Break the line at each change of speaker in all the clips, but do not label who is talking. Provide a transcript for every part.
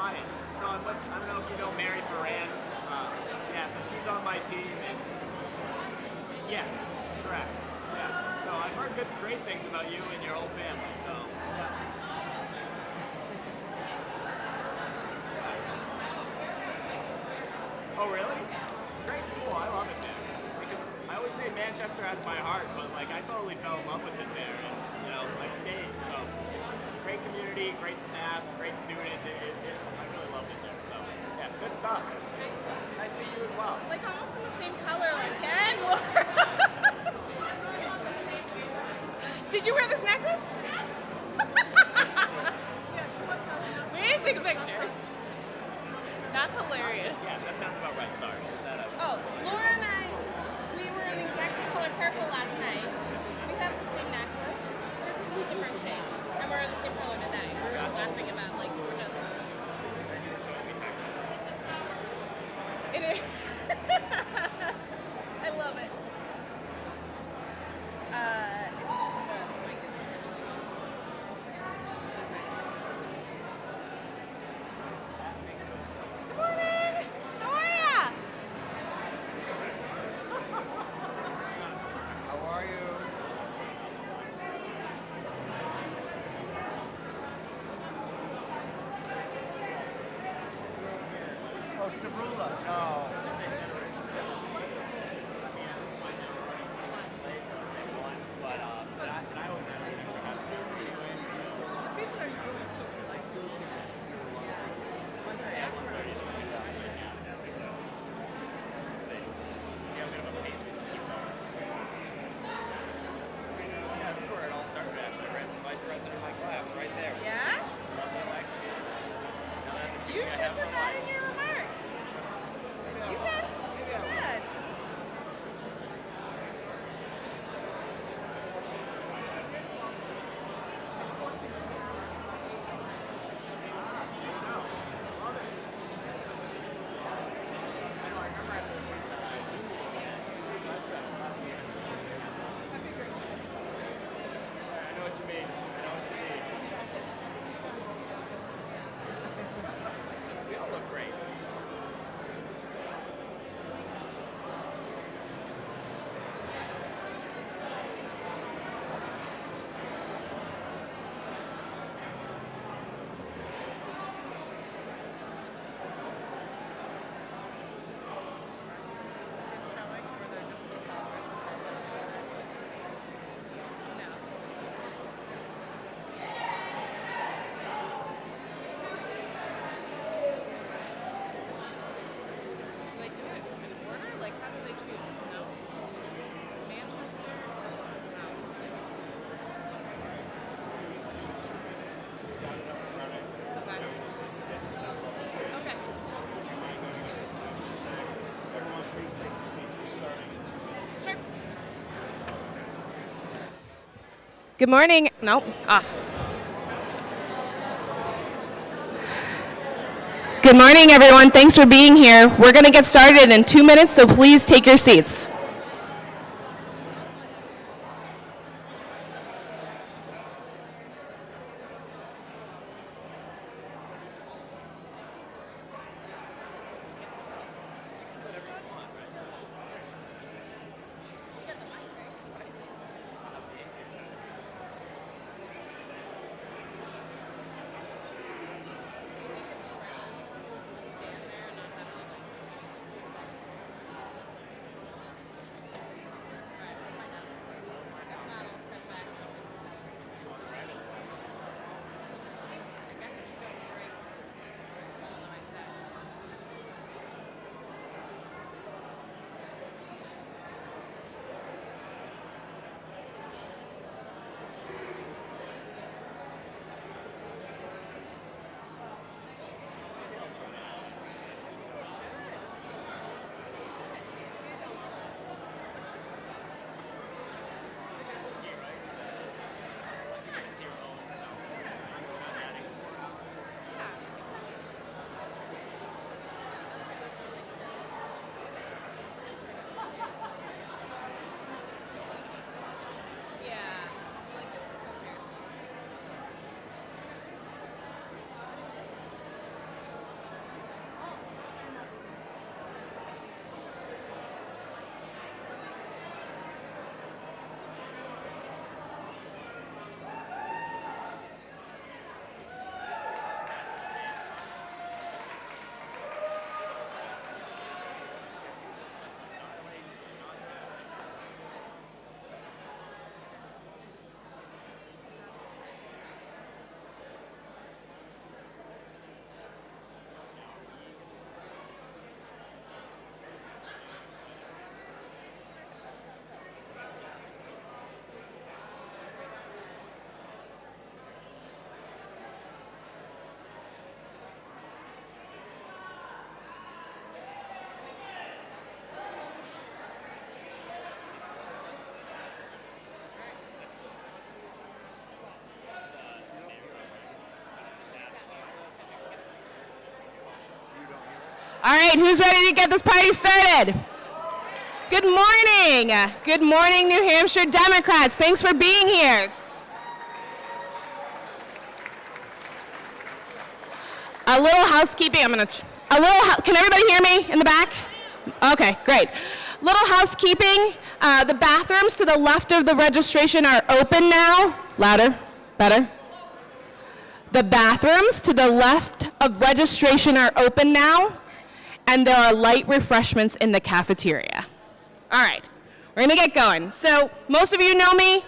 science. So I don't know if you know Mary Ferran. Yeah, so she's on my team. And yes, correct. Yes. So I've heard great things about you and your whole family. So yeah. Oh really? It's a great school. I love it there. Because I always say Manchester has my heart, but like I totally fell in love with it there, and you know I stayed. So it's a great community, great staff, great students. I really loved it there. So yeah, good stuff. Nice to meet you as well.
Like almost in the same color, like and more. Did you wear this necklace? We need to take a picture. That's hilarious.
Yeah, that sounds about right. Sorry. Is that
Oh, Laura and I, we were in the exact same color purple last night. We have the same necklace. Hers is a different shape. And we're the same color today. We're just laughing about, like, we're just... It is. I love it. Good morning. How are ya?
How are you? Oh, Stabrula. No.
You should put that in your remarks. You can. Good.
I know what you mean. We all look great.
Good morning. No, off. Good morning, everyone. Thanks for being here. We're going to get started in 2 minutes, so please take your seats.
All right, who's ready to get this party started? Good morning. Good morning, New Hampshire Democrats. Thanks for being here. A little housekeeping. Can everybody hear me in the back? Okay, great. Little housekeeping. The bathrooms to the left of the registration are open now. Louder, better. The bathrooms to the left of registration are open now, and there are light refreshments in the cafeteria. All right, we're gonna get going. So most of you know me.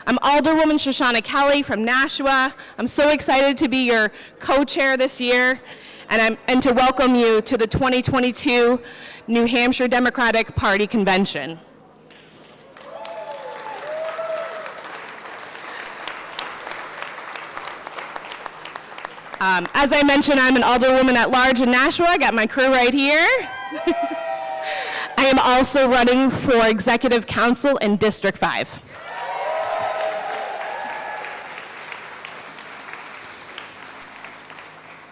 I'm Alderwoman Shashana Kelly from Nashua. I'm so excited to be your co-chair this year and to welcome you to the 2022 New Hampshire Democratic Party Convention. As I mentioned, I'm an alderwoman at large in Nashua. I got my crew right here. I am also running for Executive Council in District 5.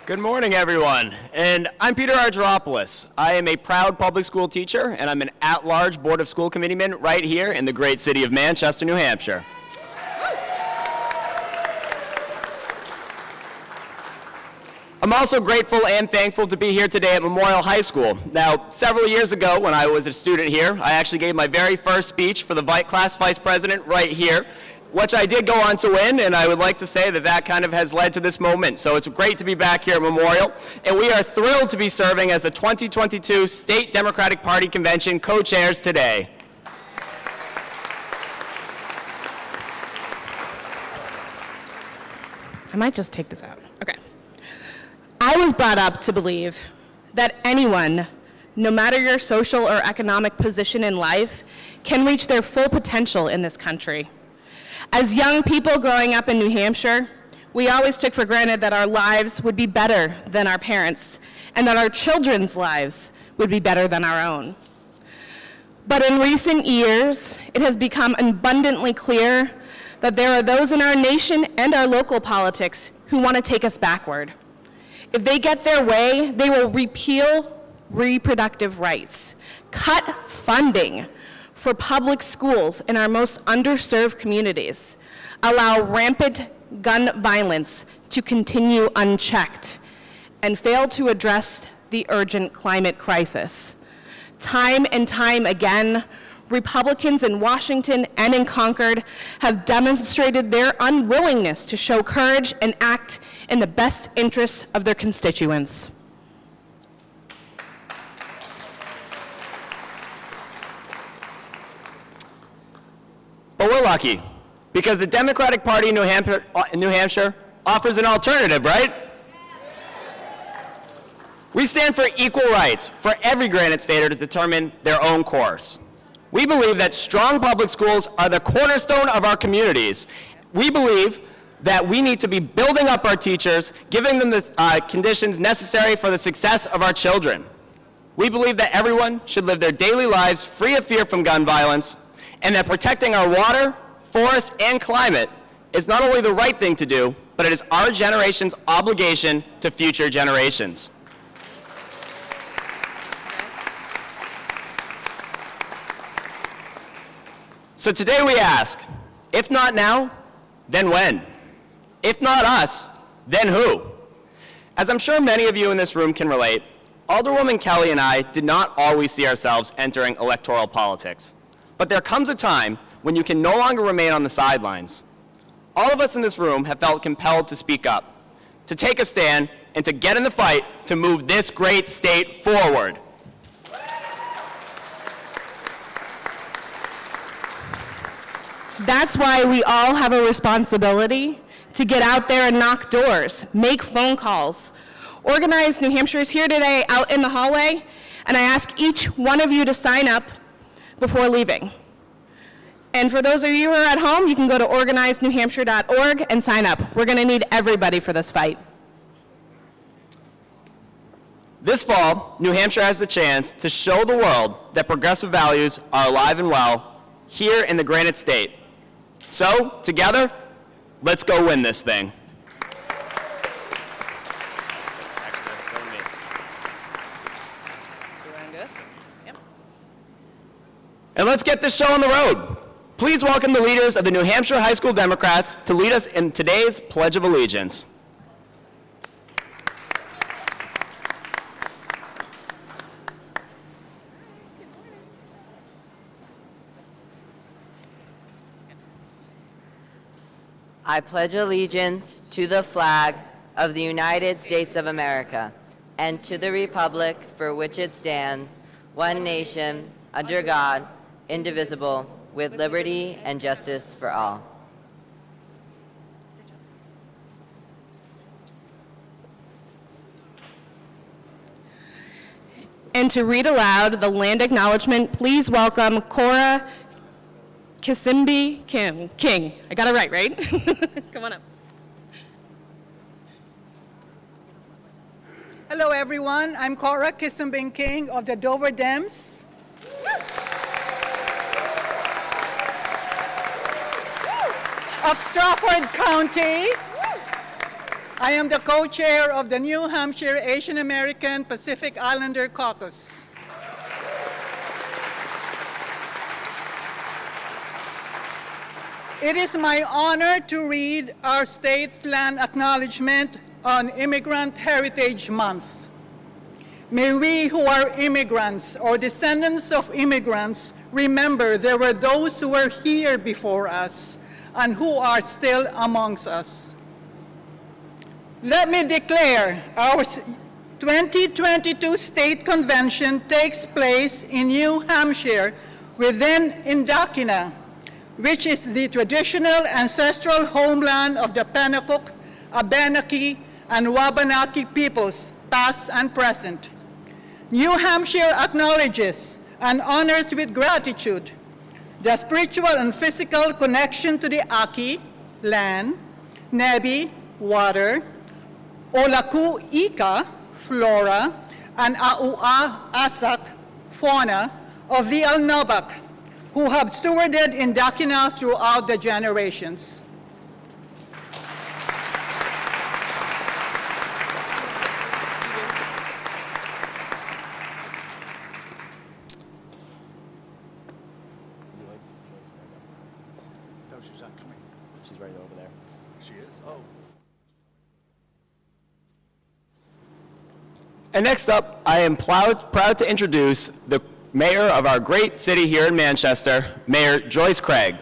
Good morning, everyone. And I'm Peter Argyropoulos. I am a proud public school teacher, and I'm an at-large Board of School Committeeman right here in the great city of Manchester, New Hampshire. I'm also grateful and thankful to be here today at Memorial High School. Now, several years ago when I was a student here, I actually gave my very first speech for the class vice president right here, which I did go on to win, and I would like to say that that kind of has led to this moment. So it's great to be back here at Memorial, and we are thrilled to be serving as the 2022 State Democratic Party Convention co-chairs today.
I might just take this out. Okay. I was brought up to believe that anyone, no matter your social or economic position in life, can reach their full potential in this country. As young people growing up in New Hampshire, we always took for granted that our lives would be better than our parents and that our children's lives would be better than our own. But in recent years, it has become abundantly clear that there are those in our nation and our local politics who want to take us backward. If they get their way, they will repeal reproductive rights, cut funding for public schools in our most underserved communities, allow rampant gun violence to continue unchecked, and fail to address the urgent climate crisis. Time and time again, Republicans in Washington and in Concord have demonstrated their unwillingness to show courage and act in the best interests of their constituents.
But we're lucky, because the Democratic Party in New Hampshire offers an alternative, right? We stand for equal rights for every Granite Stater to determine their own course. We believe that strong public schools are the cornerstone of our communities. We believe that we need to be building up our teachers, giving them the conditions necessary for the success of our children. We believe that everyone should live their daily lives free of fear from gun violence, and that protecting our water, forests, and climate is not only the right thing to do, but it is our generation's obligation to future generations. So today we ask, if not now, then when? If not us, then who? As I'm sure many of you in this room can relate, Alderwoman Kelly and I did not always see ourselves entering electoral politics. But there comes a time when you can no longer remain on the sidelines. All of us in this room have felt compelled to speak up, to take a stand, and to get in the fight to move this great state forward.
That's why we all have a responsibility to get out there and knock doors, make phone calls, organize New Hampshire's here today out in the hallway, and I ask each one of you to sign up before leaving. And for those of you who are at home, you can go to organizenewhampshire.org and sign up. We're going to need everybody for this fight.
This fall, New Hampshire has the chance to show the world that progressive values are alive and well here in the Granite State. So, together, let's go win this thing.
And let's get this show on the road. Please welcome the leaders of the New Hampshire High School Democrats to lead us in today's Pledge of Allegiance.
I pledge allegiance to the flag of the United States of America and to the republic for which it stands, one nation, under God, indivisible, with liberty and justice for all.
And to read aloud the land acknowledgement, please welcome Cora Kisimbi King. I got it right? Come on up.
Hello, everyone. I'm Cora Kissimbing King of the Dover Dems. Of Strafford County. I am the co-chair of the New Hampshire Asian American Pacific Islander Caucus. It is my honor to read our state's land acknowledgement on Immigrant Heritage Month. May we who are immigrants or descendants of immigrants remember there were those who were here before us and who are still amongst us. Let me declare our 2022 state convention takes place in New Hampshire within Indakina, which is the traditional ancestral homeland of the Pennacook, Abenaki, and Wabanaki peoples, past and present. New Hampshire acknowledges and honors with gratitude the spiritual and physical connection to the Aki, land, Nebi, water, Olaku Ika, flora, and Aua Asak, fauna, of the Alnobak, who have stewarded Indakina throughout the generations.
No, she's not coming.
She's right over there.
She is? Oh.
And next up, I am proud to introduce the mayor of our great city here in Manchester, Mayor Joyce Craig.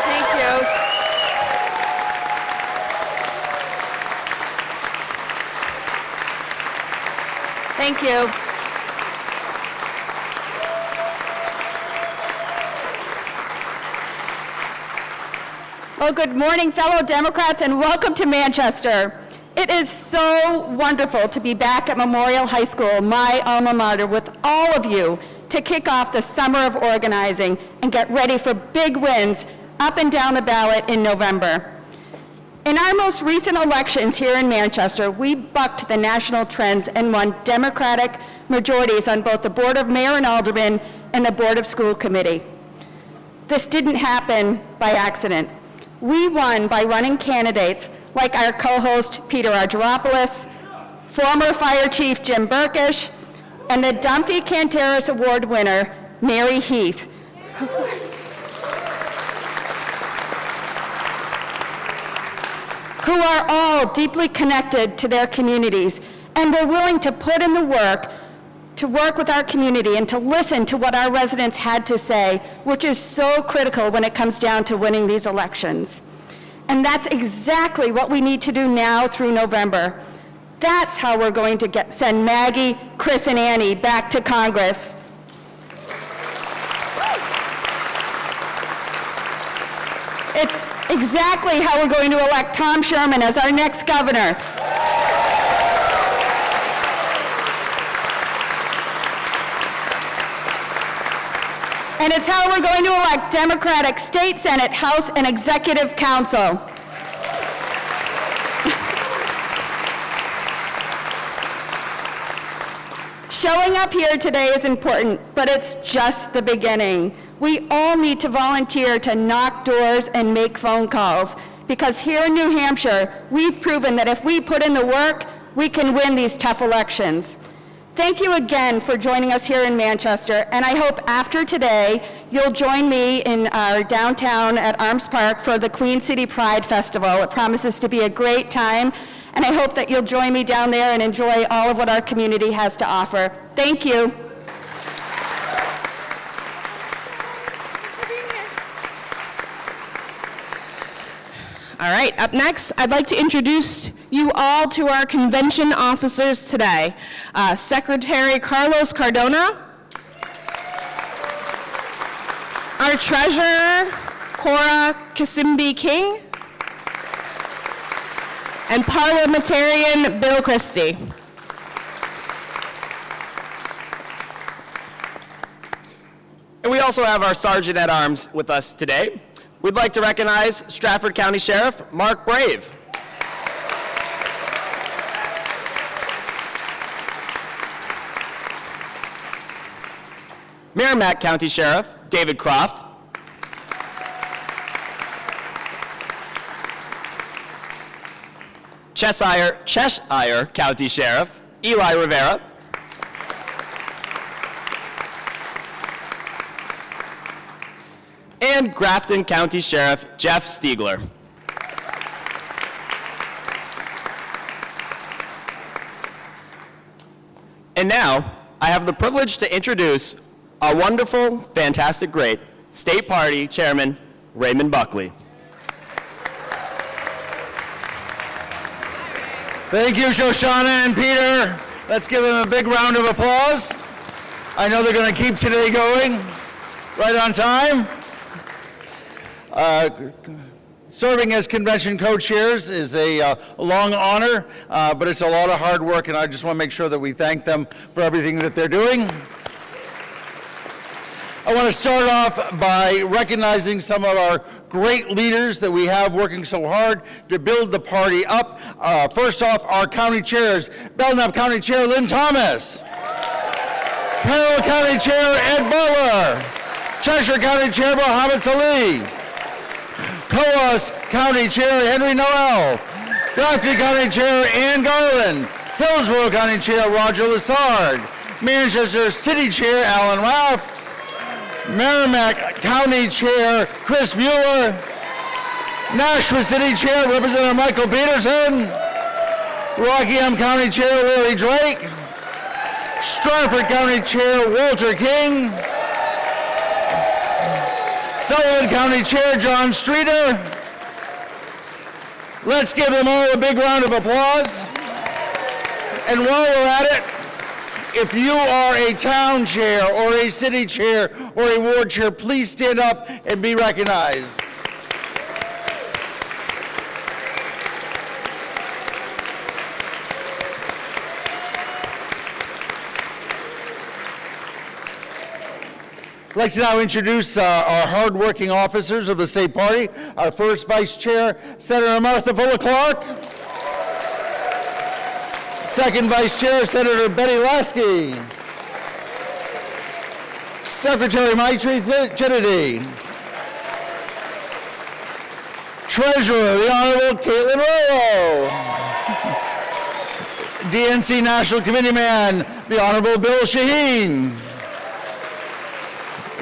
Thank you. Thank you. Well, good morning, fellow Democrats, and welcome to Manchester. It is so wonderful to be back at Memorial High School, my alma mater, with all of you to kick off the summer of organizing and get ready for big wins up and down the ballot in November. In our most recent elections here in Manchester, we bucked the national trends and won Democratic majorities on both the Board of Mayor and Aldermen and the Board of School Committee. This didn't happen by accident. We won by running candidates like our co-host Peter Argyropoulos, former Fire Chief Jim Burkish, and the Dumphy Canteris Award winner, Mary Heath, who are all deeply connected to their communities and were willing to put in the work to work with our community and to listen to what our residents had to say, which is so critical when it comes down to winning these elections. And that's exactly what we need to do now through November. That's how we're going to send Maggie, Chris, and Annie back to Congress. It's exactly how we're going to elect Tom Sherman as our next governor. And it's how we're going to elect Democratic State Senate, House, and Executive Council. Showing up here today is important, but it's just the beginning. We all need to volunteer to knock doors and make phone calls, because here in New Hampshire, we've proven that if we put in the work, we can win these tough elections. Thank you again for joining us here in Manchester, and I hope after today, you'll join me in our downtown at Arms Park for the Queen City Pride Festival. It promises to be a great time, and I hope that you'll join me down there and enjoy all of what our community has to offer. Thank you.
All right, up next, I'd like to introduce you all to our convention officers today. Secretary Carlos Cardona, our treasurer, Cora Kasimbi King, and parliamentarian Bill Christie.
And we also have our Sergeant at Arms with us today. We'd like to recognize Stratford County Sheriff Mark Brave. Merrimack County Sheriff David Croft. Cheshire County Sheriff Eli Rivera. And Grafton County Sheriff Jeff Stiegler. And now, I have the privilege to introduce our wonderful, fantastic, great State Party Chairman, Raymond Buckley.
Thank you, Shoshana and Peter. Let's give them a big round of applause. I know they're going to keep today going right on time. Serving as convention co-chairs is a long honor, but it's a lot of hard work, and I just want to make sure that we thank them for everything that they're doing. I want to start off by recognizing some of our great leaders that we have working so hard to build the party up. First off, our county chairs, Belknap County Chair Lynn Thomas, Carroll County Chair Ed Butler, Cheshire County Chair Mohammed Salih, Coas County Chair Henry Noel, Grafton County Chair Ann Garland, Hillsborough County Chair Roger Lassard, Manchester City Chair Alan Ralph, Merrimack County Chair Chris Mueller, Nashua City Chair Representative Michael Peterson, Rockingham County Chair Larry Drake, Stratford County Chair Walter King, Sullivan County Chair John Streeter. Let's give them all a big round of applause. And while we're at it, if you are a town chair or a city chair or a ward chair, please stand up and be recognized. I'd like to now introduce our hard-working officers of the state party. Our first vice chair, Senator Martha Fuller Clark. Second vice chair, Senator Betty Lasky. Secretary Maitri Chinnity. Treasurer, the Honorable Caitlin Rollo. DNC National Committee Man, the Honorable Bill Shaheen.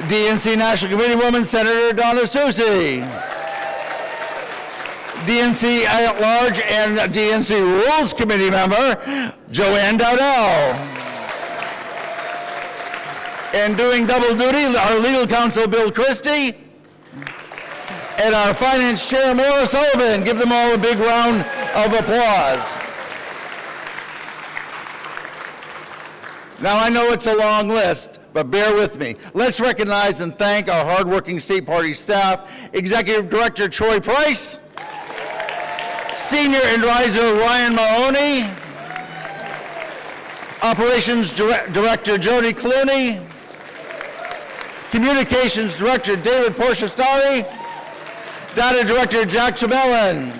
DNC National Committee Woman, Senator Donna Soucy. DNC at-large and DNC Rules Committee member, Joanne Dowdell. And doing double duty, our legal counsel, Bill Christie. And our finance chair, Maura Sullivan. Give them all a big round of applause. Now, I know it's a long list, but bear with me. Let's recognize and thank our hardworking state party staff, Executive Director Troy Price, Senior Advisor Ryan Mahoney, Operations Director Jody Clooney, Communications Director David Porchestari, Data Director Jack Chabellin,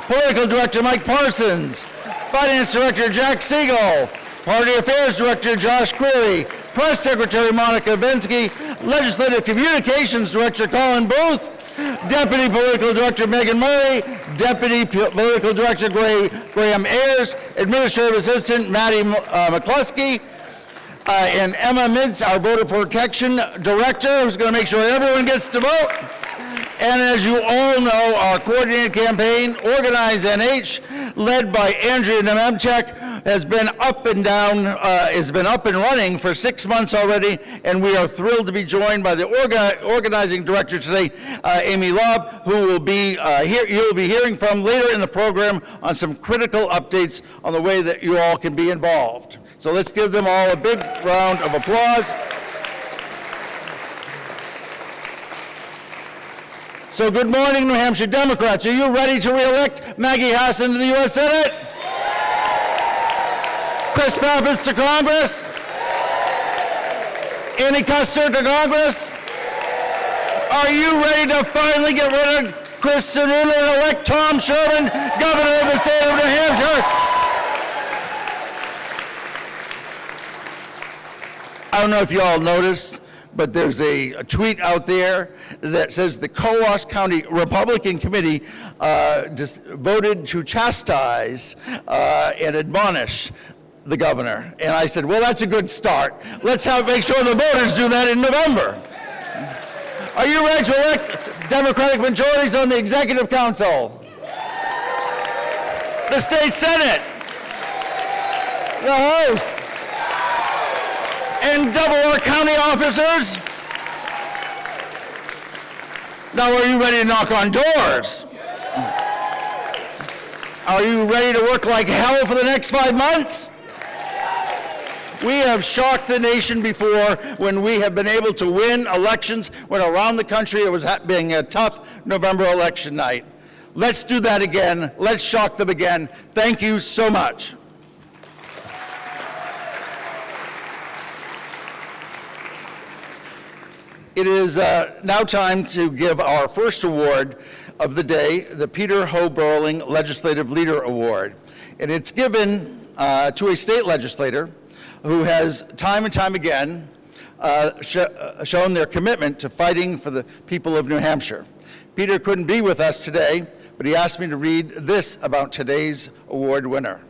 Political Director Mike Parsons, Finance Director Jack Siegel, Party Affairs Director Josh Query, Press Secretary Monica Vinsky, Legislative Communications Director Colin Booth, Deputy Political Director Megan Murray, Deputy Political Director Graham Ayers, Administrative Assistant Matty McCluskey, and Emma Mintz, our Voter Protection Director, who's going to make sure everyone gets to vote. And as you all know, our coordinated campaign, Organize NH, led by Andrea Nememchek, has been up and running for 6 months already, and we are thrilled to be joined by the organizing director today, Amy Lobb, who will be you'll be hearing from later in the program on some critical updates on the way that you all can be involved. So let's give them all a big round of applause. So good morning, New Hampshire Democrats. Are you ready to re-elect Maggie Hassan to the U.S. Senate? Chris Pappas to Congress? Annie Custer to Congress? Are you ready to finally get rid of Chris Sununu and elect Tom Sherman, Governor of the state of New Hampshire? I don't know if you all noticed, but there's a tweet out there that says the Coos County Republican Committee just voted to chastise and admonish the governor. And I said, well, that's a good start. Let's make sure the voters do that in November. Are you ready to elect Democratic majorities on the Executive Council? The State Senate? The House? And double our county officers? Now, are you ready to knock on doors? Are you ready to work like hell for the next 5 months? We have shocked the nation before when we have been able to win elections when around the country it was being a tough November election night. Let's do that again. Let's shock them again. Thank you so much. It is now time to give our first award of the day, the Peter Ho Burling Legislative Leader Award. And it's given to a state legislator who has time and time again shown their commitment to fighting for the people of New Hampshire. Peter couldn't be with us today, but he asked me to read this about today's award winner.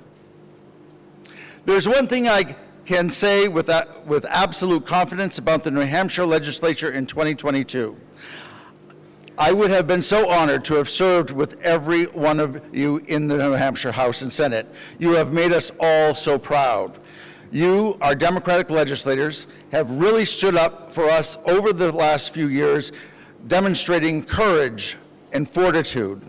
There's one thing I can say with absolute confidence about the New Hampshire legislature in 2022. I would have been so honored to have served with every one of you in the New Hampshire House and Senate. You have made us all so proud. You, our Democratic legislators, have really stood up for us over the last few years, demonstrating courage and fortitude.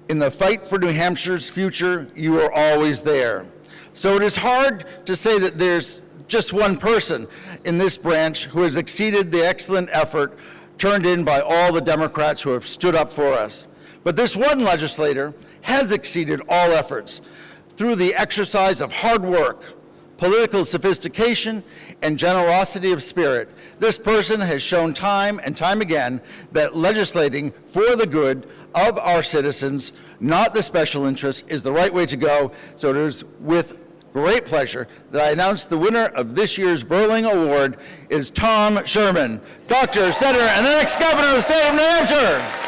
In the fight for New Hampshire's future, you are always there. So it is hard to say that there's just one person in this branch who has exceeded the excellent effort turned in by all the Democrats who have stood up for us. But this one legislator has exceeded all efforts through the exercise of hard work, political sophistication, and generosity of spirit. This person has shown time and time again that legislating for the good of our citizens, not the special interests, is the right way to go. So it is with great pleasure that I announce the winner of this year's Burling Award is Tom Sherman, Doctor, Senator, and the next Governor of the state of New Hampshire.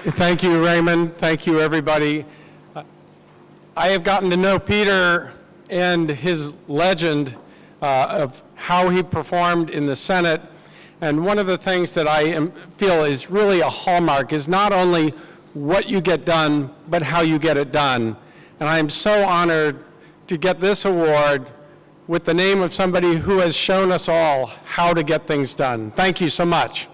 Thank you, Raymond. Thank you, everybody. I have gotten to know Peter and his legend of how he performed in the Senate. And one of the things that I feel is really a hallmark is not only what you get done, but how you get it done. And I am so honored to get this award with the name of somebody who has shown us all how to get things done. Thank you so much.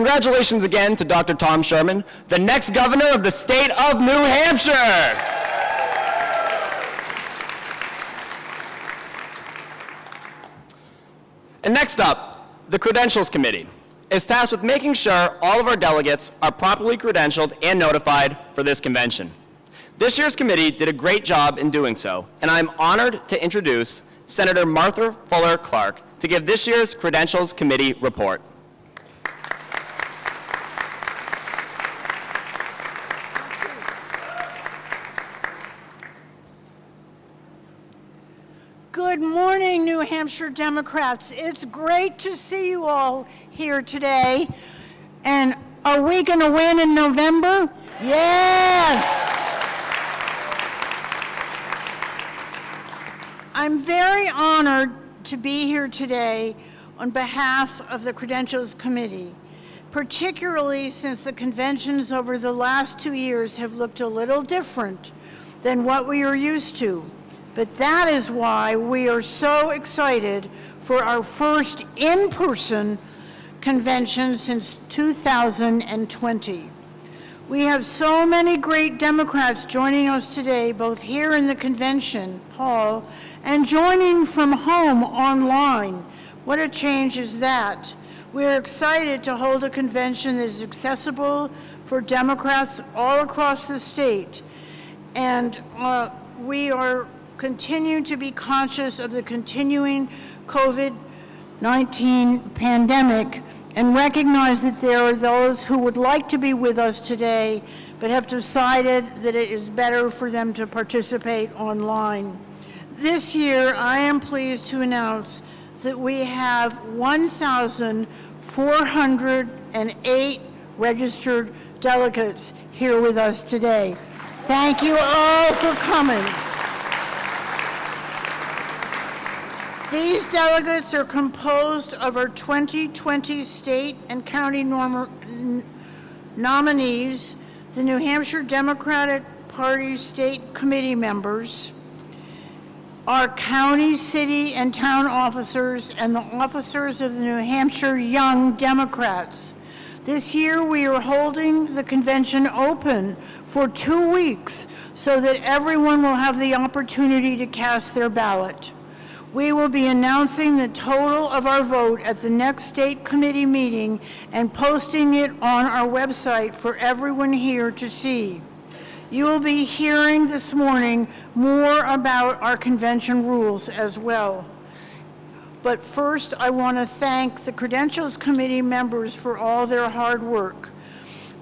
Congratulations again to Dr. Tom Sherman, the next governor of the state of New Hampshire. And next up, the Credentials Committee is tasked with making sure all of our delegates are properly credentialed and notified for this convention. This year's committee did a great job in doing so, and I'm honored to introduce Senator Martha Fuller Clark to give this year's Credentials Committee report.
Good morning, New Hampshire Democrats. It's great to see you all here today. And are we going to win in November? Yes! I'm very honored to be here today on behalf of the Credentials Committee, particularly since the conventions over the last 2 years have looked a little different than what we are used to. But that is why we are so excited for our first in-person convention since 2020. We have so many great Democrats joining us today, both here in the convention hall and joining from home online. What a change is that? We're excited to hold a convention that is accessible for Democrats all across the state. And we are continue to be conscious of the continuing COVID-19 pandemic and recognize that there are those who would like to be with us today but have decided that it is better for them to participate online. This year, I am pleased to announce that we have 1,408 registered delegates here with us today. Thank you all for coming. These delegates are composed of our 2020 state and county nominees, the New Hampshire Democratic Party state committee members, our county, city, and town officers, and the officers of the New Hampshire Young Democrats. This year, we are holding the convention open for 2 weeks so that everyone will have the opportunity to cast their ballot. We will be announcing the total of our vote at the next state committee meeting and posting it on our website for everyone here to see. You will be hearing this morning more about our convention rules as well. But first, I want to thank the Credentials Committee members for all their hard work.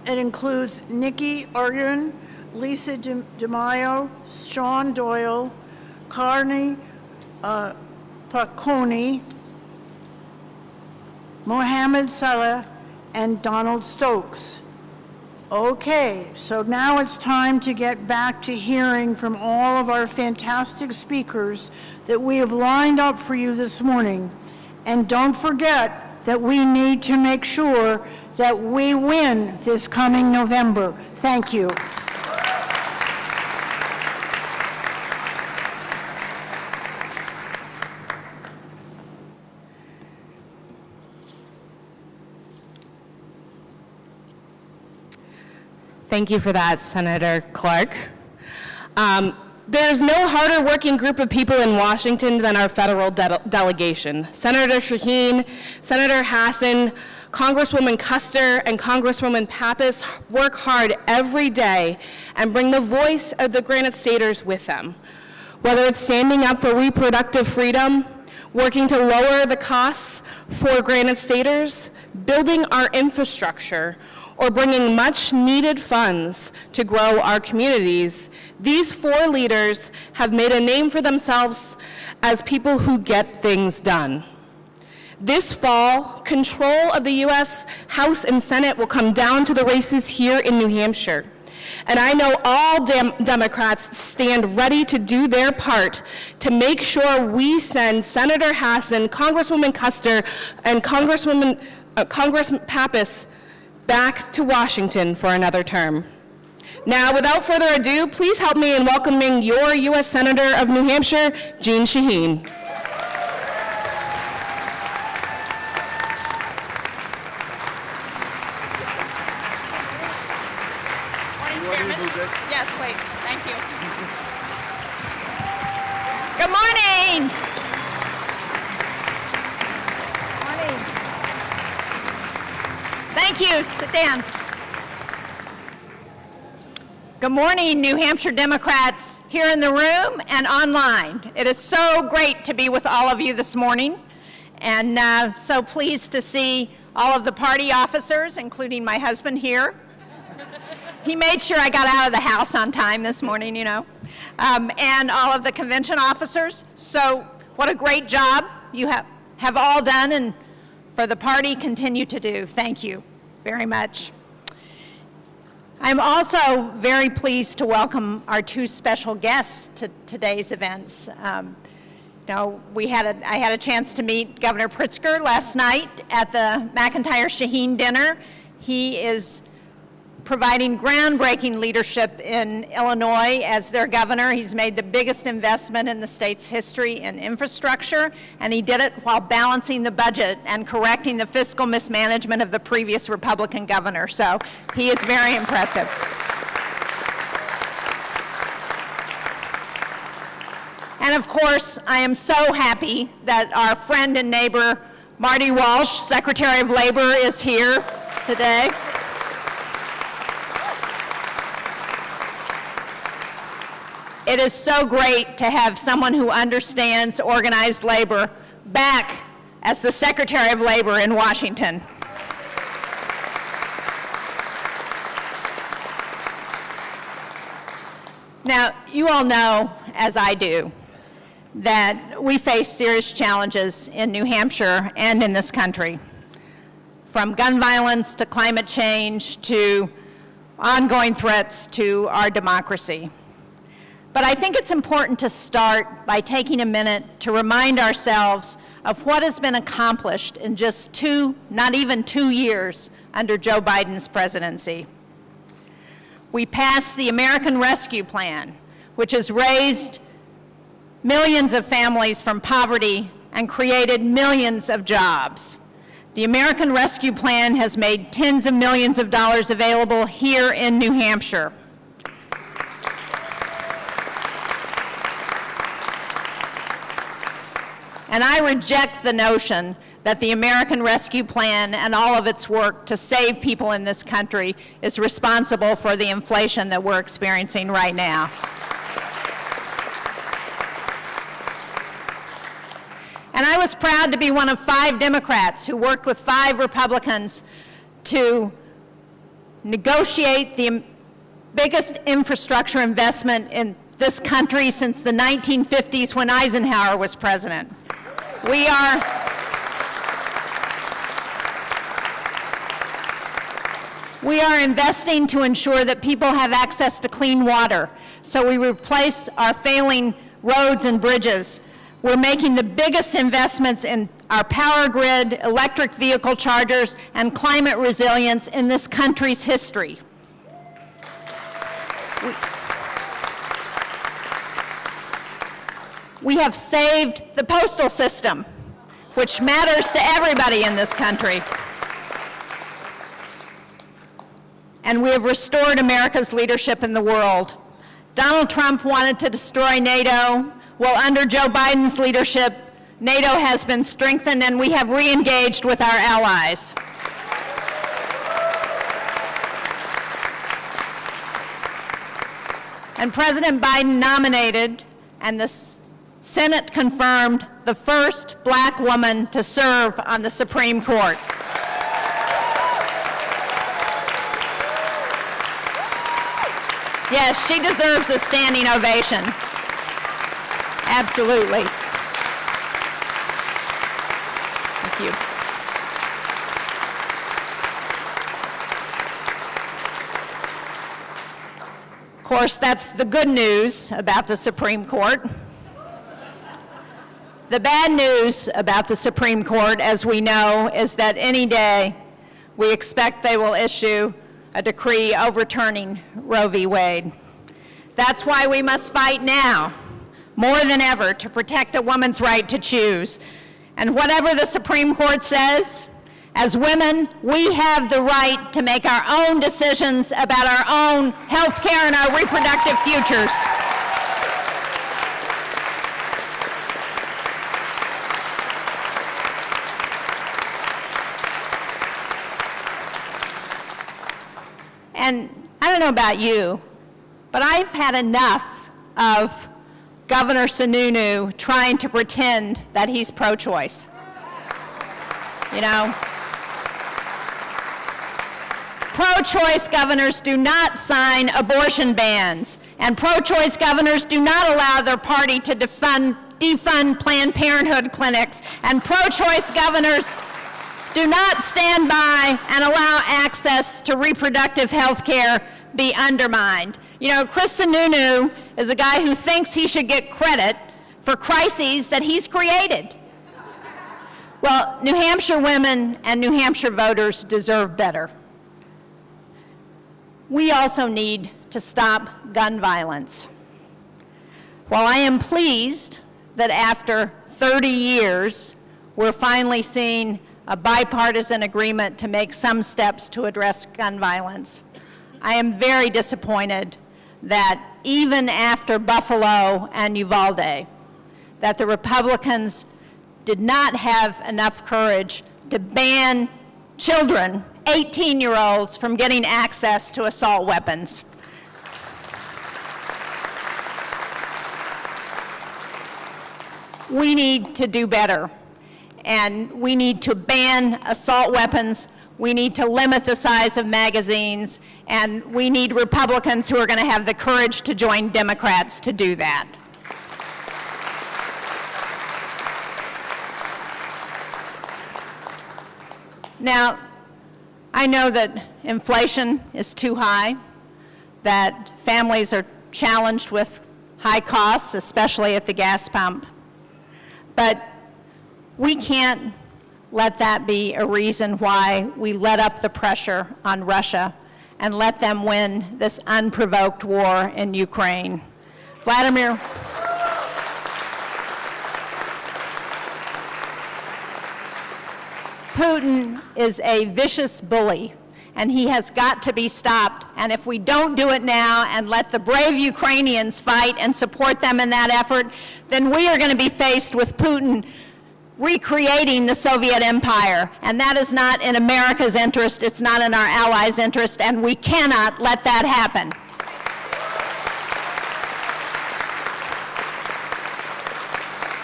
It includes Nikki Argan, Lisa DeMaio, Sean Doyle, Carney Paconi, Mohammed Salah, and Donald Stokes. Okay, so now it's time to get back to hearing from all of our fantastic speakers that we have lined up for you this morning. And don't forget that we need to make sure that we win this coming November. Thank you.
Thank you for that, Senator Clark. There's no harder working group of people in Washington than our federal delegation. Senator Shaheen, Senator Hassan, Congresswoman Custer, and Congresswoman Pappas work hard every day and bring the voice of the Granite Staters with them. Whether it's standing up for reproductive freedom, working to lower the costs for Granite Staters, building our infrastructure, or bringing much needed funds to grow our communities, these four leaders have made a name for themselves as people who get things done. This fall, control of the U.S. House and Senate will come down to the races here in New Hampshire. And I know all Democrats stand ready to do their part to make sure we send Senator Hassan, Congresswoman Custer, and Congressman Pappas back to Washington for another term. Now, without further ado, please help me in welcoming your U.S. Senator of New Hampshire, Jeanne Shaheen.
Good morning. Morning. Thank you. Sit down. Good morning, New Hampshire Democrats here in the room and online. It is so great to be with all of you this morning, and so pleased to see all of the party officers, including my husband here. He made sure I got out of the house on time this morning, you know, and all of the convention officers. So what a great job you have all done, and for the party continue to do. Thank you very much. I'm also very pleased to welcome our two special guests to today's events. I had a chance to meet Governor Pritzker last night at the McIntyre-Shaheen dinner. He is providing groundbreaking leadership in Illinois as their governor. He's made the biggest investment in the state's history in infrastructure, and he did it while balancing the budget and correcting the fiscal mismanagement of the previous Republican governor. So he is very impressive. And of course, I am so happy that our friend and neighbor, Marty Walsh, Secretary of Labor, is here today. It is so great to have someone who understands organized labor back as the Secretary of Labor in Washington. Now, you all know, as I do, that we face serious challenges in New Hampshire and in this country, from gun violence to climate change to ongoing threats to our democracy. But I think it's important to start by taking a minute to remind ourselves of what has been accomplished in just not even 2 years under Joe Biden's presidency. We passed the American Rescue Plan, which has raised millions of families from poverty and created millions of jobs. The American Rescue Plan has made tens of millions of dollars available here in New Hampshire. And I reject the notion that the American Rescue Plan and all of its work to save people in this country is responsible for the inflation that we're experiencing right now. And I was proud to be one of 5 Democrats who worked with 5 Republicans to negotiate the biggest infrastructure investment in this country since the 1950s when Eisenhower was president. We are investing to ensure that people have access to clean water, so we replace our failing roads and bridges. We're making the biggest investments in our power grid, electric vehicle chargers, and climate resilience in this country's history. We have saved the postal system, which matters to everybody in this country. And we have restored America's leadership in the world. Donald Trump wanted to destroy NATO. Well, under Joe Biden's leadership, NATO has been strengthened and we have re-engaged with our allies. And President Biden nominated, and the Senate confirmed, the first black woman to serve on the Supreme Court. Yes, she deserves a standing ovation. Absolutely. Thank you. Of course, that's the good news about the Supreme Court. The bad news about the Supreme Court, as we know, is that any day we expect they will issue a decree overturning Roe v. Wade. That's why we must fight now, more than ever, to protect a woman's right to choose. And whatever the Supreme Court says, as women, we have the right to make our own decisions about our own health care and our reproductive futures. And I don't know about you, but I've had enough of Governor Sununu trying to pretend that he's pro-choice. You know? Pro-choice governors do not sign abortion bans, and pro-choice governors do not allow their party to defund Planned Parenthood clinics, and pro-choice governors do not stand by and allow access to reproductive health care be undermined. You know, Chris Sununu is a guy who thinks he should get credit for crises that he's created. Well, New Hampshire women and New Hampshire voters deserve better. We also need to stop gun violence. While I am pleased that after 30 years, we're finally seeing a bipartisan agreement to make some steps to address gun violence, I am very disappointed that even after Buffalo and Uvalde, that the Republicans did not have enough courage to ban children, 18-year-olds, from getting access to assault weapons. We need to do better, and we need to ban assault weapons. We need to limit the size of magazines, and we need Republicans who are going to have the courage to join Democrats to do that. Now, I know that inflation is too high, that families are challenged with high costs, especially at the gas pump. But we can't let that be a reason why we let up the pressure on Russia and let them win this unprovoked war in Ukraine. Vladimir Putin is a vicious bully, and he has got to be stopped. And if we don't do it now and let the brave Ukrainians fight and support them in that effort, then we are going to be faced with Putin recreating the Soviet empire. And that is not in America's interest, it's not in our allies' interest, and we cannot let that happen.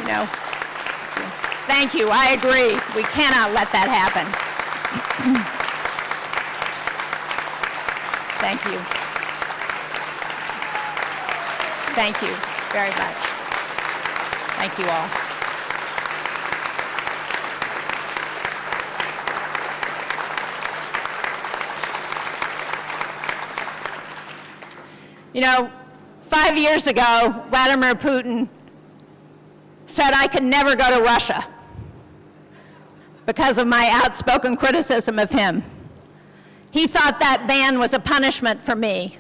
You know, thank you, I agree. We cannot let that happen. Thank you. Thank you very much. Thank you all. You know, 5 years ago, Vladimir Putin said I could never go to Russia because of my outspoken criticism of him. He thought that ban was a punishment for me.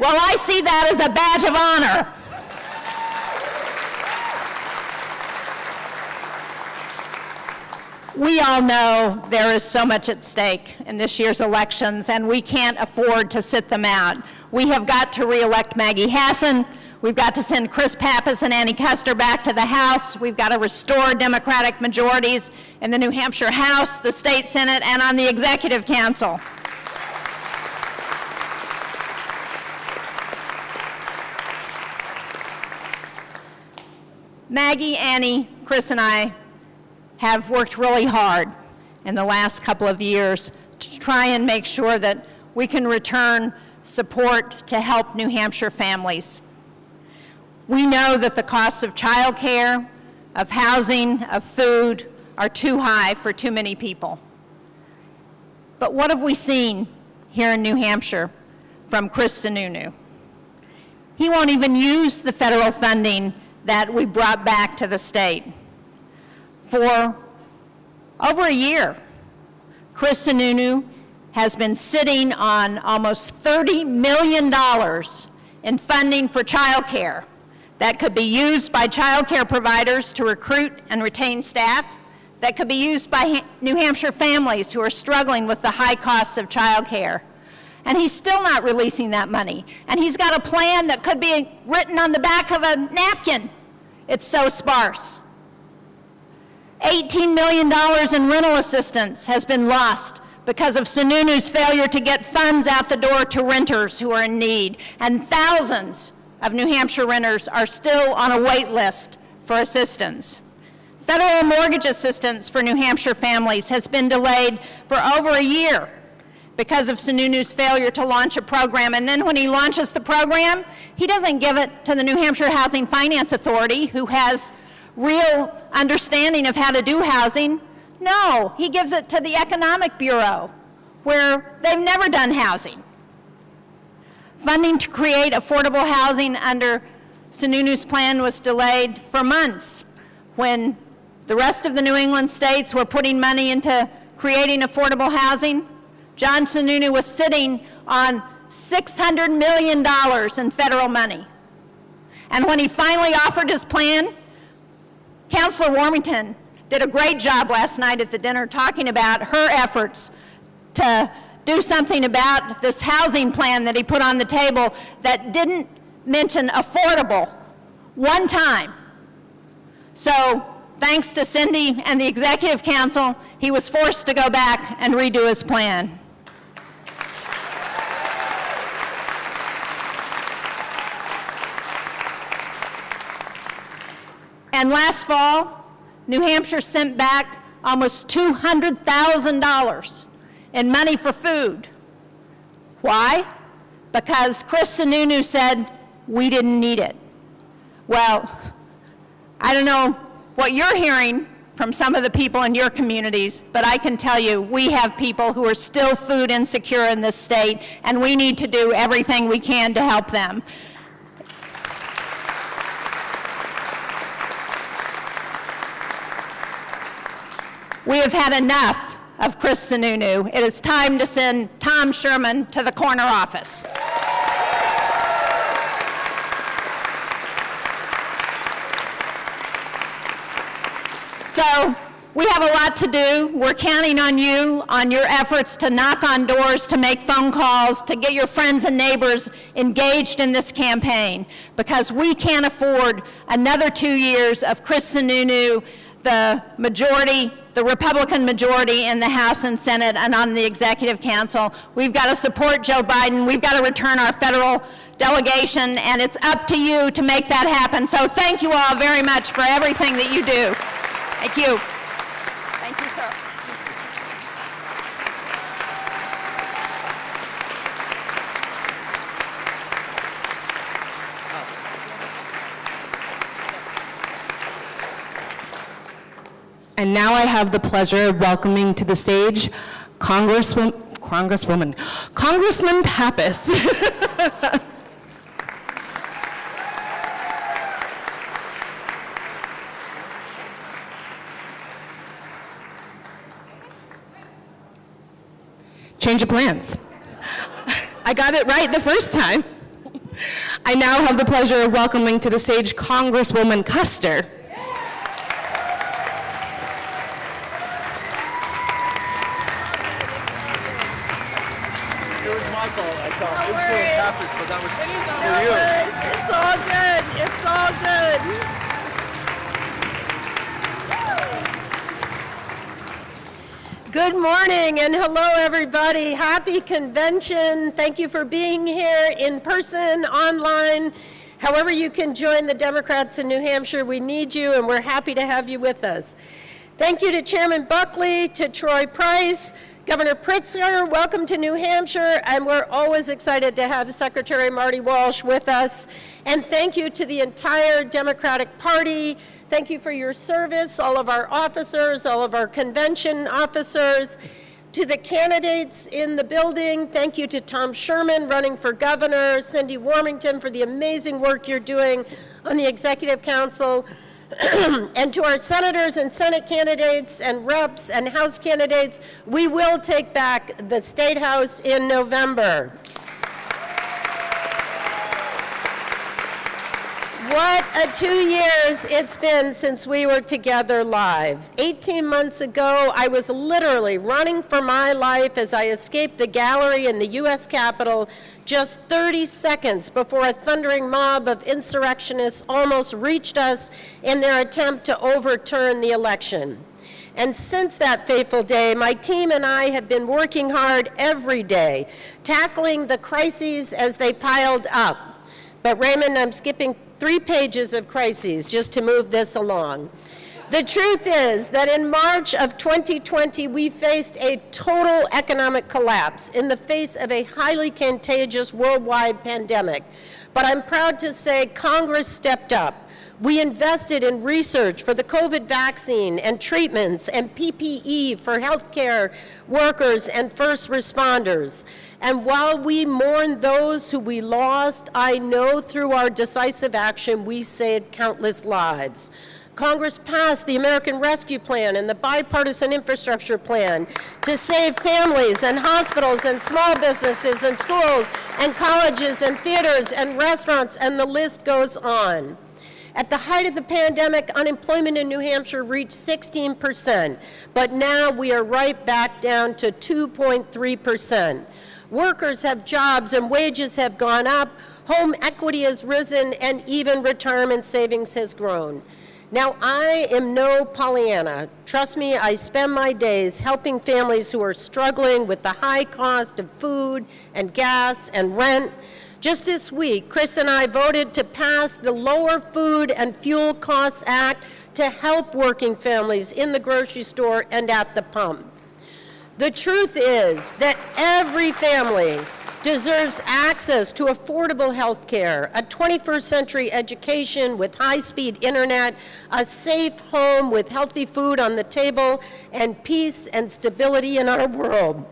Well, I see that as a badge of honor. We all know there is so much at stake in this year's elections, and we can't afford to sit them out. We have got to re-elect Maggie Hassan. We've got to send Chris Pappas and Annie Custer back to the House. We've got to restore Democratic majorities in the New Hampshire House, the State Senate, and on the Executive Council. Maggie, Annie, Chris, and I have worked really hard in the last couple of years to try and make sure that we can return support to help New Hampshire families. We know that the costs of childcare, of housing, of food are too high for too many people. But what have we seen here in New Hampshire from Chris Sununu? He won't even use the federal funding that we brought back to the state. For over a year, Chris Sununu has been sitting on almost $30 million in funding for childcare that could be used by childcare providers to recruit and retain staff, that could be used by New Hampshire families who are struggling with the high costs of childcare. And he's still not releasing that money. And he's got a plan that could be written on the back of a napkin. It's so sparse. $18 million in rental assistance has been lost because of Sununu's failure to get funds out the door to renters who are in need. And thousands of New Hampshire renters are still on a wait list for assistance. Federal mortgage assistance for New Hampshire families has been delayed for over a year because of Sununu's failure to launch a program. And then when he launches the program, he doesn't give it to the New Hampshire Housing Finance Authority, who has real understanding of how to do housing. No, he gives it to the Economic Bureau, where they've never done housing. Funding to create affordable housing under Sununu's plan was delayed for months when the rest of the New England states were putting money into creating affordable housing. John Sununu was sitting on $600 million in federal money. And when he finally offered his plan, Councilor Warmington did a great job last night at the dinner talking about her efforts to do something about this housing plan that he put on the table that didn't mention affordable one time. So thanks to Cindy and the Executive Council, he was forced to go back and redo his plan. And last fall, New Hampshire sent back almost $200,000 in money for food. Why? Because Chris Sununu said we didn't need it. Well, I don't know what you're hearing from some of the people in your communities, but I can tell you we have people who are still food insecure in this state, and we need to do everything we can to help them. We have had enough of Chris Sununu. It is time to send Tom Sherman to the corner office. So we have a lot to do. We're counting on you, on your efforts to knock on doors, to make phone calls, to get your friends and neighbors engaged in this campaign, because we can't afford another 2 years of Chris Sununu, the majority, the Republican majority in the House and Senate and on the Executive Council. We've got to support Joe Biden. We've got to return our federal delegation, and it's up to you to make that happen. So thank you all very much for everything that you do. Thank you. Thank you, sir.
And now I have the pleasure of welcoming to the stage Congressman Pappas. Change of plans. I got it right the first time. I now have the pleasure of welcoming to the stage Congresswoman Custer.
Pappas, but that was for you.
It's all good. It's all good. Good morning and hello, everybody. Happy convention. Thank you for being here in person, online. However you can join the Democrats in New Hampshire, we need you and we're happy to have you with us. Thank you to Chairman Buckley, to Troy Price, Governor Pritzker, welcome to New Hampshire, and we're always excited to have Secretary Marty Walsh with us. And thank you to the entire Democratic Party. Thank you for your service, all of our officers, all of our convention officers. To the candidates in the building, thank you to Tom Sherman running for governor, Cindy Warmington for the amazing work you're doing on the Executive Council. And to our senators and Senate candidates and reps and House candidates, we will take back the State House in November. What a 2 years it's been since we were together live. 18 months ago, I was literally running for my life as I escaped the gallery in the U.S. Capitol just 30 seconds before a thundering mob of insurrectionists almost reached us in their attempt to overturn the election. And since that fateful day, my team and I have been working hard every day, tackling the crises as they piled up. But Raymond, I'm skipping 3 pages of crises just to move this along. The truth is that in March of 2020, we faced a total economic collapse in the face of a highly contagious worldwide pandemic. But I'm proud to say Congress stepped up. We invested in research for the COVID vaccine and treatments and PPE for healthcare workers and first responders. And while we mourn those who we lost, I know through our decisive action we saved countless lives. Congress passed the American Rescue Plan and the Bipartisan Infrastructure Plan to save families and hospitals and small businesses and schools and colleges and theaters and restaurants, and the list goes on. At the height of the pandemic, unemployment in New Hampshire reached 16%, but now we are right back down to 2.3%. Workers have jobs and wages have gone up, home equity has risen, and even retirement savings has grown. Now, I am no Pollyanna. Trust me, I spend my days helping families who are struggling with the high cost of food and gas and rent. Just this week, Chris and I voted to pass the Lower Food and Fuel Costs Act to help working families in the grocery store and at the pump. The truth is that every family deserves access to affordable health care, a 21st century education with high-speed internet, a safe home with healthy food on the table, and peace and stability in our world.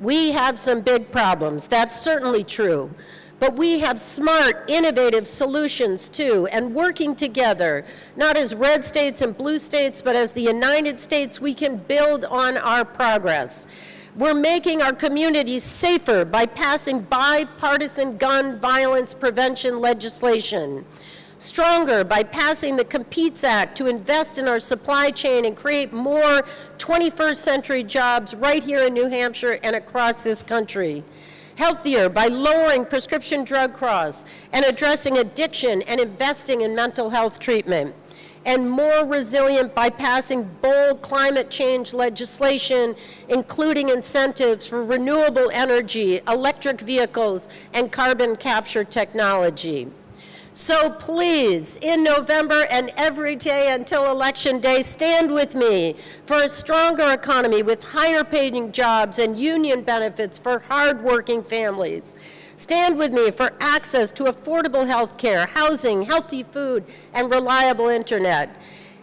We have some big problems, that's certainly true, but we have smart, innovative solutions too, and working together, not as red states and blue states, but as the United States, we can build on our progress. We're making our communities safer by passing bipartisan gun violence prevention legislation. Stronger by passing the Competes Act to invest in our supply chain and create more 21st century jobs right here in New Hampshire and across this country. Healthier by lowering prescription drug costs and addressing addiction and investing in mental health treatment. And more resilient by passing bold climate change legislation, including incentives for renewable energy, electric vehicles, and carbon capture technology. So please, in November and every day until Election Day, stand with me for a stronger economy with higher paying jobs and union benefits for hardworking families. Stand with me for access to affordable health care, housing, healthy food, and reliable internet.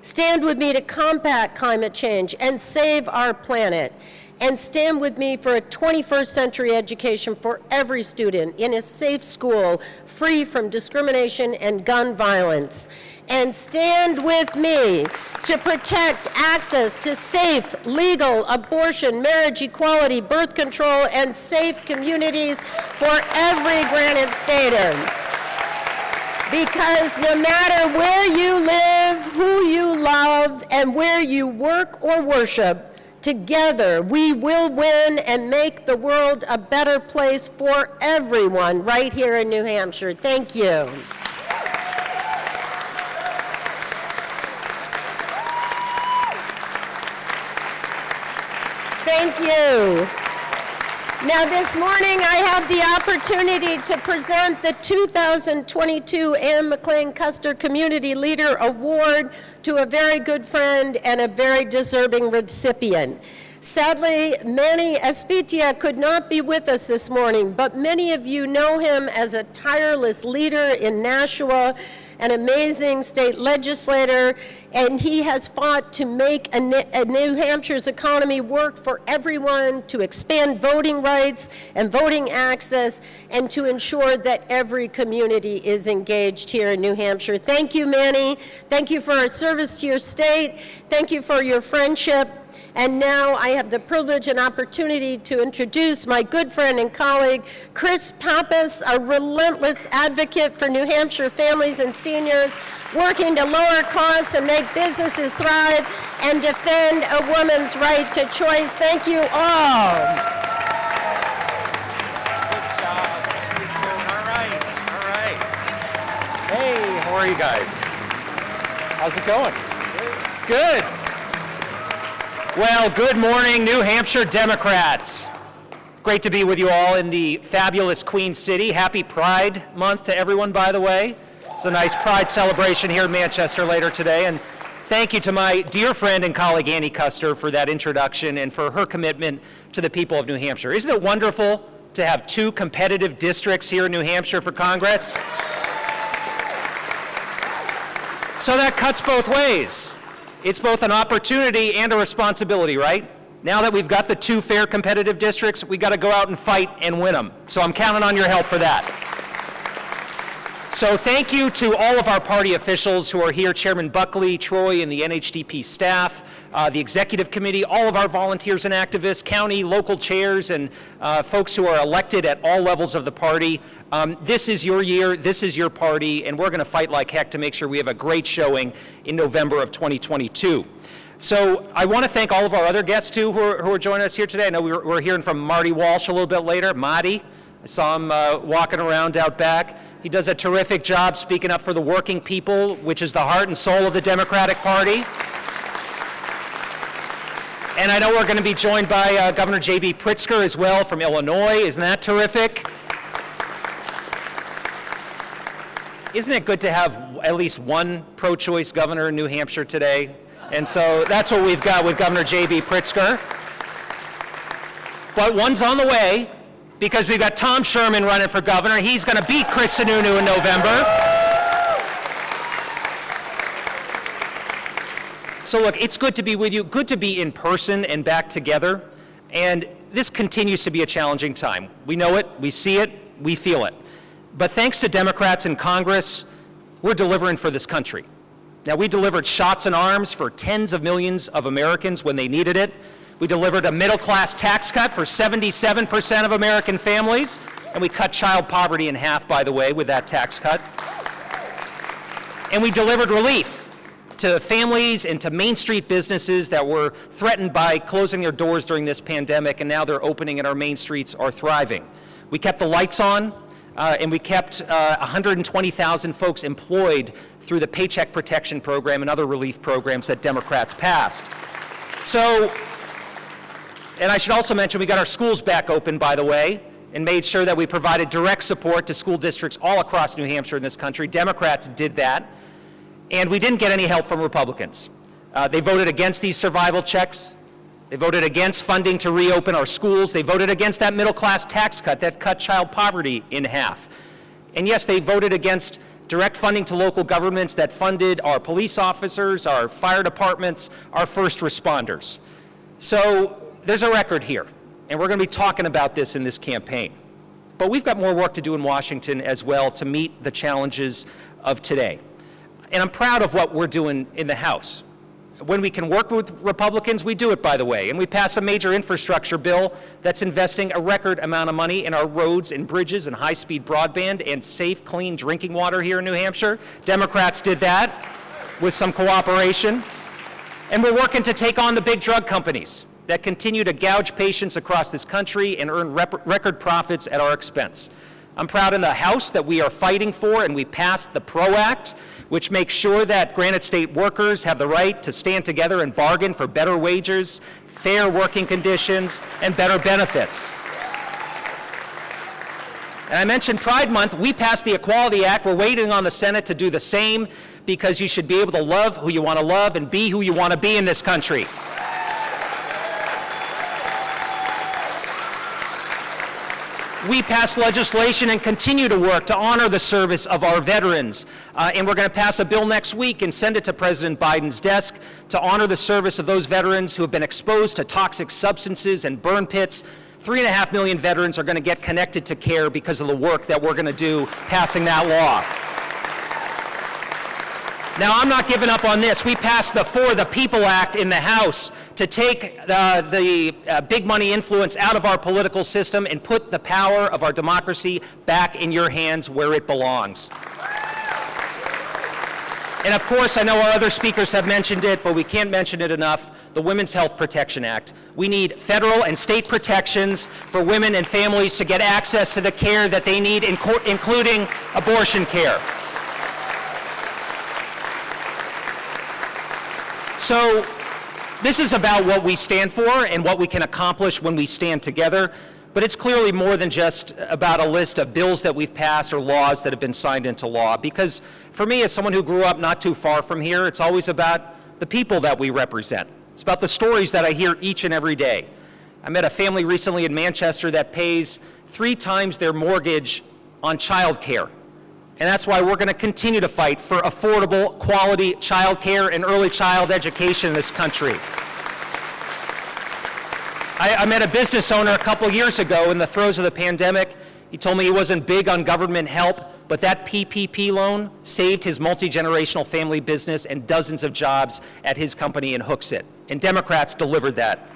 Stand with me to combat climate change and save our planet. And stand with me for a 21st century education for every student in a safe school, free from discrimination and gun violence. And stand with me to protect access to safe, legal abortion, marriage equality, birth control, and safe communities for every Granite Stater. Because no matter where you live, who you love, and where you work or worship, together we will win and make the world a better place for everyone right here in New Hampshire. Thank you. Thank you. Now this morning I have the opportunity to present the 2022 Anne McLean Custer Community Leader Award to a very good friend and a very deserving recipient. Sadly, Manny Espitia could not be with us this morning, but many of you know him as a tireless leader in Nashua, an amazing state legislator, and he has fought to make New Hampshire's economy work for everyone, to expand voting rights and voting access, and to ensure that every community is engaged here in New Hampshire. Thank you, Manny. Thank you for our service to your state. Thank you for your friendship. And now I have the privilege and opportunity to introduce my good friend and colleague, Chris Pappas, a relentless advocate for New Hampshire families and seniors, working to lower costs and make businesses thrive and defend a woman's right to choice. Thank you all.
Good job. All right. Hey, how are you guys? How's it going? Good. Well, good morning, New Hampshire Democrats. Great to be with you all in the fabulous Queen City. Happy Pride Month to everyone, by the way. It's a nice Pride celebration here in Manchester later today. And thank you to my dear friend and colleague Annie Custer for that introduction and for her commitment to the people of New Hampshire. Isn't it wonderful to have two competitive districts here in New Hampshire for Congress? So that cuts both ways. It's both an opportunity and a responsibility, right? Now that we've got the two fair competitive districts, we got to go out and fight and win them. So I'm counting on your help for that. So thank you to all of our party officials who are here, Chairman Buckley, Troy, and the NHDP staff, the executive committee, all of our volunteers and activists, county, local chairs, and folks who are elected at all levels of the party. This is your year, this is your party, and we're going to fight like heck to make sure we have a great showing in November of 2022. So I want to thank all of our other guests, too, who are joining us here today. I know we're hearing from Marty Walsh a little bit later. Marty, I saw him walking around out back. He does a terrific job speaking up for the working people, which is the heart and soul of the Democratic Party. And I know we're going to be joined by Governor J.B. Pritzker as well from Illinois. Isn't that terrific? Isn't it good to have at least one pro-choice governor in New Hampshire today? And so that's what we've got with Governor J.B. Pritzker. But one's on the way, because we've got Tom Sherman running for governor. He's going to beat Chris Sununu in November. So look, it's good to be with you, good to be in person and back together. And this continues to be a challenging time. We know it, we see it, we feel it. But thanks to Democrats in Congress, we're delivering for this country. Now, we delivered shots in arms for tens of millions of Americans when they needed it. We delivered a middle-class tax cut for 77% of American families, and we cut child poverty in half, by the way, with that tax cut. And we delivered relief to families and to Main Street businesses that were threatened by closing their doors during this pandemic, and now they're opening and our main streets are thriving. We kept the lights on, and we kept 120,000 folks employed through the Paycheck Protection Program and other relief programs that Democrats passed. So, and I should also mention we got our schools back open, by the way, and made sure that we provided direct support to school districts all across New Hampshire in this country. Democrats did that. And we didn't get any help from Republicans. They voted against these survival checks. They voted against funding to reopen our schools. They voted against that middle-class tax cut that cut child poverty in half. And yes, they voted against direct funding to local governments that funded our police officers, our fire departments, our first responders. So there's a record here, and we're going to be talking about this in this campaign. But we've got more work to do in Washington as well to meet the challenges of today. And I'm proud of what we're doing in the House. When we can work with Republicans, we do it, by the way. And we passed a major infrastructure bill that's investing a record amount of money in our roads and bridges and high-speed broadband and safe, clean drinking water here in New Hampshire. Democrats did that with some cooperation. And we're working to take on the big drug companies that continue to gouge patients across this country and earn record profits at our expense. I'm proud in the House that we are fighting for, and we passed the PRO Act, which makes sure that Granite State workers have the right to stand together and bargain for better wages, fair working conditions, and better benefits. And I mentioned Pride Month. We passed the Equality Act. We're waiting on the Senate to do the same, because you should be able to love who you want to love and be who you want to be in this country. We passed legislation and continue to work to honor the service of our veterans. And we're going to pass a bill next week and send it to President Biden's desk to honor the service of those veterans who have been exposed to toxic substances and burn pits. 3.5 million veterans are going to get connected to care because of the work that we're going to do passing that law. Now, I'm not giving up on this. We passed the For the People Act in the House to take the big money influence out of our political system and put the power of our democracy back in your hands where it belongs. And of course, I know our other speakers have mentioned it, but we can't mention it enough, the Women's Health Protection Act. We need federal and state protections for women and families to get access to the care that they need, including abortion care. So this is about what we stand for and what we can accomplish when we stand together, but it's clearly more than just about a list of bills that we've passed or laws that have been signed into law, because for me, as someone who grew up not too far from here, it's always about the people that we represent. It's about the stories that I hear each and every day. I met a family recently in Manchester that pays 3 times their mortgage on child care. And that's why we're going to continue to fight for affordable, quality child care and early child education in this country. I met a business owner a couple years ago in the throes of the pandemic. He told me he wasn't big on government help, but that PPP loan saved his multi-generational family business and dozens of jobs at his company in Hooksett. And Democrats delivered that.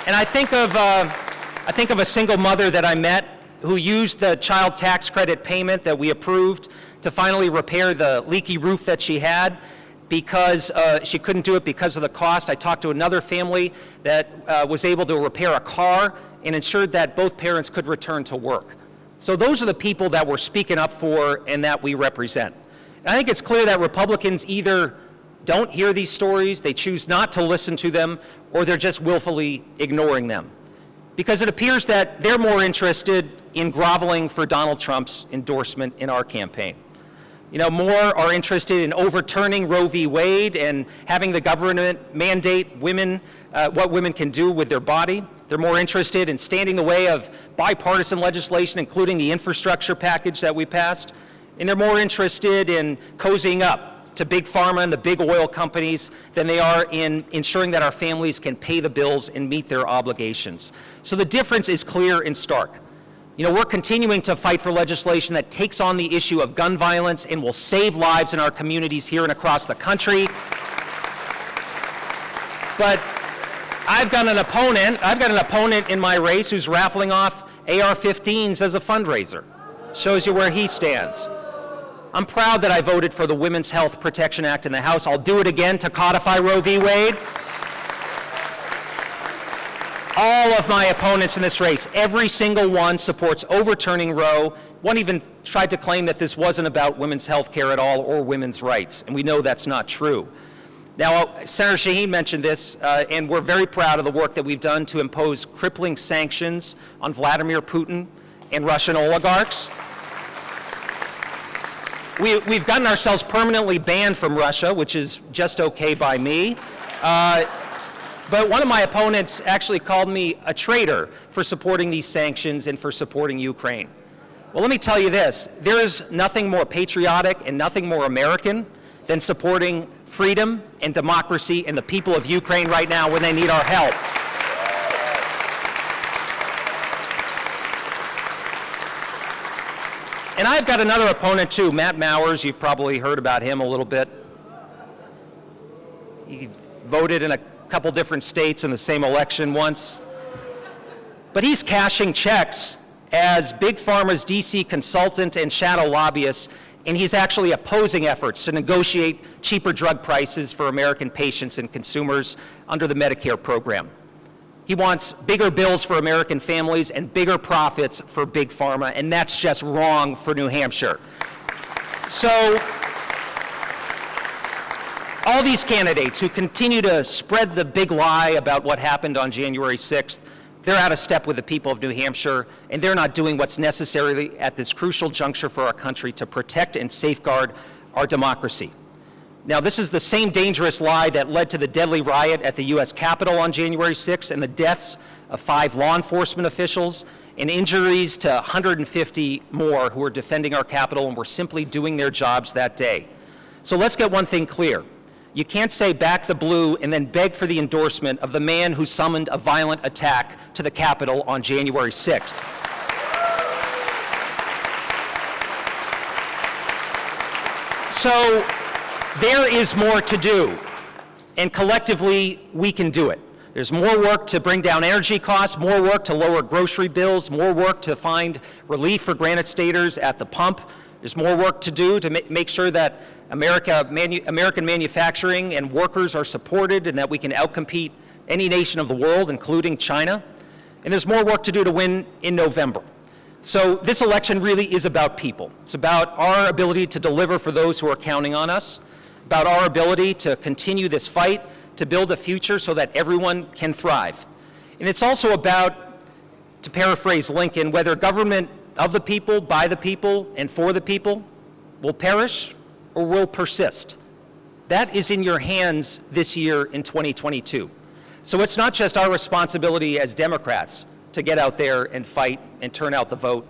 And I think of a single mother that I met who used the child tax credit payment that we approved to finally repair the leaky roof that she had because she couldn't do it because of the cost. I talked to another family that was able to repair a car and ensured that both parents could return to work. So those are the people that we're speaking up for and that we represent. And I think it's clear that Republicans either don't hear these stories, they choose not to listen to them, or they're just willfully ignoring them. Because it appears that they're more interested in groveling for Donald Trump's endorsement in our campaign. You know, more are interested in overturning Roe v. Wade and having the government mandate women, what women can do with their body. They're more interested in standing in the way of bipartisan legislation, including the infrastructure package that we passed. And they're more interested in cozying up to big pharma and the big oil companies than they are in ensuring that our families can pay the bills and meet their obligations. So the difference is clear and stark. You know, we're continuing to fight for legislation that takes on the issue of gun violence and will save lives in our communities here and across the country. But I've got an opponent in my race who's raffling off AR-15s as a fundraiser. Shows you where he stands. I'm proud that I voted for the Women's Health Protection Act in the House. I'll do it again to codify Roe v. Wade. All of my opponents in this race, every single one supports overturning Roe. One even tried to claim that this wasn't about women's health care at all or women's rights, and we know that's not true. Now, Senator Shaheen mentioned this, and we're very proud of the work that we've done to impose crippling sanctions on Vladimir Putin and Russian oligarchs. We've gotten ourselves permanently banned from Russia, which is just okay by me. But one of my opponents actually called me a traitor for supporting these sanctions and for supporting Ukraine. Well, let me tell you this. There is nothing more patriotic and nothing more American than supporting freedom and democracy and the people of Ukraine right now when they need our help. And I've got another opponent too, Matt Mowers. You've probably heard about him a little bit. He voted in a couple different states in the same election once. But he's cashing checks as Big Pharma's DC consultant and shadow lobbyist, and he's actually opposing efforts to negotiate cheaper drug prices for American patients and consumers under the Medicare program. He wants bigger bills for American families and bigger profits for Big Pharma, and that's just wrong for New Hampshire. So, all these candidates who continue to spread the big lie about what happened on January 6th, they're out of step with the people of New Hampshire, and they're not doing what's necessary at this crucial juncture for our country to protect and safeguard our democracy. Now, this is the same dangerous lie that led to the deadly riot at the U.S. Capitol on January 6th and the deaths of 5 law enforcement officials and injuries to 150 more who were defending our Capitol and were simply doing their jobs that day. So let's get one thing clear. You can't say back the blue and then beg for the endorsement of the man who summoned a violent attack to the Capitol on January 6th. So there is more to do, and collectively we can do it. There's more work to bring down energy costs, more work to lower grocery bills, more work to find relief for Granite Staters at the pump. There's more work to do to make sure that American manufacturing and workers are supported and that we can outcompete any nation of the world, including China. And there's more work to do to win in November. So this election really is about people. It's about our ability to deliver for those who are counting on us, about our ability to continue this fight, to build a future so that everyone can thrive. And it's also about, to paraphrase Lincoln, whether government of the people, by the people, and for the people will perish or will persist. That is in your hands this year in 2022. So it's not just our responsibility as Democrats to get out there and fight and turn out the vote.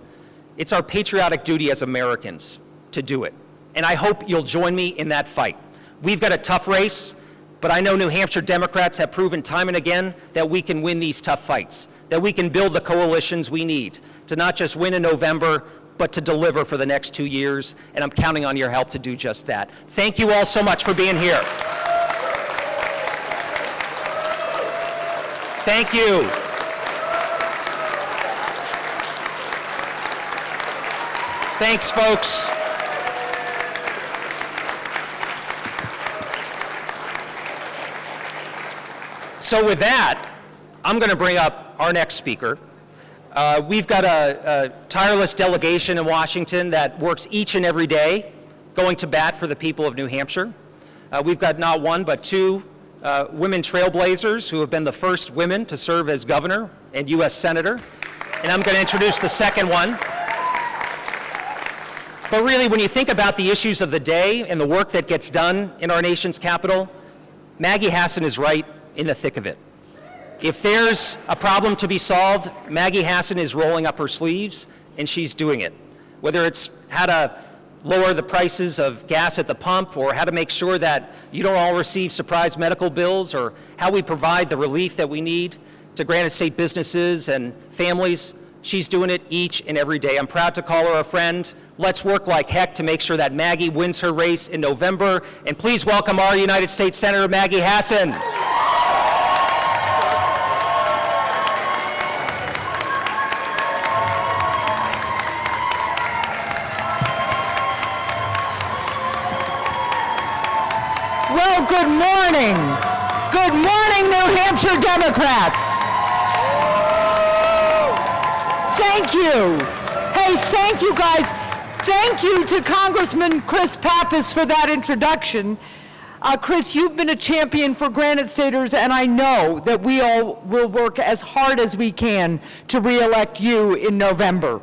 It's our patriotic duty as Americans to do it. And I hope you'll join me in that fight. We've got a tough race, but I know New Hampshire Democrats have proven time and again that we can win these tough fights, that we can build the coalitions we need to not just win in November, but to deliver for the next 2 years, and I'm counting on your help to do just that. Thank you all so much for being here. Thank you. Thanks, folks. So with that, I'm going to bring up our next speaker. We've got a tireless delegation in Washington that works each and every day going to bat for the people of New Hampshire. We've got not one, but two women trailblazers who have been the first women to serve as governor and U.S. senator. And I'm going to introduce the second one. But really, when you think about the issues of the day and the work that gets done in our nation's capital, Maggie Hassan is right in the thick of it. If there's a problem to be solved, Maggie Hassan is rolling up her sleeves, and she's doing it. Whether it's how to lower the prices of gas at the pump, or how to make sure that you don't all receive surprise medical bills, or how we provide the relief that we need to Granite State businesses and families, she's doing it each and every day. I'm proud to call her a friend. Let's work like heck to make sure that Maggie wins her race in November. And please welcome our United States Senator Maggie Hassan.
Well, good morning. Good morning, New Hampshire Democrats. Thank you. Hey, thank you guys. Thank you to Congressman Chris Pappas for that introduction. Chris, you've been a champion for Granite Staters, and I know that we all will work as hard as we can to re-elect you in November.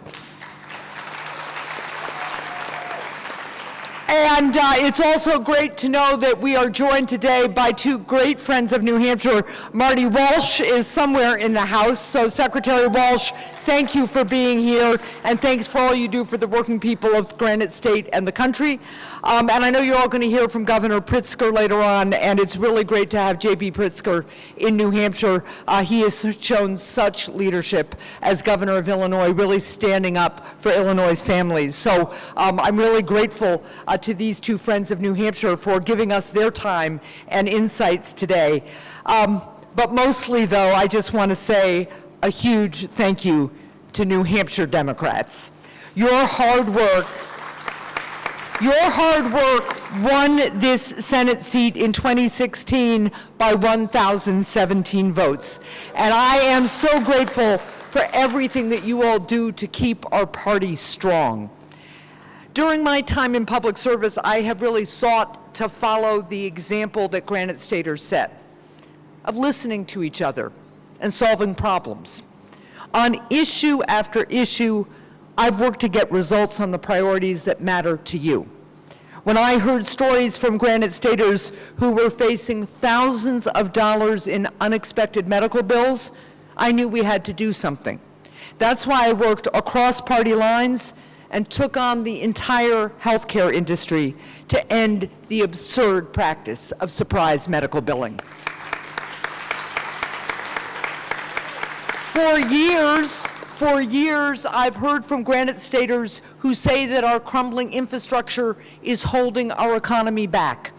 And it's also great to know that we are joined today by two great friends of New Hampshire. Marty Walsh is somewhere in the House. So Secretary Walsh, thank you for being here, and thanks for all you do for the working people of Granite State and the country. And I know you're all going to hear from Governor Pritzker later on, and it's really great to have J.B. Pritzker in New Hampshire. He has shown such leadership as governor of Illinois, really standing up for Illinois' families. So I'm really grateful to these two friends of New Hampshire for giving us their time and insights today. But mostly, though, I just want to say a huge thank you to New Hampshire Democrats. Your hard work won this Senate seat in 2016 by 1,017 votes. And I am so grateful for everything that you all do to keep our party strong. During my time in public service, I have really sought to follow the example that Granite Staters set of listening to each other and solving problems. On issue after issue, I've worked to get results on the priorities that matter to you. When I heard stories from Granite Staters who were facing thousands of dollars in unexpected medical bills, I knew we had to do something. That's why I worked across party lines and took on the entire healthcare industry to end the absurd practice of surprise medical billing. For years, I've heard from Granite Staters who say that our crumbling infrastructure is holding our economy back.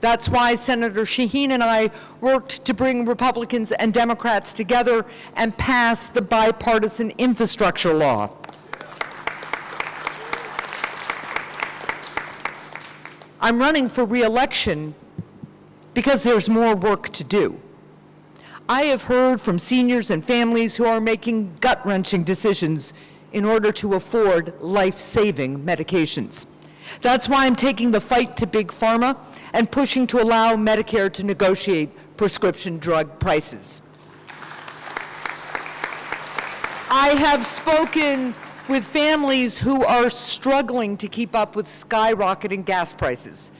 That's why Senator Shaheen and I worked to bring Republicans and Democrats together and pass the Bipartisan Infrastructure Law. I'm running for re-election because there's more work to do. I have heard from seniors and families who are making gut-wrenching decisions in order to afford life-saving medications. That's why I'm taking the fight to Big Pharma and pushing to allow Medicare to negotiate prescription drug prices. I have spoken with families who are struggling to keep up with skyrocketing gas prices.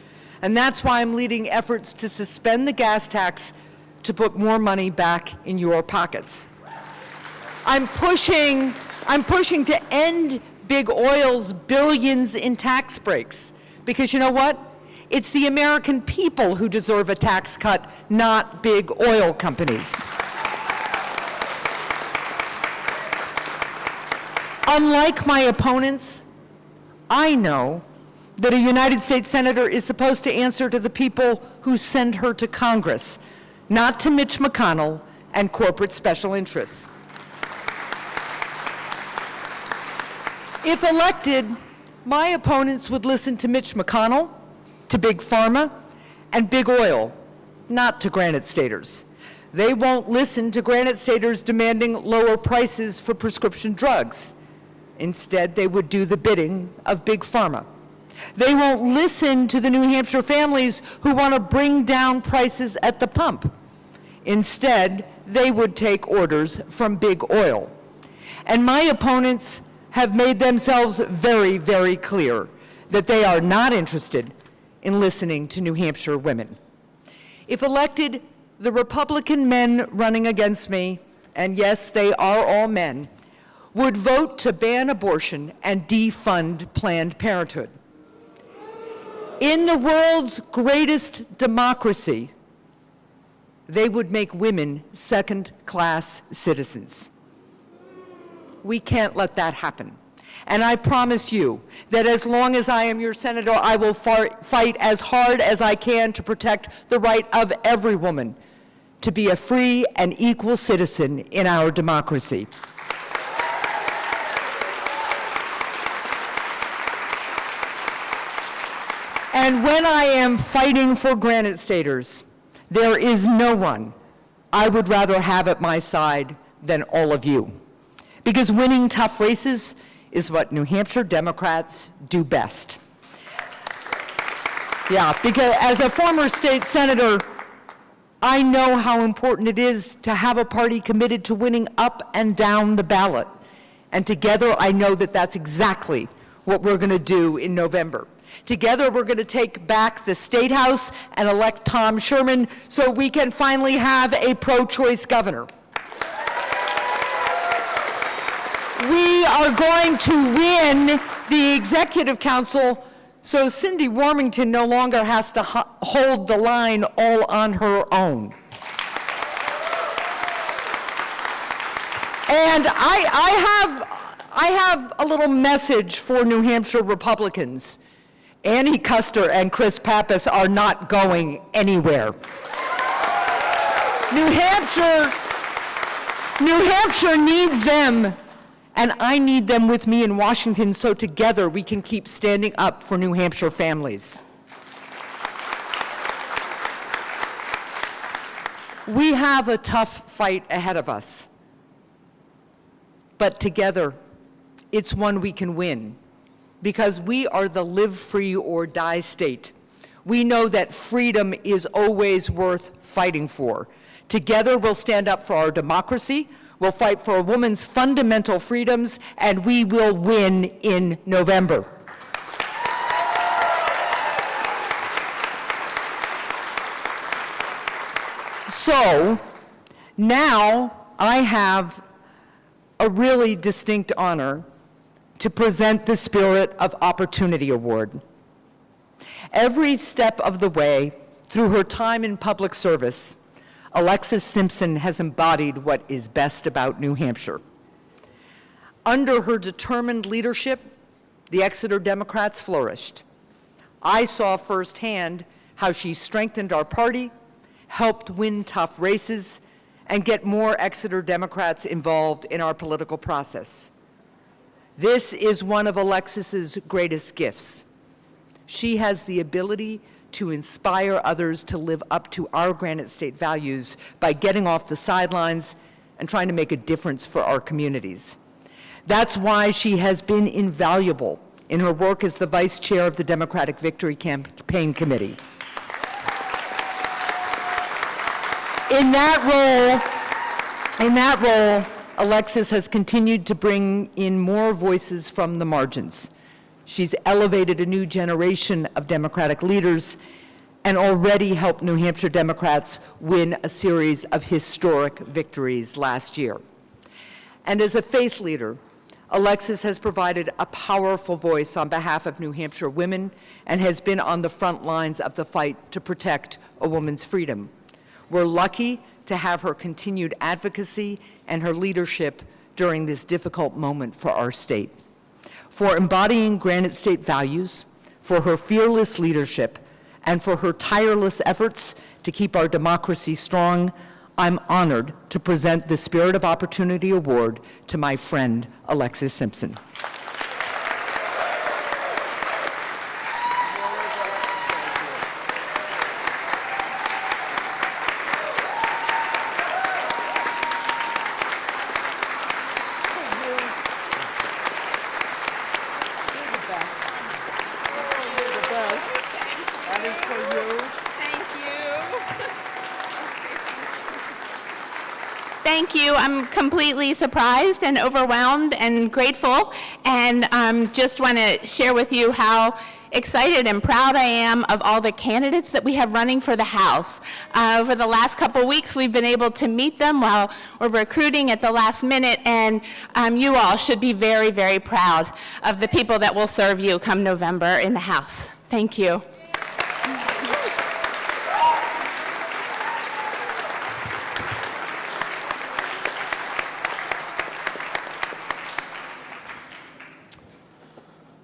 And that's why I'm leading efforts to suspend the gas tax to put more money back in your pockets. I'm pushing to end Big Oil's billions in tax breaks, because you know what? It's the American people who deserve a tax cut, not big oil companies. Unlike my opponents, I know that a United States Senator is supposed to answer to the people who send her to Congress, not to Mitch McConnell and corporate special interests. If elected, my opponents would listen to Mitch McConnell, to Big Pharma, and Big Oil, not to Granite Staters. They won't listen to Granite Staters demanding lower prices for prescription drugs. Instead, they would do the bidding of Big Pharma. They won't listen to the New Hampshire families who want to bring down prices at the pump. Instead, they would take orders from Big Oil. And my opponents have made themselves very, very clear that they are not interested in listening to New Hampshire women. If elected, the Republican men running against me, and yes, they are all men, would vote to ban abortion and defund Planned Parenthood. In the world's greatest democracy, they would make women second-class citizens. We can't let that happen. And I promise you that as long as I am your senator, I will fight as hard as I can to protect the right of every woman to be a free and equal citizen in our democracy. And when I am fighting for Granite Staters, there is no one I would rather have at my side than all of you. Because winning tough races is what New Hampshire Democrats do best. Yeah, because as a former state senator, I know how important it is to have a party committed to winning up and down the ballot. And together, I know that that's exactly what we're going to do in November. Together, we're going to take back the State House and elect Tom Sherman so we can finally have a pro-choice governor. We are going to win the Executive Council so Cindy Warmington no longer has to hold the line all on her own. And I have a little message for New Hampshire Republicans. Annie Custer and Chris Pappas are not going anywhere. New Hampshire needs them, and I need them with me in Washington so together we can keep standing up for New Hampshire families. We have a tough fight ahead of us, but together it's one we can win. Because we are the live free or die state. We know that freedom is always worth fighting for. Together we'll stand up for our democracy, we'll fight for a woman's fundamental freedoms, and we will win in November. So now I have a really distinct honor to present the Spirit of Opportunity Award. Every step of the way, through her time in public service, Alexis Simpson has embodied what is best about New Hampshire. Under her determined leadership, the Exeter Democrats flourished. I saw firsthand how she strengthened our party, helped win tough races, and get more Exeter Democrats involved in our political process. This is one of Alexis's greatest gifts. She has the ability to inspire others to live up to our Granite State values by getting off the sidelines and trying to make a difference for our communities. That's why she has been invaluable in her work as the vice chair of the Democratic Victory Campaign Committee. In that role, Alexis has continued to bring in more voices from the margins. She's elevated a new generation of Democratic leaders and already helped New Hampshire Democrats win a series of historic victories last year. And as a faith leader, Alexis has provided a powerful voice on behalf of New Hampshire women and has been on the front lines of the fight to protect a woman's freedom. We're lucky to have her continued advocacy and her leadership during this difficult moment for our state. For embodying Granite State values, for her fearless leadership, and for her tireless efforts to keep our democracy strong, I'm honored to present the Spirit of Opportunity Award to my friend, Alexis Simpson.
Thank you. I'm completely surprised and overwhelmed and grateful, and just want to share with you how excited and proud I am of all the candidates that we have running for the House. Over the last couple weeks, we've been able to meet them while we're recruiting at the last minute, and you all should be very, very proud of the people that will serve you come November in the House. Thank you.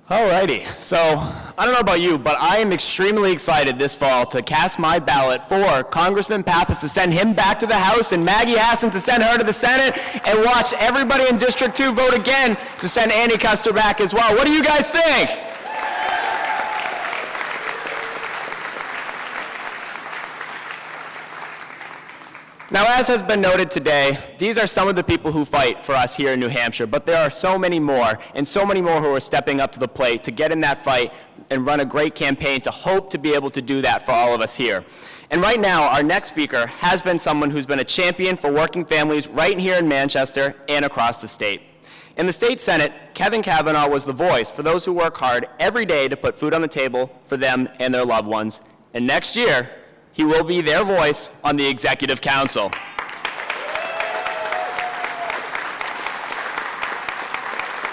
Alrighty, so I don't know about you, but I am extremely excited this fall to cast my ballot for Congressman Pappas to send him back to the House and Maggie Hassan to send her to the Senate, and watch everybody in District 2 vote again to send Andy Custer back as well. What do you guys think? Now, as has been noted today, these are some of the people who fight for us here in New Hampshire, but there are so many more, and so many more who are stepping up to the plate to get in that fight and run a great campaign to hope to be able to do that for all of us here. And right now, our next speaker has been someone who's been a champion for working families right here in Manchester and across the state. In the state Senate, Kavanagh was the voice for those who work hard every day to put food on the table for them and their loved ones. And next year, he will be their voice on the Executive Council.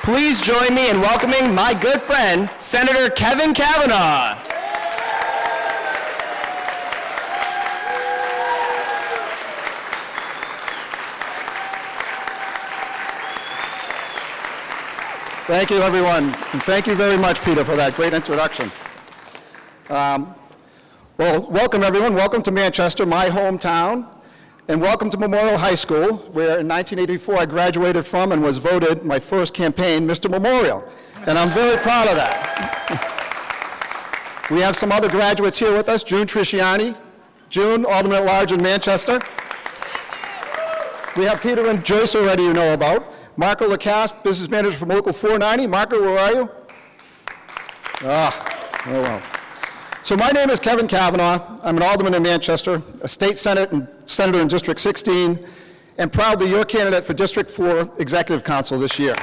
Please join me in welcoming my good friend, Senator Kavanagh.
Thank you, everyone, and thank you very much, Peter, for that great introduction. Well, welcome, everyone. Welcome to Manchester, my hometown, and welcome to Memorial High School, where in 1984 I graduated from and was voted my first campaign Mr. Memorial, and I'm very proud of that. We have some other graduates here with us. June Trisciani. June, Alderman at Large in Manchester. We have Peter and Joyce already you know about. Marco Lacasse, business manager from Local 490. Marco, where are you? Oh well. So my name is Kevin Kavanagh. I'm an alderman in Manchester, a state senator in District 16, and proudly your candidate for District 4 Executive Council this year.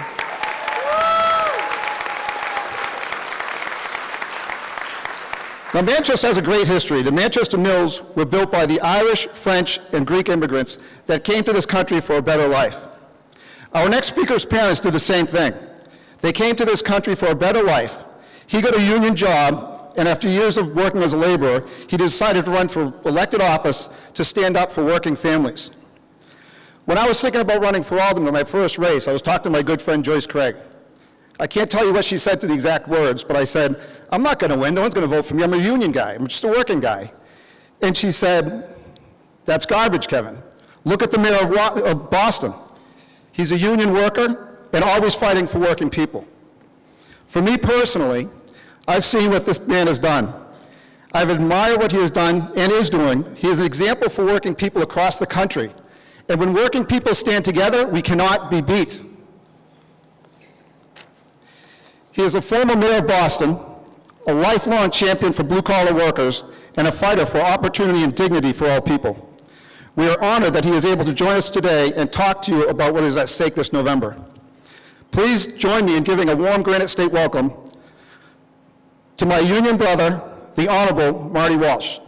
Now, Manchester has a great history. The Manchester Mills were built by the Irish, French, and Greek immigrants that came to this country for a better life. Our next speaker's parents did the same thing. They came to this country for a better life. He got a union job, and after years of working as a laborer, he decided to run for elected office to stand up for working families. When I was thinking about running for alderman in my first race, I was talking to my good friend Joyce Craig. I can't tell you what she said to the exact words, but I said, I'm not going to win. No one's going to vote for me. I'm a union guy. I'm just a working guy. And she said, that's garbage, Kevin. Look at the mayor of Boston. He's a union worker and always fighting for working people. For me personally, I've seen what this man has done. I've admired what he has done and is doing. He is an example for working people across the country. And when working people stand together, we cannot be beat. He is a former mayor of Boston, a lifelong champion for blue-collar workers, and a fighter for opportunity and dignity for all people. We are honored that he is able to join us today and talk to you about what is at stake this November. Please join me in giving a warm Granite State welcome to my union brother, the Honorable Marty Walsh.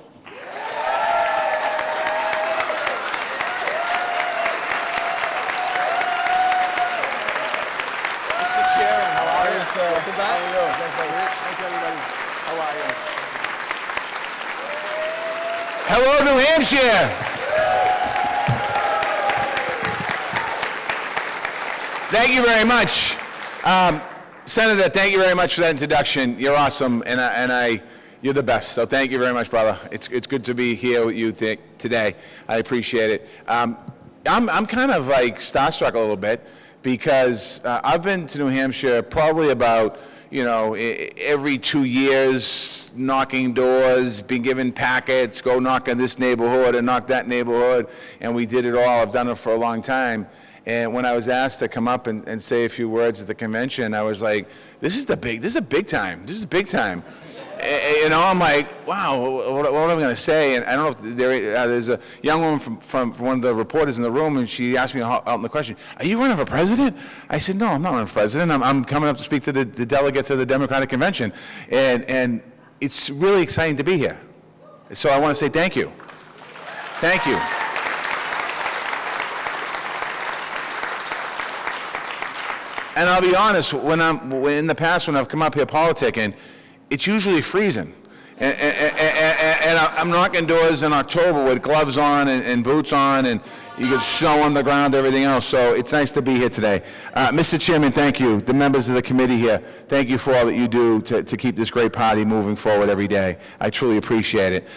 Mr. Chairman, how are you, sir? Welcome back. How are you? Thanks, everybody. How are you?
Hello, New Hampshire. Thank you very much. Senator, thank you very much for that introduction. You're awesome, and you're the best. So thank you very much, brother. It's good to be here with you today. I appreciate it. I'm kind of like starstruck a little bit because I've been to New Hampshire probably about, every 2 years, knocking doors, been given packets, go knock on this neighborhood and knock that neighborhood, and we did it all. I've done it for a long time. And when I was asked to come up and say a few words at the convention, I was like, this is big time. This is big time. I'm like, wow, what am I going to say? And I don't know if there's a young woman from one of the reporters in the room, and she asked me out in the question, are you running for president? I said, no, I'm not running for president. I'm coming up to speak to the delegates of the Democratic Convention. And it's really exciting to be here. So I want to say thank you. Thank you. And I'll be honest, in the past when I've come up here politicking, it's usually freezing. And I'm knocking doors in October with gloves on and boots on, and you get snow on the ground, everything else. So it's nice to be here today. Mr. Chairman, thank you. The members of the committee here, thank you for all that you do to keep this great party moving forward every day. I truly appreciate it.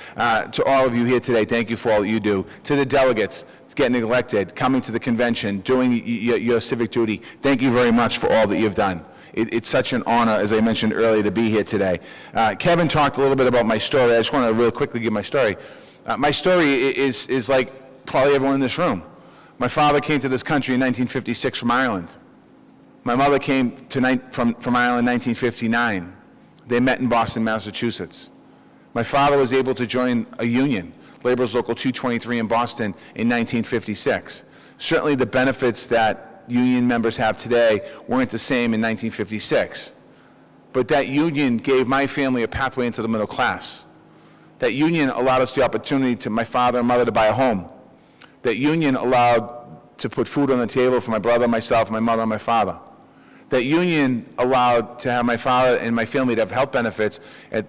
To all of you here today, thank you for all that you do. To the delegates, getting elected, coming to the convention, doing your civic duty, thank you very much for all that you've done. It's such an honor, as I mentioned earlier, to be here today. Kevin talked a little bit about my story. I just want to real quickly give my story. My story is like probably everyone in this room. My father came to this country in 1956 from Ireland. My mother came from Ireland in 1959. They met in Boston, Massachusetts. My father was able to join a union, Labor's Local 223 in Boston in 1956. Certainly the benefits that union members have today weren't the same in 1956. But that union gave my family a pathway into the middle class. That union allowed us the opportunity to my father and mother to buy a home. That union allowed to put food on the table for my brother, myself, my mother, and my father. That union allowed to have my father and my family to have health benefits.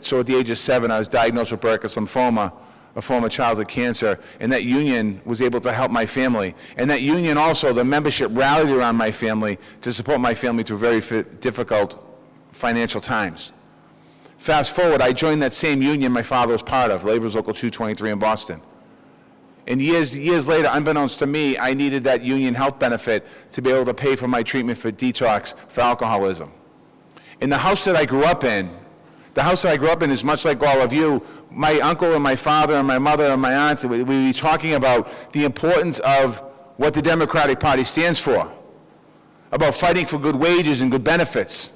So at the age of 7, I was diagnosed with Burkitt's lymphoma, a form of childhood cancer, and that union was able to help my family. And that union also, the membership rallied around my family to support my family through very difficult financial times. Fast forward, I joined that same union my father was part of, Labor's Local 223 in Boston. And years later, unbeknownst to me, I needed that union health benefit to be able to pay for my treatment for detox, for alcoholism. In the house that I grew up in, is much like all of you. My uncle and my father and my mother and my aunts, we'd be talking about the importance of what the Democratic Party stands for, about fighting for good wages and good benefits,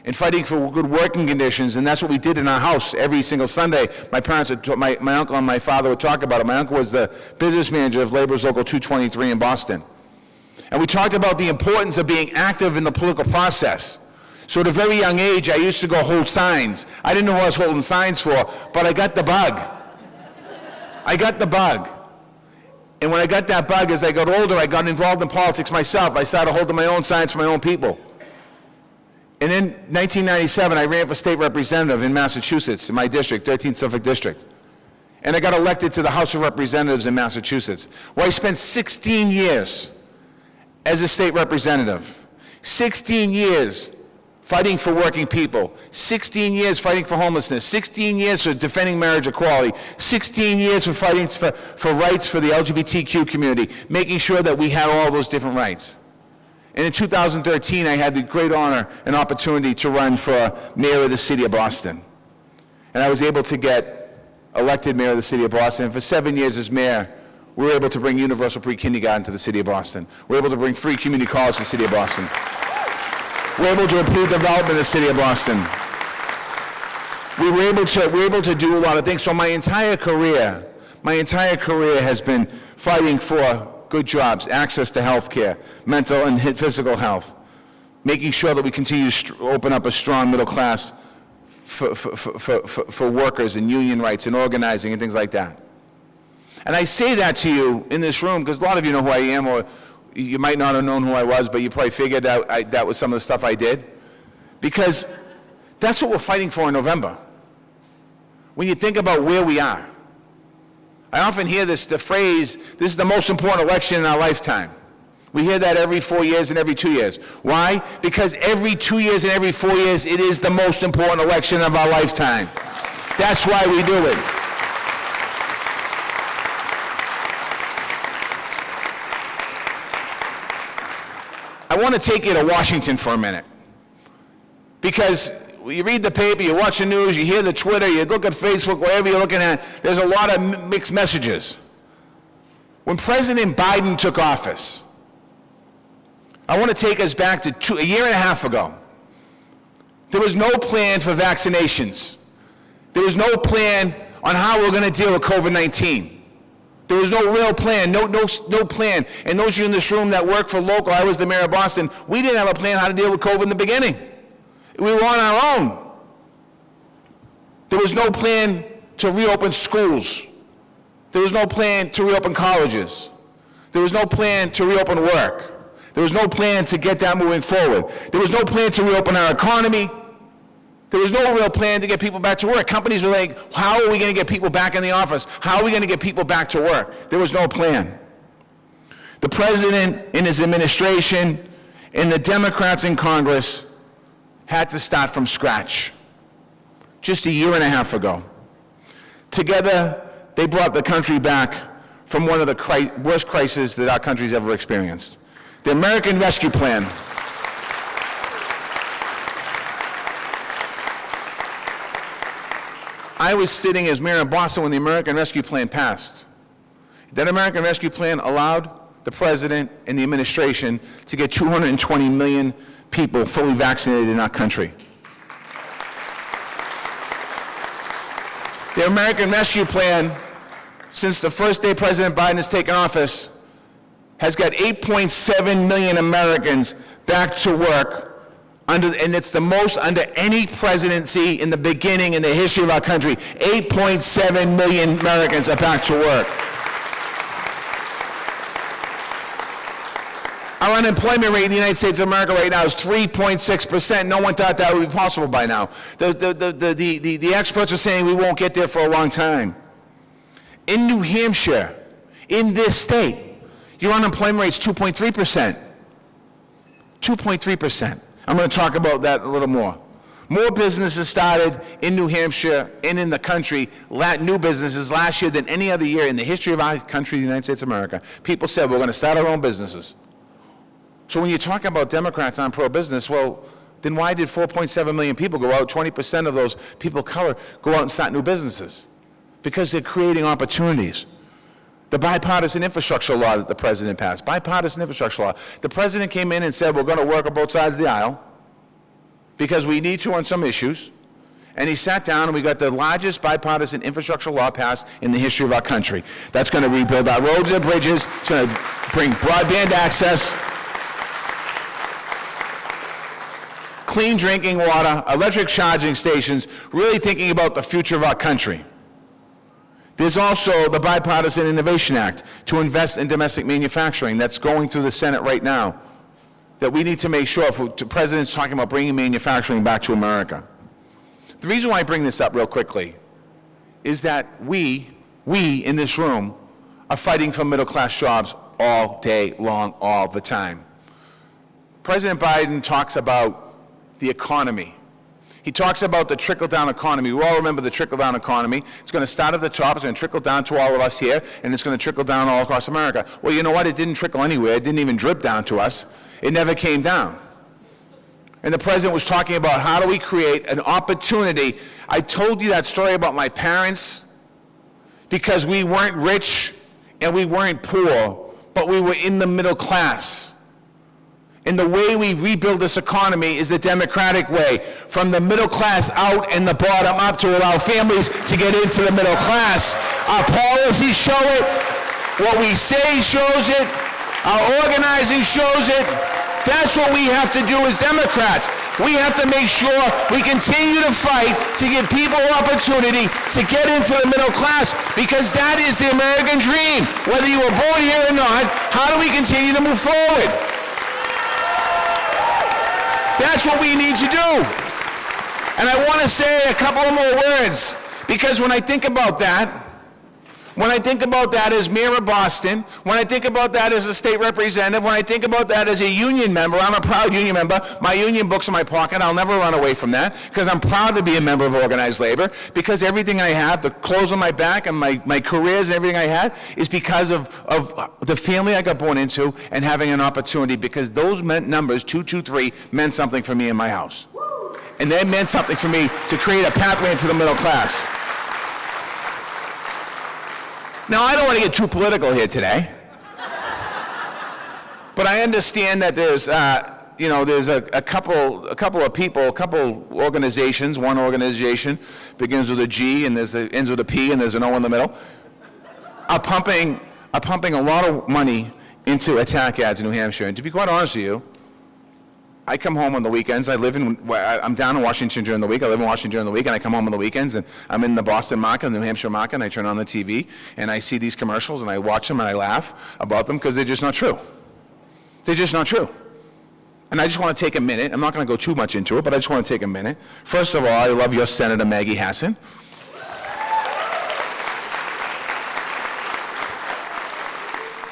and fighting for good working conditions, and that's what we did in our house every single Sunday. My parents, my uncle and my father would talk about it. My uncle was the business manager of Labor's Local 223 in Boston. And we talked about the importance of being active in the political process. So at a very young age, I used to go hold signs. I didn't know what I was holding signs for, but I got the bug. And when I got that bug, as I got older, I got involved in politics myself. I started holding my own signs for my own people. And in 1997, I ran for state representative in Massachusetts, in my district, 13th Suffolk District. and I got elected to the House of Representatives in Massachusetts, where I spent 16 years as a state representative. 16 years fighting for working people, 16 years fighting for homelessness, 16 years for defending marriage equality, 16 years for fighting for rights for the LGBTQ community, making sure that we had all those different rights. And in 2013, I had the great honor and opportunity to run for mayor of the city of Boston. And I was able to get elected mayor of the city of Boston. And for 7 years as mayor, we were able to bring universal pre-kindergarten to the city of Boston. We were able to bring free community college to the city of Boston. We were able to improve development in the city of Boston. We were able to do a lot of things. So my entire career has been fighting for good jobs, access to health care, mental and physical health, making sure that we continue to open up a strong middle class for workers and union rights and organizing and things like that. And I say that to you in this room because a lot of you know who I am, or you might not have known who I was, but you probably figured out that was some of the stuff I did. Because that's what we're fighting for in November. When you think about where we are. I often hear the phrase, this is the most important election in our lifetime. We hear that every 4 years and every 2 years. Why? Because every 2 years and every 4 years, it is the most important election of our lifetime. That's why we do it. I want to take you to Washington for a minute. Because you read the paper, you watch the news, you hear the Twitter, you look at Facebook, wherever you're looking at, there's a lot of mixed messages. When President Biden took office, I want to take us back to a year and a half ago. There was no plan for vaccinations. There was no plan on how we're going to deal with COVID-19. There was no real plan, no plan. And those of you in this room that work for local, I was the mayor of Boston, we didn't have a plan how to deal with COVID in the beginning. We were on our own. There was no plan to reopen schools. There was no plan to reopen colleges. There was no plan to reopen work. There was no plan to get that moving forward. There was no plan to reopen our economy. There was no real plan to get people back to work. Companies were like, how are we going to get people back in the office? How are we going to get people back to work? There was no plan. The president and his administration and the Democrats in Congress had to start from scratch just a year and a half ago. Together, they brought the country back from one of the worst crises that our country's ever experienced. The American Rescue Plan. I was sitting as mayor of Boston when the American Rescue Plan passed. That American Rescue Plan allowed the president and the administration to get 220 million people fully vaccinated in our country. The American Rescue Plan, since the first day President Biden has taken office, has got 8.7 million Americans back to work, and it's the most under any presidency in the beginning in the history of our country. 8.7 million Americans are back to work. Our unemployment rate in the United States of America right now is 3.6%. No one thought that would be possible by now. The experts are saying we won't get there for a long time. In New Hampshire, in this state, your unemployment rate is 2.3%. 2.3%. I'm going to talk about that a little more. More businesses started in New Hampshire and in the country, new businesses last year than any other year in the history of our country, the United States of America. People said we're going to start our own businesses. So when you're talking about Democrats on pro-business, well, then why did 4.7 million people go out, 20% of those people of color go out and start new businesses? Because they're creating opportunities. The Bipartisan Infrastructure Law that the president passed, Bipartisan Infrastructure Law. The president came in and said we're going to work on both sides of the aisle because we need to on some issues. And he sat down and we got the largest bipartisan infrastructure law passed in the history of our country. That's going to rebuild our roads and bridges. It's going to bring broadband access, clean drinking water, electric charging stations, really thinking about the future of our country. There's also the Bipartisan Innovation Act to invest in domestic manufacturing that's going through the Senate right now, that we need to make sure, the president's talking about bringing manufacturing back to America. The reason why I bring this up real quickly is that we, we in this room are fighting for middle-class jobs all day long, all the time. President Biden talks about the economy. He talks about the trickle-down economy. We all remember the trickle-down economy. It's going to start at the top, it's going to trickle down to all of us here, and it's going to trickle down all across America. Well, you know what? It didn't trickle anywhere. It didn't even drip down to us. It never came down. And the president was talking about how do we create an opportunity. I told you that story about my parents because we weren't rich and we weren't poor, but we were in the middle class. And the way we rebuild this economy is the democratic way, from the middle class out and the bottom up to allow families to get into the middle class. Our policies show it, what we say shows it, our organizing shows it. That's what we have to do as Democrats. We have to make sure we continue to fight to give people opportunity to get into the middle class, because that is the American dream. Whether you were born here or not, how do we continue to move forward? That's what we need to do. And I want to say a couple of more words, because when I think about that, when I think about that as mayor of Boston, when I think about that as a state representative, when I think about that as a union member, I'm a proud union member. My union book's in my pocket. I'll never run away from that, because I'm proud to be a member of organized labor, because everything I have, the clothes on my back and my careers and everything I had, is because of the family I got born into and having an opportunity, because those numbers, 223, meant something for me in my house. And that meant something for me to create a pathway into the middle class. Now, I don't want to get too political here today, but I understand that there's, there's a couple of people, a couple organizations. One organization begins with a G and ends with a P, and there's an O in the middle. Are pumping a lot of money into attack ads in New Hampshire. And to be quite honest with you, I come home on the weekends. I'm down in Washington during the week. I live in Washington during the week, and I come home on the weekends, and I'm in the Boston market, the New Hampshire market, and I turn on the TV, and I see these commercials, and I watch them, and I laugh about them, because they're just not true. They're just not true. And I just want to take a minute. I'm not going to go too much into it, but I just want to take a minute. First of all, I love your Senator Maggie Hassan.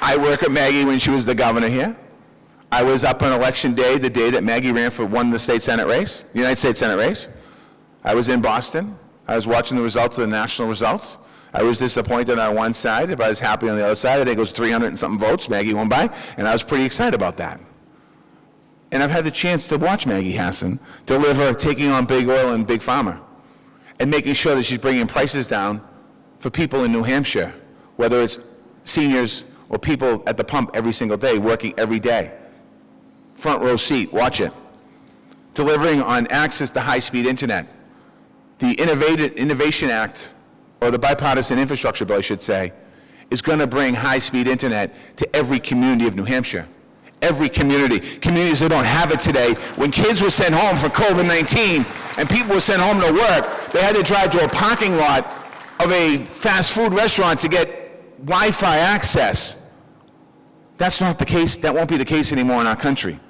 I worked with Maggie when she was the governor here. I was up on election day, the day that Maggie won the state Senate race, the United States Senate race. I was in Boston. I was watching the results of the national results. I was disappointed on one side, but I was happy on the other side. I think it was 300 and something votes Maggie won by, and I was pretty excited about that. And I've had the chance to watch Maggie Hassan deliver, taking on big oil and big pharma, and making sure that she's bringing prices down for people in New Hampshire, whether it's seniors or people at the pump every single day, working every day. Front row seat, watch it. Delivering on access to high-speed internet. The Innovation Act, or the Bipartisan Infrastructure Bill, I should say, is going to bring high-speed internet to every community of New Hampshire. Every community. Communities that don't have it today. When kids were sent home for COVID-19 and people were sent home to work, they had to drive to a parking lot of a fast food restaurant to get Wi-Fi access. That's not the case. That won't be the case anymore in our country.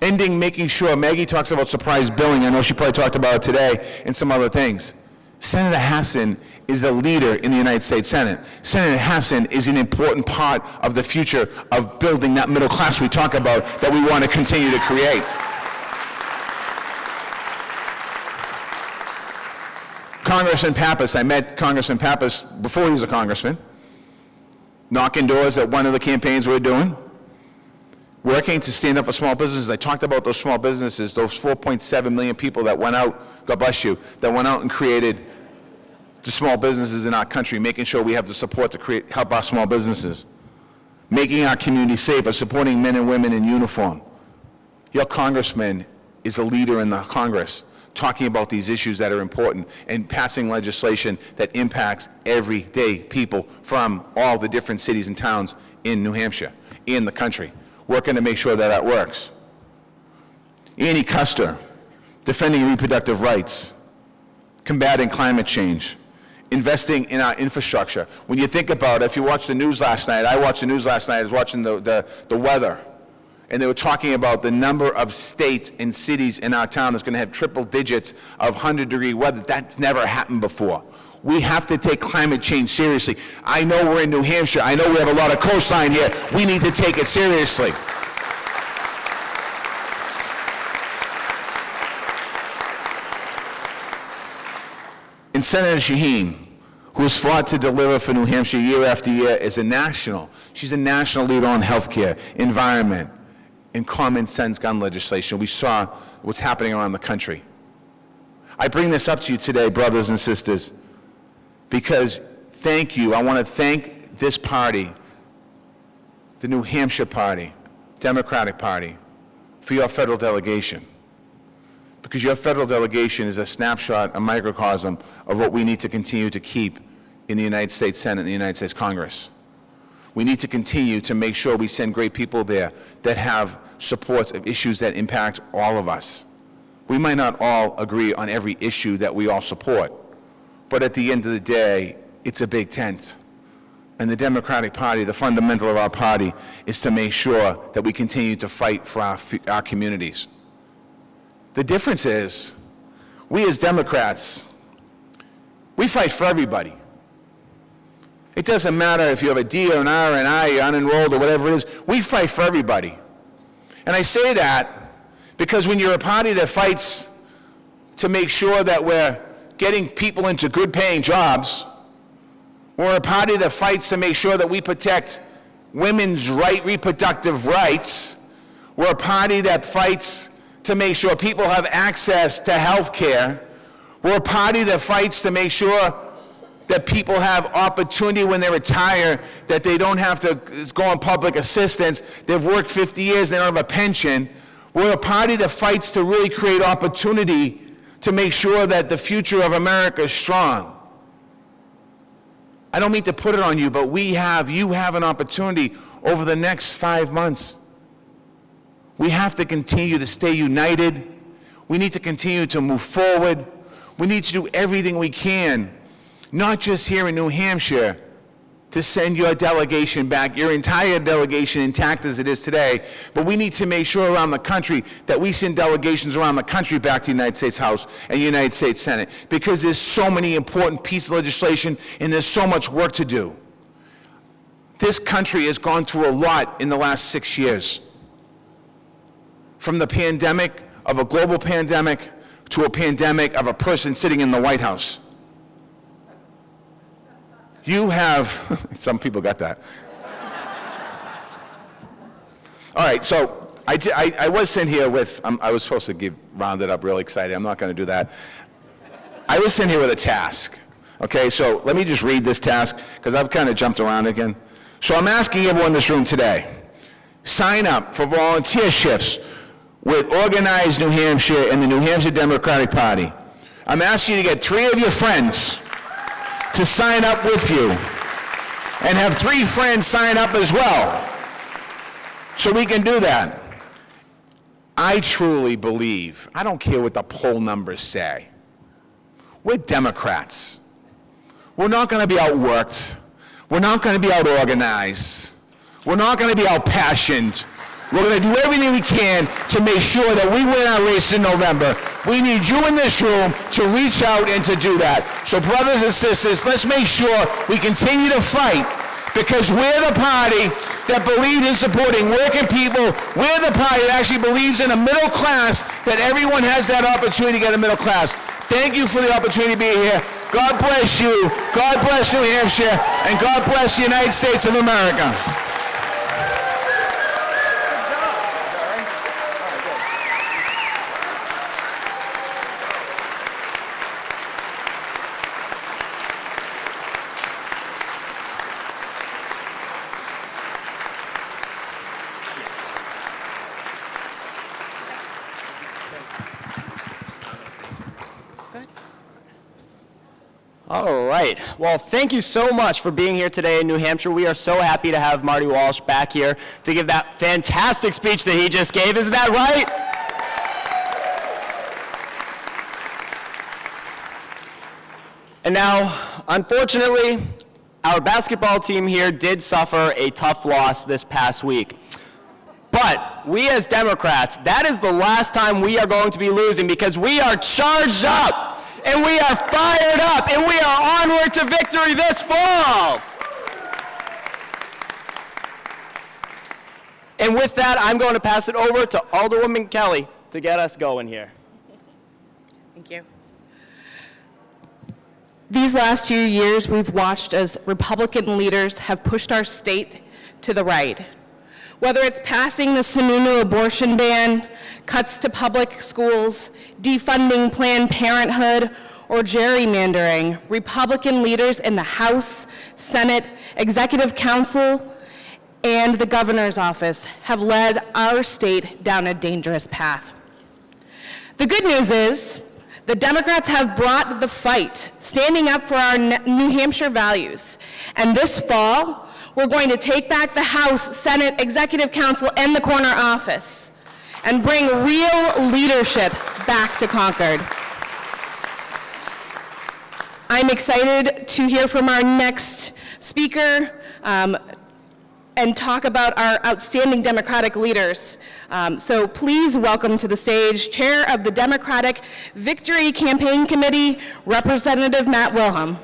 Making sure, Maggie talks about surprise billing. I know she probably talked about it today and some other things. Senator Hassan is a leader in the United States Senate. Senator Hassan is an important part of the future of building that middle class we talk about that we want to continue to create. Congressman Pappas, I met Congressman Pappas before he was a congressman, knocking doors at one of the campaigns we were doing, working to stand up for small businesses. I talked about those small businesses, those 4.7 million people that went out, God bless you, that went out and created the small businesses in our country, making sure we have the support to help our small businesses, making our community safer, supporting men and women in uniform. Your congressman is a leader in the Congress, talking about these issues that are important and passing legislation that impacts everyday people from all the different cities and towns in New Hampshire, in the country, working to make sure that that works. Annie Custer, defending reproductive rights, combating climate change, investing in our infrastructure. When you think about it, if you watched the news last night, I watched the news last night, I was watching the weather, and they were talking about the number of states and cities in our town that's going to have triple digits of 100-degree weather. That's never happened before. We have to take climate change seriously. I know we're in New Hampshire. I know we have a lot of coastline here. We need to take it seriously. And Senator Shaheen, who has fought to deliver for New Hampshire year after year, is she's a national leader on healthcare, environment, and common sense gun legislation. We saw what's happening around the country. I bring this up to you today, brothers and sisters, because thank you. I want to thank this party, the New Hampshire Party, Democratic Party, for your federal delegation. Because your federal delegation is a snapshot, a microcosm of what we need to continue to keep in the United States Senate and the United States Congress. We need to continue to make sure we send great people there that have supports of issues that impact all of us. We might not all agree on every issue that we all support, but at the end of the day, it's a big tent. And the Democratic Party, the fundamental of our party, is to make sure that we continue to fight for our communities. The difference is, we as Democrats, we fight for everybody. It doesn't matter if you have a D or an R or an I, you're unenrolled or whatever it is, we fight for everybody. And I say that because when you're a party that fights to make sure that we're getting people into good paying jobs, we're a party that fights to make sure that we protect women's reproductive rights, we're a party that fights to make sure people have access to health care. We're a party that fights to make sure that people have opportunity when they retire, that they don't have to go on public assistance. They've worked 50 years, they don't have a pension. We're a party that fights to really create opportunity to make sure that the future of America is strong. I don't mean to put it on you, but you have an opportunity over the next 5 months. We have to continue to stay united. We need to continue to move forward. We need to do everything we can, not just here in New Hampshire, to send your delegation back, your entire delegation intact as it is today, but we need to make sure around the country that we send delegations around the country back to the United States House and the United States Senate, because there's so many important pieces of legislation and there's so much work to do. This country has gone through a lot in the last 6 years. From the pandemic, of a global pandemic, to a pandemic of a person sitting in the White House. You have, some people got that. All right, so I was sitting here with, I was supposed to round it up really excited. I'm not going to do that. I was sitting here with a task. Okay, so let me just read this task, because I've kind of jumped around again. So I'm asking everyone in this room today, sign up for volunteer shifts with Organized New Hampshire and the New Hampshire Democratic Party. I'm asking you to get 3 of your friends to sign up with you, and have 3 friends sign up as well, so we can do that. I truly believe, I don't care what the poll numbers say, we're Democrats. We're not going to be outworked. We're not going to be out-organized. We're not going to be out-passioned. We're going to do everything we can to make sure that we win our race in November. We need you in this room to reach out and to do that. So brothers and sisters, let's make sure we continue to fight, because we're the party that believes in supporting working people. We're the party that actually believes in a middle class, that everyone has that opportunity to get a middle class. Thank you for the opportunity to be here. God bless you. God bless New Hampshire. And God bless the United States of America.
All right. Well, thank you so much for being here today in New Hampshire. We are so happy to have Marty Walsh back here to give that fantastic speech that he just gave. Isn't that right? And now, unfortunately, our basketball team here did suffer a tough loss this past week. But we as Democrats, that is the last time we are going to be losing, because we are charged up And we are fired up, and we are onward to victory this fall. And with that, I'm going to pass it over to Alderwoman Kelly to get us going here.
Thank you. These last 2 years, we've watched as Republican leaders have pushed our state to the right. Whether it's passing the Sununu abortion ban, cuts to public schools, defunding Planned Parenthood, or gerrymandering, Republican leaders in the House, Senate, Executive Council, and the governor's office have led our state down a dangerous path. The good news is the Democrats have brought the fight, standing up for our New Hampshire values. And this fall, we're going to take back the House, Senate, Executive Council, and the corner office and bring real leadership back to Concord. I'm excited to hear from our next speaker and talk about our outstanding Democratic leaders. So please welcome to the stage Chair of the Democratic Victory Campaign Committee, Representative Matt Wilhelm.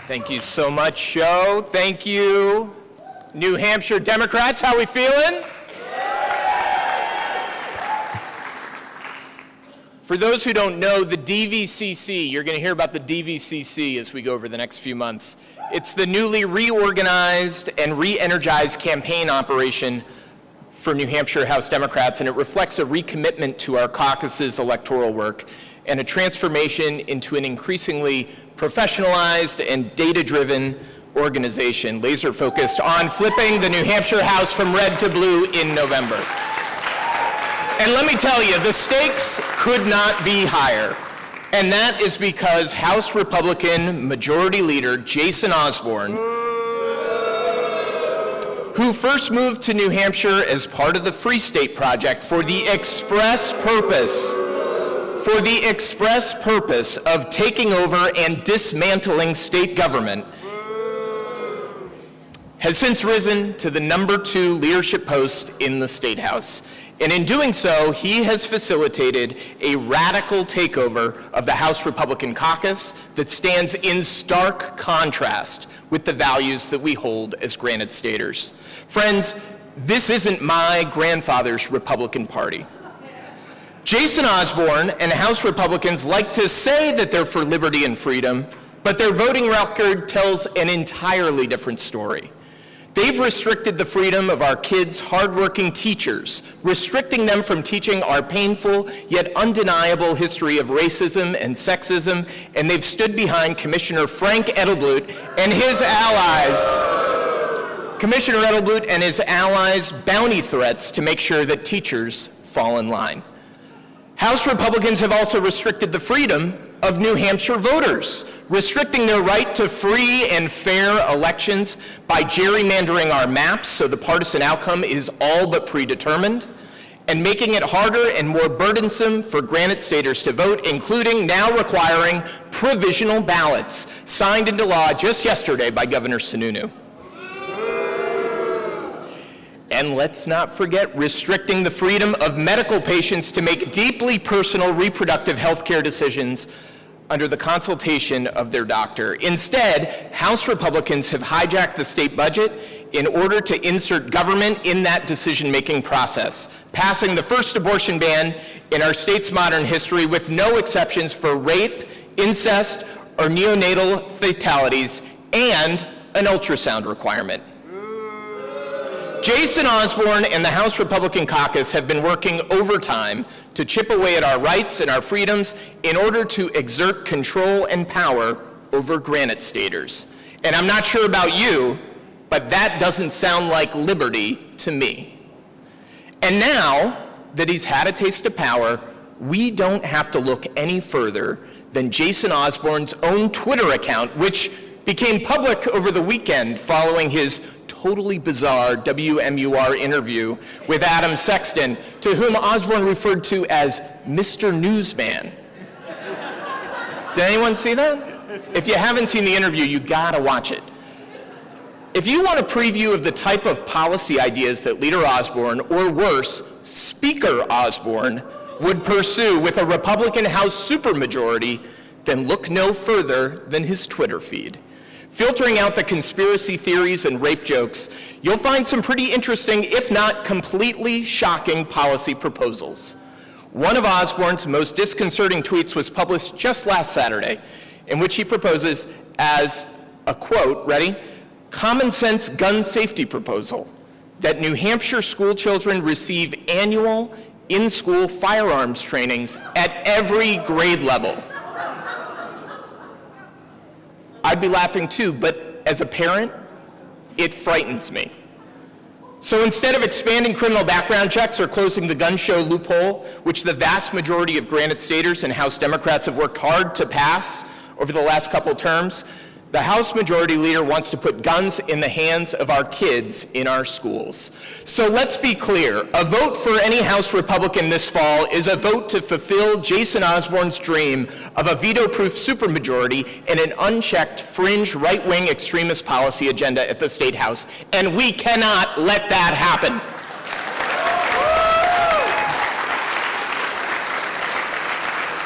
Thank you so much, Joe. Thank you. New Hampshire Democrats, how we feeling? For those who don't know, the DVCC, you're going to hear about the DVCC as we go over the next few months. It's the newly reorganized and re-energized campaign operation for New Hampshire House Democrats, and it reflects a recommitment to our caucus's electoral work and a transformation into an increasingly professionalized and data-driven organization, laser-focused on flipping the New Hampshire House from red to blue in November. And let me tell you, the stakes could not be higher. And that is because House Republican Majority Leader Jason Osborne, who first moved to New Hampshire as part of the Free State Project for the express purpose of taking over and dismantling state government, has since risen to the #2 leadership post in the State House. And in doing so, he has facilitated a radical takeover of the House Republican caucus that stands in stark contrast with the values that we hold as Granite Staters. Friends, this isn't my grandfather's Republican Party. Jason Osborne and House Republicans like to say that they're for liberty and freedom, but their voting record tells an entirely different story. They've restricted the freedom of our kids' hardworking teachers, restricting them from teaching our painful yet undeniable history of racism and sexism, and they've stood behind Commissioner Frank Edelblut and his allies' bounty threats to make sure that teachers fall in line. House Republicans have also restricted the freedom of New Hampshire voters, restricting their right to free and fair elections by gerrymandering our maps so the partisan outcome is all but predetermined, and making it harder and more burdensome for Granite Staters to vote, including now requiring provisional ballots, signed into law just yesterday by Governor Sununu. And let's not forget restricting the freedom of medical patients to make deeply personal reproductive health care decisions under the consultation of their doctor. Instead, House Republicans have hijacked the state budget in order to insert government in that decision-making process, passing the first abortion ban in our state's modern history with no exceptions for rape, incest, or neonatal fatalities, and an ultrasound requirement. Jason Osborne and the House Republican caucus have been working overtime to chip away at our rights and our freedoms in order to exert control and power over Granite Staters. And I'm not sure about you, but that doesn't sound like liberty to me. And now that he's had a taste of power, we don't have to look any further than Jason Osborne's own Twitter account, which became public over the weekend following his totally bizarre WMUR interview with Adam Sexton, to whom Osborne referred to as Mr. Newsman.
Did anyone see that? If you haven't seen the interview, you gotta watch it. If you want a preview of the type of policy ideas that Leader Osborne, or worse, Speaker Osborne, would pursue with a Republican House supermajority, then look no further than his Twitter feed. Filtering out the conspiracy theories and rape jokes, you'll find some pretty interesting, if not completely shocking, policy proposals. One of Osborne's most disconcerting tweets was published just last Saturday, in which he proposes as a quote, ready? Common sense gun safety proposal that New Hampshire school children receive annual in-school firearms trainings at every grade level. I'd be laughing too, but as a parent, it frightens me. So instead of expanding criminal background checks or closing the gun show loophole, which the vast majority of Granite Staters and House Democrats have worked hard to pass over the last couple terms, the House Majority Leader wants to put guns in the hands of our kids in our schools. So let's be clear, a vote for any House Republican this fall is a vote to fulfill Jason Osborne's dream of a veto-proof supermajority and an unchecked fringe right-wing extremist policy agenda at the State House, and we cannot let that happen.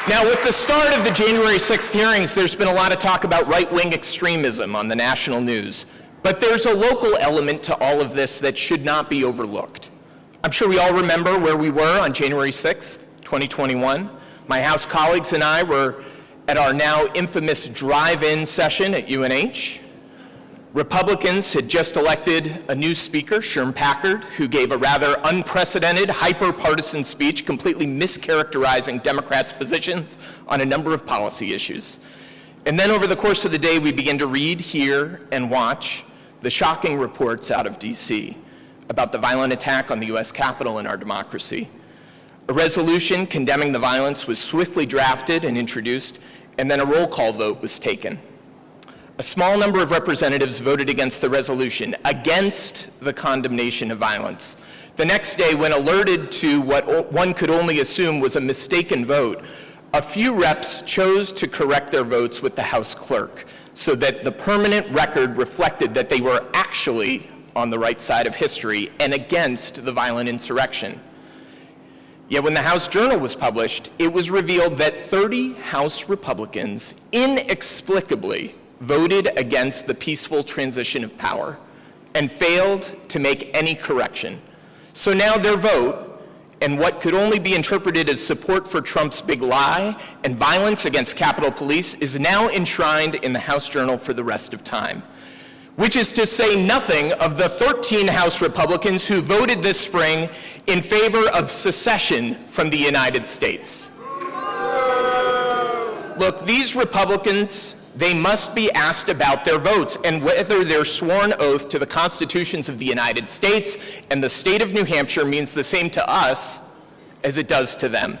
Now, with the start of the January 6th hearings, there's been a lot of talk about right-wing extremism on the national news. But there's a local element to all of this that should not be overlooked. I'm sure we all remember where we were on January 6th, 2021. My House colleagues and I were at our now infamous drive-in session at UNH. Republicans had just elected a new speaker, Sherm Packard, who gave a rather unprecedented, hyper-partisan speech, completely mischaracterizing Democrats' positions on a number of policy issues. And then over the course of the day, we began to read, hear, and watch the shocking reports out of D.C. about the violent attack on the U.S. Capitol and our democracy. A resolution condemning the violence was swiftly drafted and introduced, and then a roll call vote was taken. A small number of representatives voted against the resolution, against the condemnation of violence. The next day, when alerted to what one could only assume was a mistaken vote, a few reps chose to correct their votes with the House clerk so that the permanent record reflected that they were actually on the right side of history and against the violent insurrection. Yet when the House Journal was published, it was revealed that 30 House Republicans inexplicably voted against the peaceful transition of power and failed to make any correction. So now their vote, and what could only be interpreted as support for Trump's big lie and violence against Capitol Police, is now enshrined in the House Journal for the rest of time. Which is to say nothing of the 13 House Republicans who voted this spring in favor of secession from the United States. Look, these Republicans, they must be asked about their votes and whether their sworn oath to the constitutions of the United States and the state of New Hampshire means the same to us as it does to them.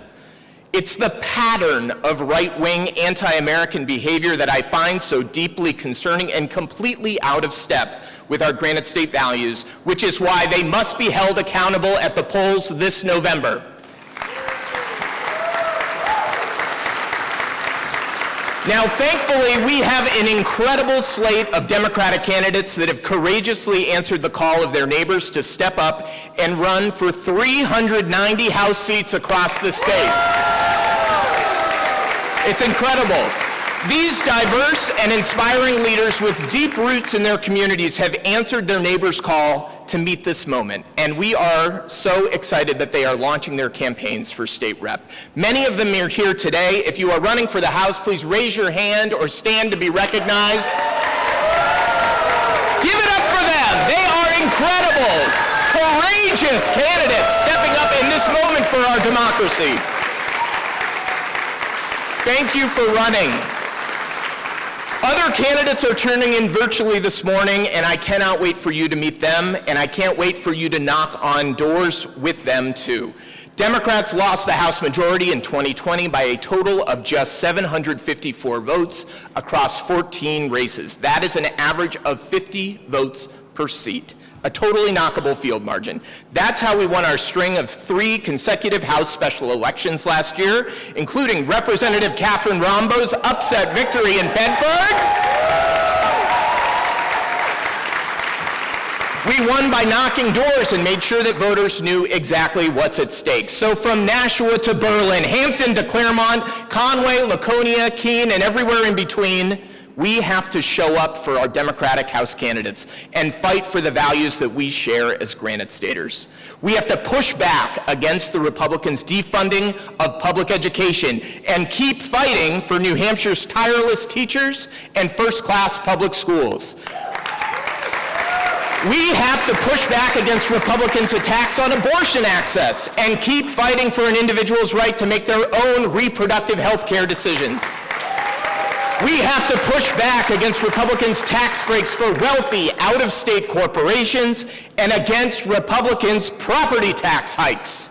It's the pattern of right-wing anti-American behavior that I find so deeply concerning and completely out of step with our Granite State values, which is why they must be held accountable at the polls this November. Now, thankfully, we have an incredible slate of Democratic candidates that have courageously answered the call of their neighbors to step up and run for 390 House seats across the state. It's incredible. These diverse and inspiring leaders with deep roots in their communities have answered their neighbors' call to meet this moment, and we are so excited that they are launching their campaigns for state rep. Many of them are here today. If you are running for the House, please raise your hand or stand to be recognized. Give it up for them. They are incredible, courageous candidates stepping up in this moment for our democracy. Thank you for running. Other candidates are turning in virtually this morning, and I cannot wait for you to meet them, and I can't wait for you to knock on doors with them too. Democrats lost the House majority in 2020 by a total of just 754 votes across 14 races. That is an average of 50 votes per seat, a totally knockable field margin. That's how we won our string of 3 consecutive House special elections last year, including Representative Catherine Rombo's upset victory in Bedford. We won by knocking doors and made sure that voters knew exactly what's at stake. So from Nashua to Berlin, Hampton to Claremont, Conway, Laconia, Keene, and everywhere in between, we have to show up for our Democratic House candidates and fight for the values that we share as Granite Staters. We have to push back against the Republicans' defunding of public education and keep fighting for New Hampshire's tireless teachers and first-class public schools. We have to push back against Republicans' attacks on abortion access and keep fighting for an individual's right to make their own reproductive health care decisions. We have to push back against Republicans' tax breaks for wealthy, out-of-state corporations and against Republicans' property tax hikes.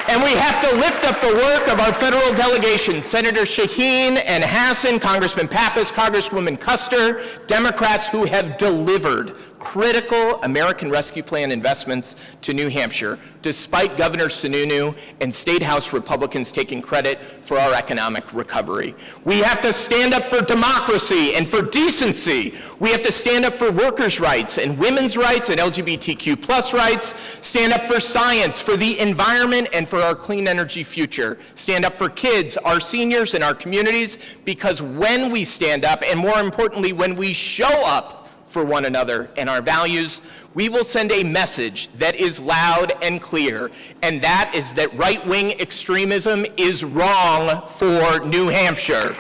And we have to lift up the work of our federal delegations, Senator Shaheen and Hassan, Congressman Pappas, Congresswoman Custer, Democrats who have delivered critical American Rescue Plan investments to New Hampshire, despite Governor Sununu and State House Republicans taking credit for our economic recovery. We have to stand up for democracy and for decency. We have to stand up for workers' rights and women's rights and LGBTQ+ rights, stand up for science, for the environment, and for our clean energy future. Stand up for kids, our seniors, and our communities, because when we stand up, and more importantly, when we show up for one another and our values, we will send a message that is loud and clear, and that is that right-wing extremism is wrong for New Hampshire.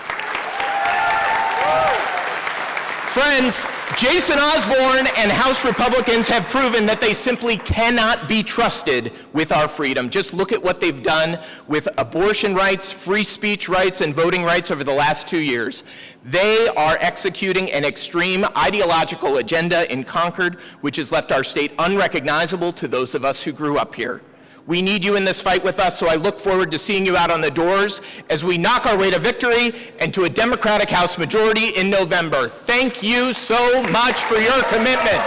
Friends, Jason Osborne and House Republicans have proven that they simply cannot be trusted with our freedom. Just look at what they've done with abortion rights, free speech rights, and voting rights over the last 2 years. They are executing an extreme ideological agenda in Concord, which has left our state unrecognizable to those of us who grew up here. We need you in this fight with us, so I look forward to seeing you out on the doors as we knock our way to victory and to a Democratic House majority in November. Thank you so much for your commitment.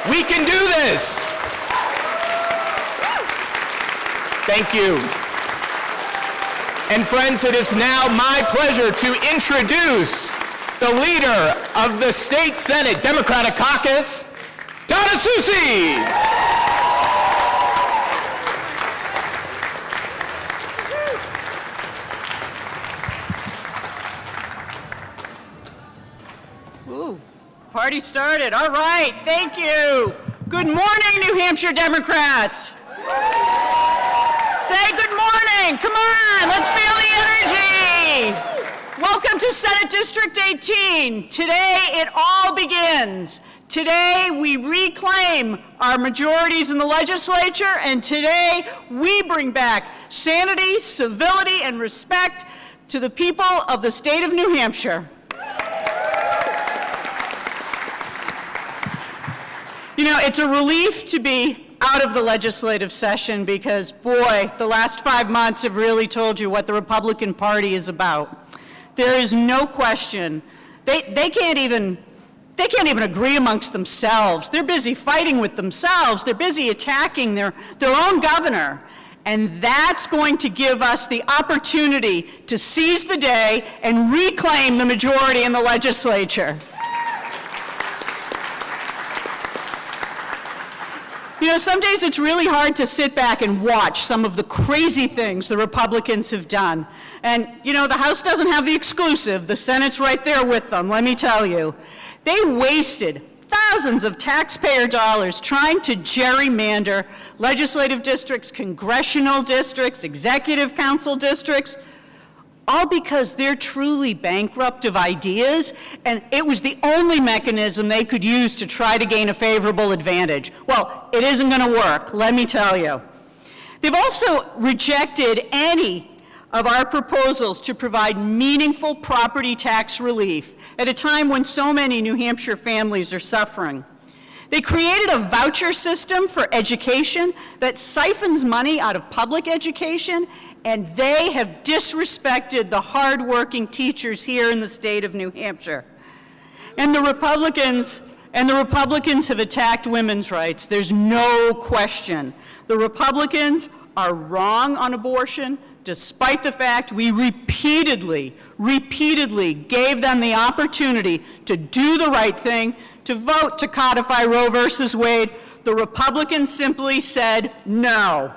We can do this. Thank you. And friends, it is now my pleasure to introduce the leader of the State Senate Democratic Caucus, Donna Soucy.
Ooh, party started. All right, thank you. Good morning, New Hampshire Democrats. Say good morning. Come on, let's feel the energy. Welcome to Senate District 18. Today it all begins. Today we reclaim our majorities in the legislature, and today we bring back sanity, civility, and respect to the people of the state of New Hampshire. You know, it's a relief to be out of the legislative session because, boy, the last 5 months have really told you what the Republican Party is about. There is no question. They can't even agree amongst themselves. They're busy fighting with themselves. They're busy attacking their own governor. And that's going to give us the opportunity to seize the day and reclaim the majority in the legislature. You know, some days it's really hard to sit back and watch some of the crazy things the Republicans have done. And, you know, the House doesn't have the exclusive. The Senate's right there with them, let me tell you. They wasted thousands of taxpayer dollars trying to gerrymander legislative districts, congressional districts, executive council districts, all because they're truly bankrupt of ideas, and it was the only mechanism they could use to try to gain a favorable advantage. Well, it isn't going to work, let me tell you. They've also rejected any of our proposals to provide meaningful property tax relief at a time when so many New Hampshire families are suffering. They created a voucher system for education that siphons money out of public education, and they have disrespected the hardworking teachers here in the state of New Hampshire. And the Republicans And the Republicans have attacked women's rights. There's no question. The Republicans are wrong on abortion, despite the fact we repeatedly gave them the opportunity to do the right thing, to vote to codify Roe versus Wade. The Republicans simply said no.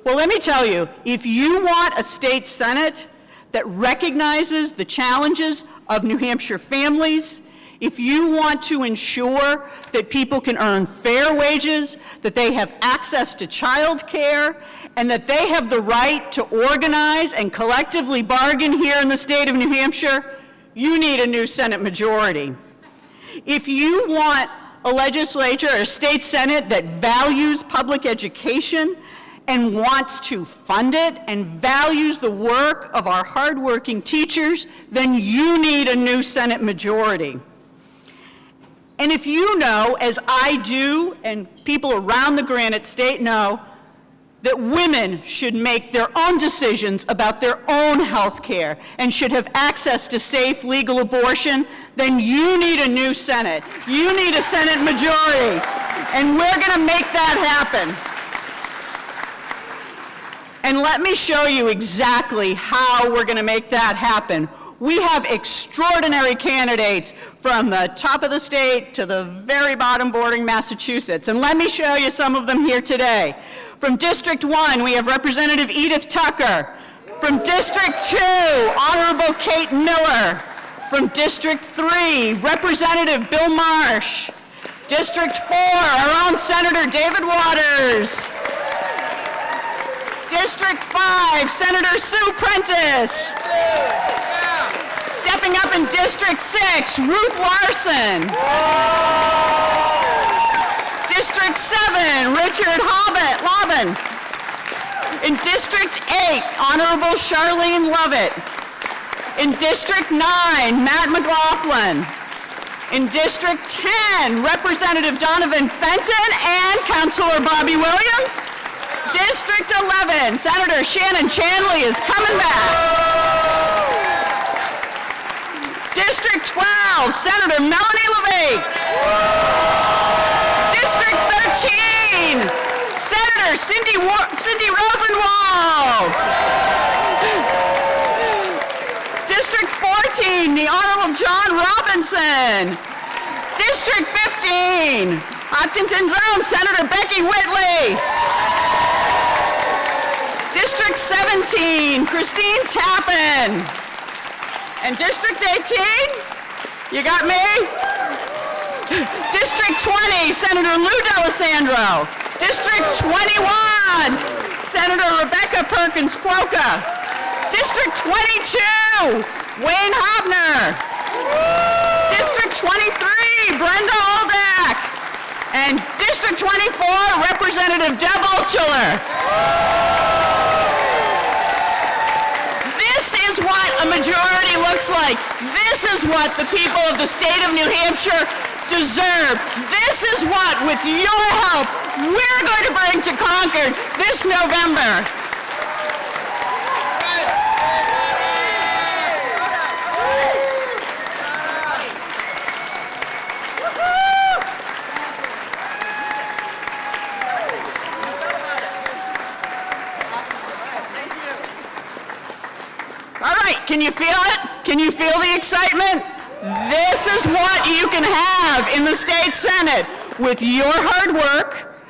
Well, let me tell you, if you want a state Senate that recognizes the challenges of New Hampshire families, if you want to ensure that people can earn fair wages, that they have access to child care, and that they have the right to organize and collectively bargain here in the state of New Hampshire, you need a new Senate majority. If you want a legislature or a state Senate that values public education and wants to fund it and values the work of our hardworking teachers, then you need a new Senate majority. And if you know, as I do, and people around the Granite State know, that women should make their own decisions about their own health care and should have access to safe, legal abortion, then you need a new Senate. You need a Senate majority, and we're going to make that happen. And let me show you exactly how we're going to make that happen. We have extraordinary candidates from the top of the state to the very bottom bordering Massachusetts. And let me show you some of them here today. From District 1, we have Representative Edith Tucker. From District 2, Honorable Kate Miller. From District 3, Representative Bill Marsh. District 4, our own Senator David Waters. District 5, Senator Sue Prentice. Stepping up in District 6, Ruth Larson. District 7, Richard Lobbin. In District 8, Honorable Charlene Lovett. In District 9, Matt McLaughlin. In District 10, Representative Donovan Fenton and Councilor Bobby Williams. District 11, Senator Shannon Chanley is coming back. District 12, Senator Melanie LeVake. District 13, Senator Cindy Rosenwald. District 14, the Honorable John Robinson. District 15, Hopkinton's own Senator Becky Whitley. District 17, Christine Tappan. And District 18, you got me? District 20, Senator Lou D'Alessandro. District 21, Senator Rebecca Perkins Quokka. District 22, Wayne Hobner. District 23, Brenda Oldak. And District 24, Representative Deb Altshuler. This is what a majority looks like. This is what the people of the state of New Hampshire deserve. This is what, with your help, we're going to bring to Concord this November. All right, can you feel it? Can you feel the excitement? This is what you can have in the state Senate. With your hard work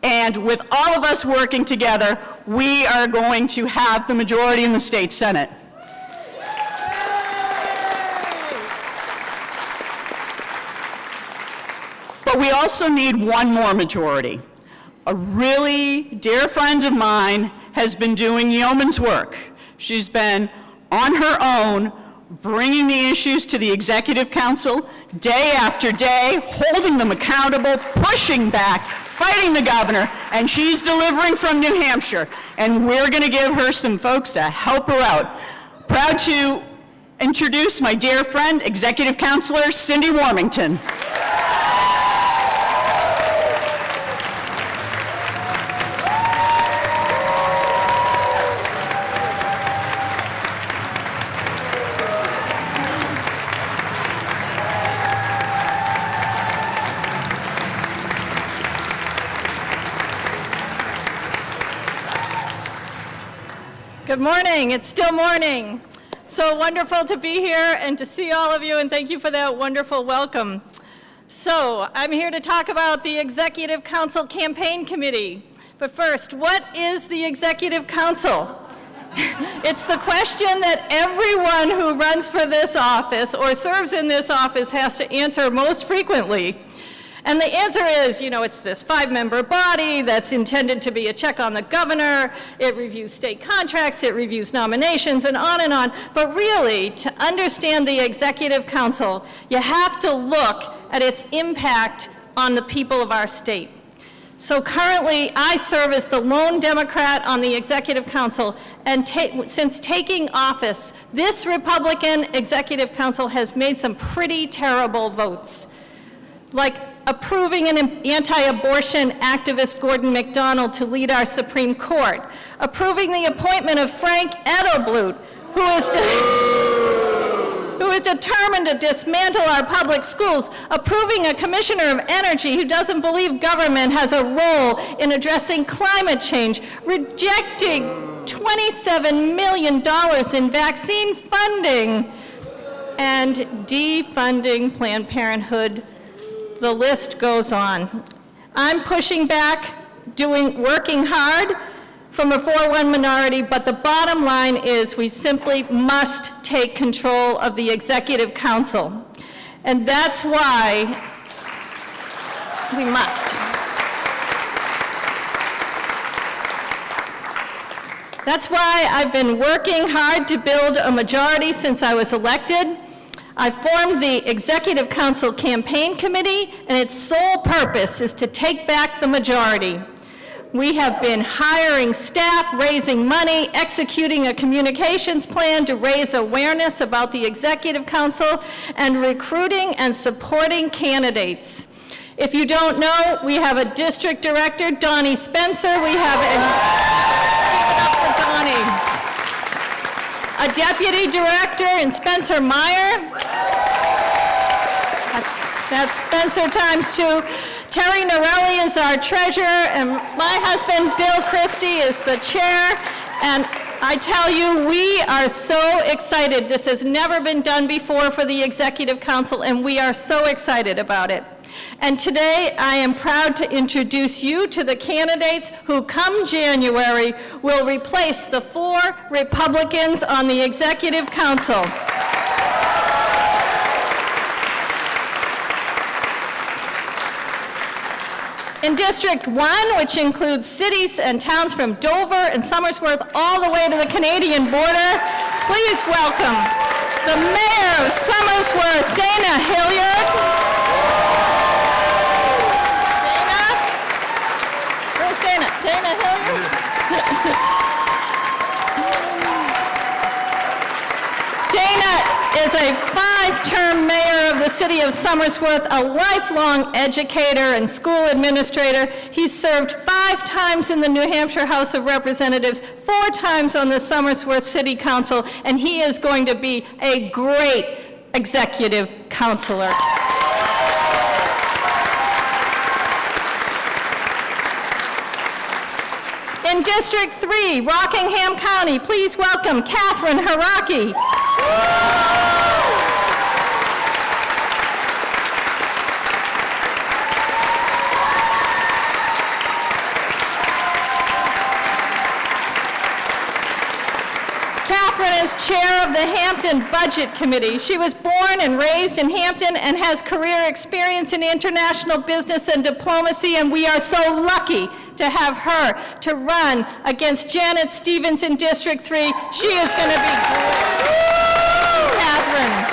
and with all of us working together, we are going to have the majority in the state Senate. But we also need one more majority. A really dear friend of mine has been doing yeoman's work. She's been on her own, bringing the issues to the Executive Council day after day, holding them accountable, pushing back, fighting the governor, and she's delivering from New Hampshire. And we're going to give her some folks to help her out. Proud to introduce my dear friend, Executive Councilor Cindy Warmington.
Good morning. It's still morning. So wonderful to be here and to see all of you, and thank you for that wonderful welcome. So I'm here to talk about the Executive Council Campaign Committee. But first, what is the Executive Council? It's the question that everyone who runs for this office or serves in this office has to answer most frequently. And the answer is, it's this 5-member body that's intended to be a check on the governor. It reviews state contracts, it reviews nominations, and on and on. But really, to understand the Executive Council, you have to look at its impact on the people of our state. So currently, I serve as the lone Democrat on the Executive Council, and since taking office, this Republican Executive Council has made some pretty terrible votes, like approving an anti-abortion activist Gordon MacDonald to lead our Supreme Court, approving the appointment of Frank Edelblut, who is determined to dismantle our public schools, approving a commissioner of energy who doesn't believe government has a role in addressing climate change, rejecting $27 million in vaccine funding, and defunding Planned Parenthood. The list goes on. I'm pushing back, working hard from a 4-1 minority, but the bottom line is we simply must take control of the Executive Council. And that's why we must. That's why I've been working hard to build a majority since I was elected. I formed the Executive Council Campaign Committee, and its sole purpose is to take back the majority. We have been hiring staff, raising money, executing a communications plan to raise awareness about the Executive Council, and recruiting and supporting candidates. If you don't know, we have a district director, Donnie Spencer. We have give it up for Donnie. A deputy director in Spencer Meyer. That's Spencer times 2. Terry Norelli is our treasurer, and my husband, Bill Christie, is the chair. And I tell you, we are so excited. This has never been done before for the Executive Council, and we are so excited about it. And today, I am proud to introduce you to the candidates who, come January, will replace the 4 Republicans on the Executive Council. In District 1, which includes cities and towns from Dover and Summersworth all the way to the Canadian border, please welcome the Mayor of Summersworth, Dana Hilliard. Dana Hilliard. Dana is a 5-term mayor of the city of Summersworth, a lifelong educator and school administrator. He's served 5 times in the New Hampshire House of Representatives, 4 times on the Summersworth City Council, and he is going to be a great executive counselor. In District 3, Rockingham County, please welcome Catherine Haraki. Catherine is chair of the Hampton Budget Committee. She was born and raised in Hampton and has career experience in international business and diplomacy, and we are so lucky to have her to run against Janet Stevens in District 3. She is going to be great. Catherine.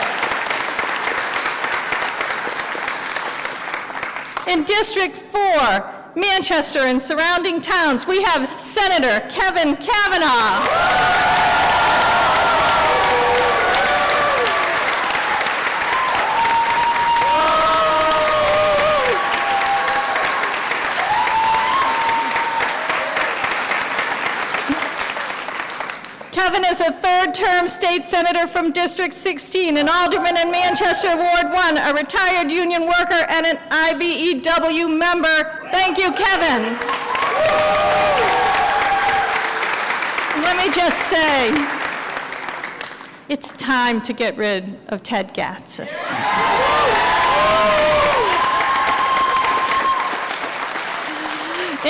In District 4, Manchester and surrounding towns, we have Senator Kevin Kavanagh. Kevin is a 3rd-term state senator from District 16, an alderman in Manchester Ward 1, a retired union worker, and an IBEW member. Thank you, Kevin. let me just say, it's time to get rid of Ted Gatsis.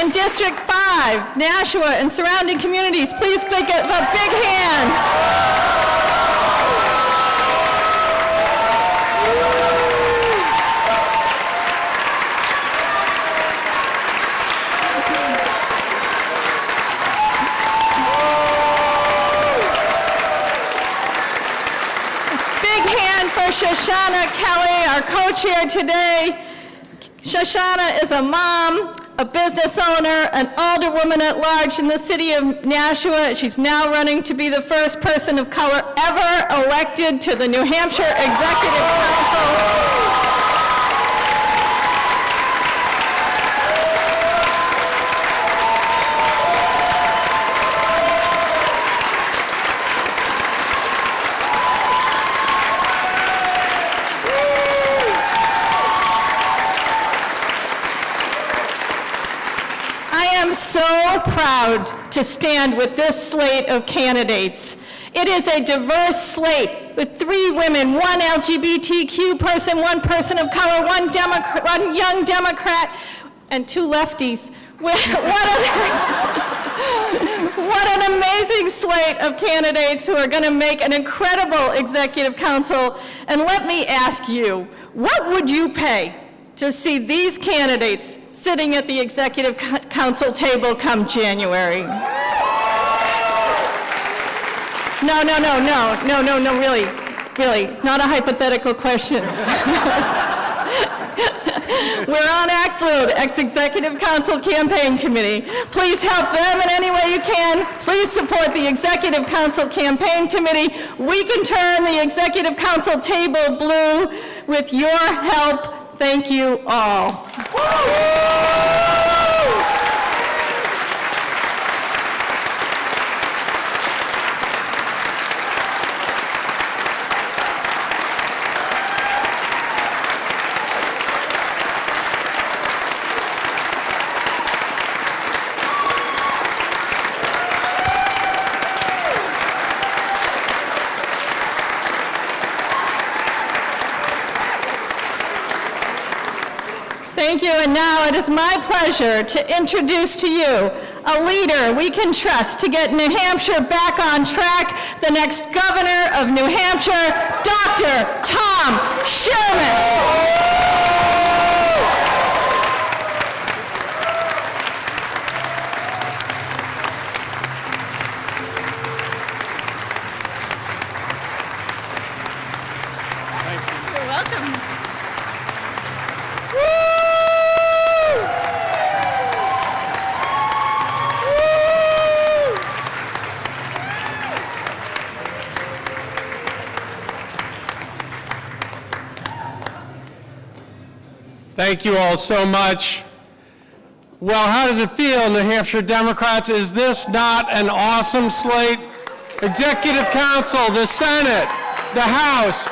In District 5, Nashua and surrounding communities, please give a big hand. Shashana Kelly, our co-chair today. Shashana is a mom, a business owner, an alderwoman at large in the city of Nashua. She's now running to be the first person of color ever elected to the New Hampshire Executive Council. So proud to stand with this slate of candidates. It is a diverse slate with 3 women, 1 LGBTQ person, 1 person of color, 1 young Democrat, and 2 lefties. What an amazing slate of candidates who are going to make an incredible executive council. And let me ask you, what would you pay to see these candidates sitting at the executive council table come January? No, really, not a hypothetical question. We're on Act Road, ex-executive council campaign committee. Please help them in any way you can. Please support the executive council campaign committee. We can turn the executive council table blue with your help. Thank you all. Thank you, and now it is my pleasure to introduce to you a leader we can trust to get New Hampshire back on track, the next governor of New Hampshire, Dr. Tom Sherman.
Thank you all so much. Well, how does it feel, New Hampshire Democrats? Is this not an awesome slate? Executive Council, the Senate, the House,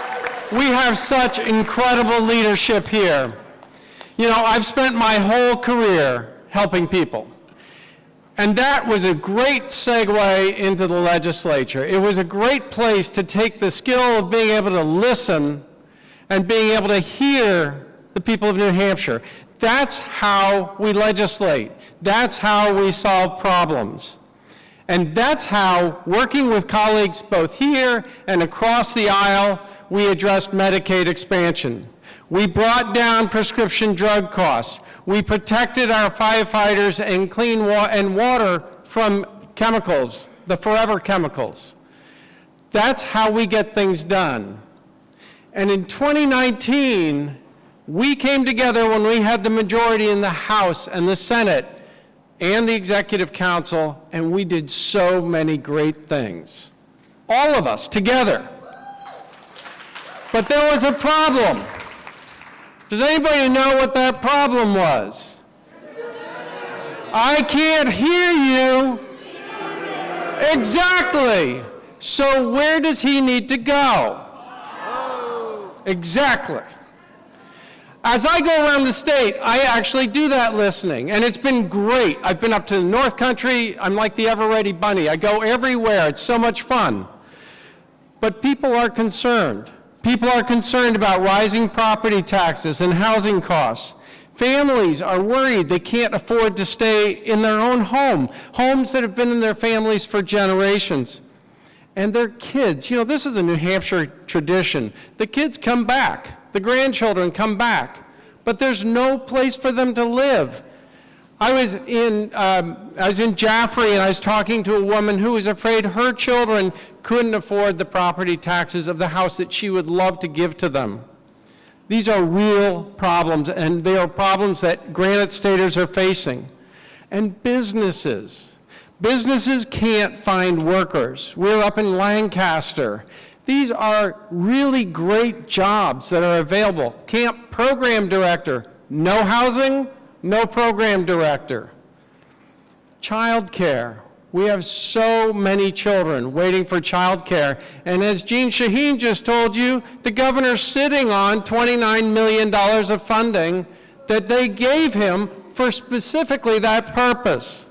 we have such incredible leadership here. You know, I've spent my whole career helping people. And that was a great segue into the legislature. It was a great place to take the skill of being able to listen and being able to hear the people of New Hampshire. That's how we legislate. That's how we solve problems. And that's how, working with colleagues both here and across the aisle, we addressed Medicaid expansion. We brought down prescription drug costs. We protected our firefighters and clean water from chemicals, the forever chemicals. That's how we get things done. And in 2019, we came together when we had the majority in the House and the Senate and the Executive Council, and we did so many great things. All of us together. But there was a problem. Does anybody know what that problem was? I can't hear you. Exactly. So where does he need to go? Exactly. As I go around the state, I actually do that listening, and it's been great. I've been up to the North Country. I'm like the ever-ready bunny. I go everywhere. It's so much fun. But people are concerned. People are concerned about rising property taxes and housing costs. Families are worried they can't afford to stay in their own home, homes that have been in their families for generations. And their kids, this is a New Hampshire tradition. The kids come back, the grandchildren come back, but there's no place for them to live. I was in Jaffrey, and I was talking to a woman who was afraid her children couldn't afford the property taxes of the house that she would love to give to them. These are real problems, and they are problems that Granite Staters are facing. And businesses can't find workers. We're up in Lancaster. These are really great jobs that are available. Camp program director, no housing, no program director. Child care. We have so many children waiting for child care. And as Jean Shaheen just told you, the governor's sitting on $29 million of funding that they gave him for specifically that purpose.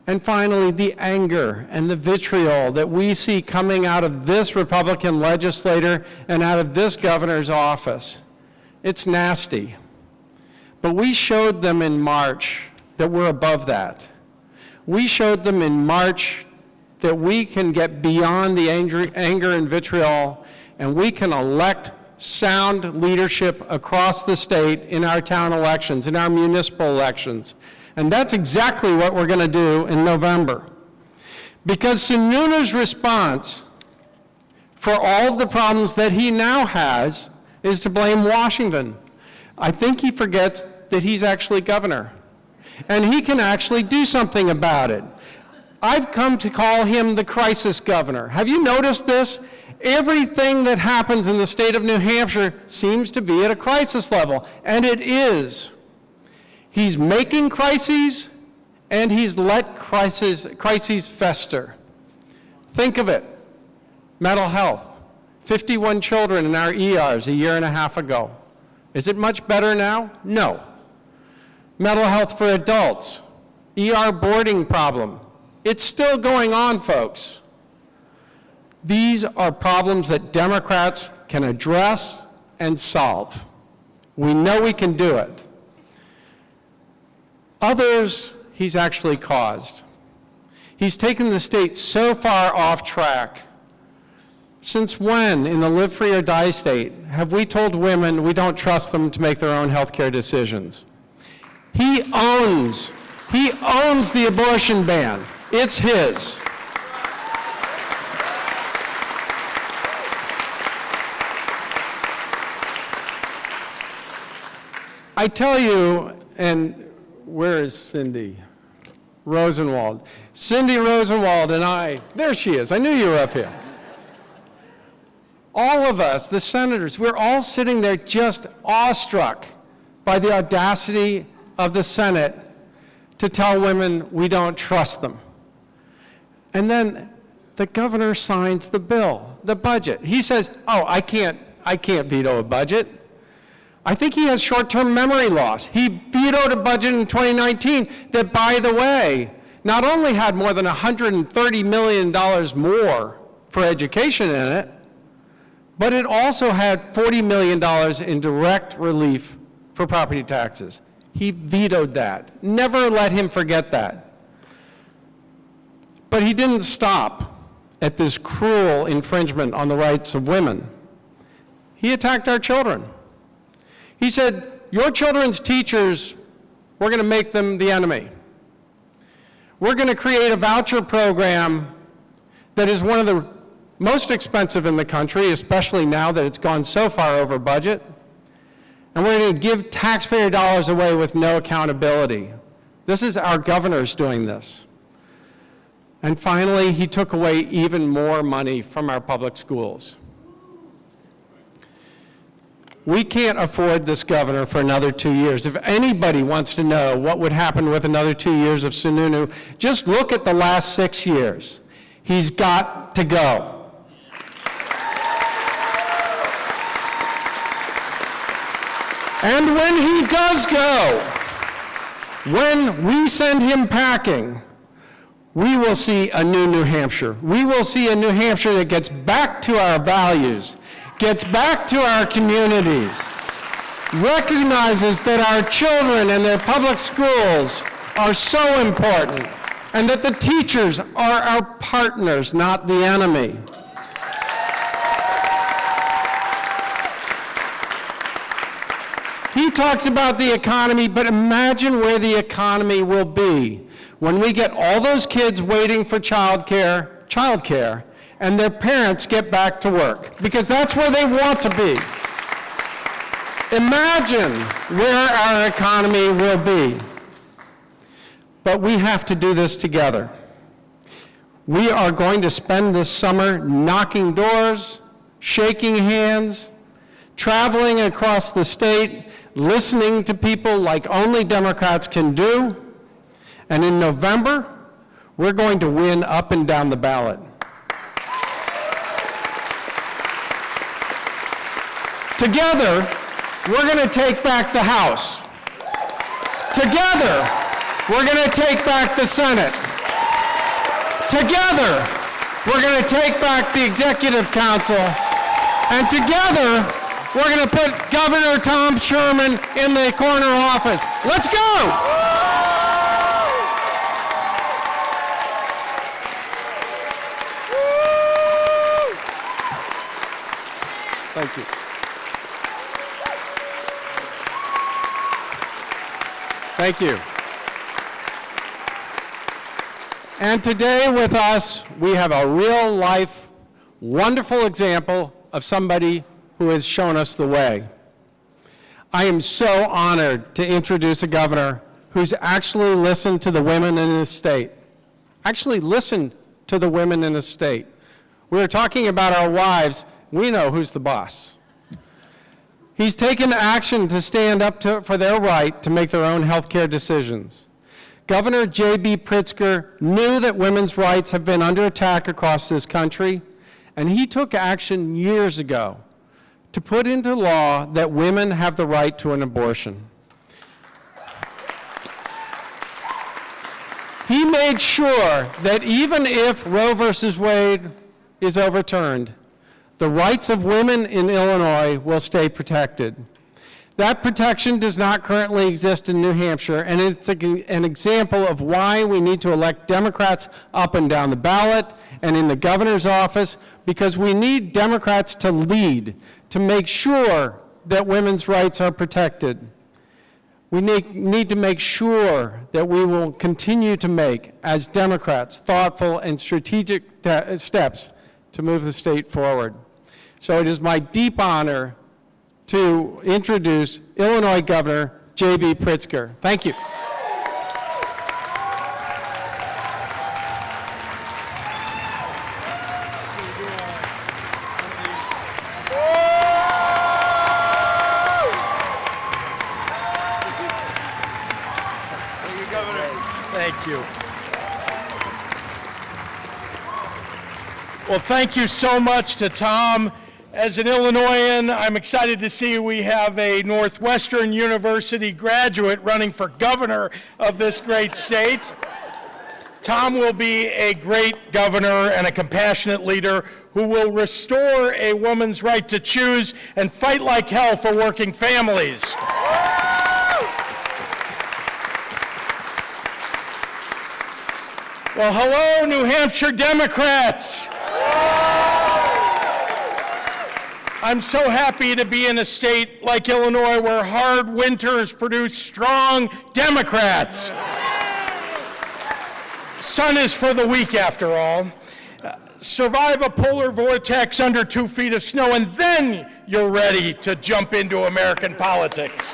And finally, the anger and the vitriol that we see coming out of this Republican legislator and out of this governor's office. It's nasty. But we showed them in March that we're above that. We showed them in March that we can get beyond the anger and vitriol, and we can elect sound leadership across the state in our town elections, in our municipal elections. And that's exactly what we're going to do in November. Because Sununu's response for all of the problems that he now has is to blame Washington. I think he forgets that he's actually governor, and he can actually do something about it. I've come to call him the crisis governor. Have you noticed this? Everything that happens in the state of New Hampshire seems to be at a crisis level, and it is. He's making crises, and he's let crises fester. Think of it. Mental health. 51 children in our ERs a year and a half ago. Is it much better now? No. Mental health for adults. ER boarding problem. It's still going on, folks. These are problems that Democrats can address and solve. We know we can do it. Others, he's actually caused. He's taken the state so far off track. Since when, in the live free or die state, have we told women we don't trust them to make their own health care decisions? He owns the abortion ban. It's his. I tell you, and where is Cindy Rosenwald? Cindy Rosenwald and I, there she is, I knew you were up here. All of us, the senators, we're all sitting there just awestruck by the audacity of the Senate to tell women we don't trust them. And then the governor signs the bill, the budget. He says, oh, I can't veto a budget. I think he has short-term memory loss. He vetoed a budget in 2019 that, by the way, not only had more than $130 million more for education in it, but it also had $40 million in direct relief for property taxes. He vetoed that. Never let him forget that. But he didn't stop at this cruel infringement on the rights of women. He attacked our children. He said, your children's teachers, we're going to make them the enemy. We're going to create a voucher program that is one of the most expensive in the country, especially now that it's gone so far over budget. And we're going to give taxpayer dollars away with no accountability. This is our governors doing this. And finally, he took away even more money from our public schools. We can't afford this governor for another 2 years. If anybody wants to know what would happen with another 2 years of Sununu, just look at the last 6 years. He's got to go. And when he does go, when we send him packing, we will see a new New Hampshire. We will see a New Hampshire that gets back to our values, gets back to our communities, recognizes that our children and their public schools are so important, and that the teachers are our partners, not the enemy. He talks about the economy, but imagine where the economy will be when we get all those kids waiting for childcare, and their parents get back to work, because that's where they want to be. Imagine where our economy will be. But we have to do this together. We are going to spend this summer knocking doors, shaking hands, traveling across the state, listening to people like only Democrats can do. And in November, we're going to win up and down the ballot. Together, we're going to take back the House. Together, we're going to take back the Senate. Together, we're going to take back the Executive Council. And together, we're going to put Governor Tom Sherman in the corner office. Let's go! Thank you. Thank you. And today with us, we have a real-life, wonderful example of somebody who has shown us the way. I am so honored to introduce a governor who's actually listened to the women in his state. Actually listened to the women in his state. We were talking about our wives. We know who's the boss. He's taken action to stand up for their right to make their own health care decisions. Governor J.B. Pritzker knew that women's rights have been under attack across this country, and he took action years ago to put into law that women have the right to an abortion. He made sure that even if Roe versus Wade is overturned, the rights of women in Illinois will stay protected. That protection does not currently exist in New Hampshire, and it's an example of why we need to elect Democrats up and down the ballot and in the governor's office, because we need Democrats to lead, to make sure that women's rights are protected. We need to make sure that we will continue to make, as Democrats, thoughtful and strategic steps to move the state forward. So it is my deep honor to introduce Illinois Governor J.B. Pritzker. Thank you.
Thank you. Well, thank you so much to Tom. As an Illinoisan, I'm excited to see we have a Northwestern University graduate running for governor of this great state. Tom will be a great governor and a compassionate leader who will restore a woman's right to choose and fight like hell for working families. Well, hello, New Hampshire Democrats. I'm so happy to be in a state like Illinois where hard winters produce strong Democrats. Sun is for the weak, after all. Survive a polar vortex under 2 feet of snow, and then you're ready to jump into American politics.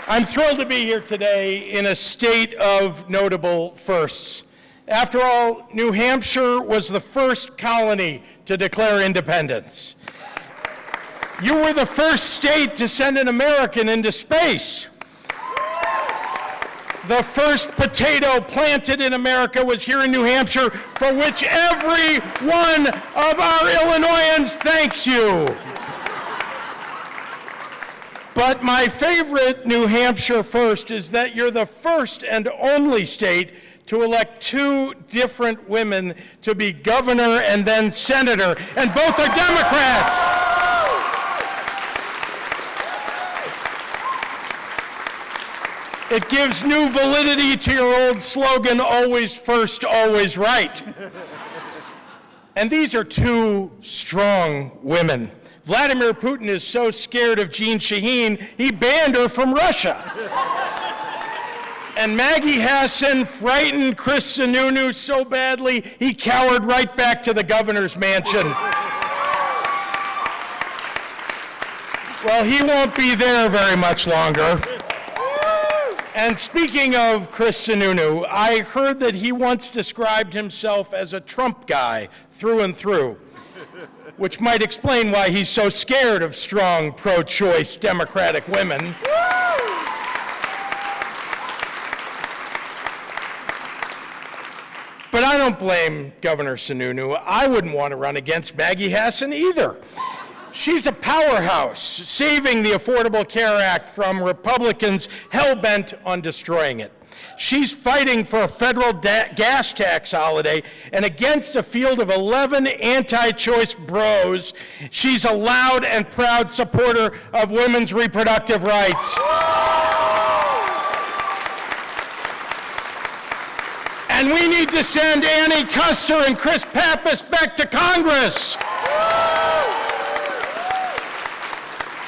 I'm thrilled to be here today in a state of notable firsts. After all, New Hampshire was the first colony to declare independence. You were the first state to send an American into space. The first potato planted in America was here in New Hampshire, for which every one of our Illinoisans thanks you.
But my favorite New Hampshire first is that you're the first and only state to elect two different women to be governor and then senator, and both are Democrats. It gives new validity to your old slogan, always first, always right. And these are two strong women. Vladimir Putin is so scared of Jean Shaheen, he banned her from Russia. And Maggie Hassan frightened Chris Sununu so badly, he cowered right back to the governor's mansion. Well, he won't be there very much longer. And speaking of Chris Sununu, I heard that he once described himself as a Trump guy through and through, which might explain why he's so scared of strong, pro-choice Democratic women. But I don't blame Governor Sununu. I wouldn't want to run against Maggie Hassan either. She's a powerhouse, saving the Affordable Care Act from Republicans hell-bent on destroying it. She's fighting for a federal gas tax holiday, and against a field of 11 anti-choice bros, she's a loud and proud supporter of women's reproductive rights. And we need to send Annie Custer and Chris Pappas back to Congress.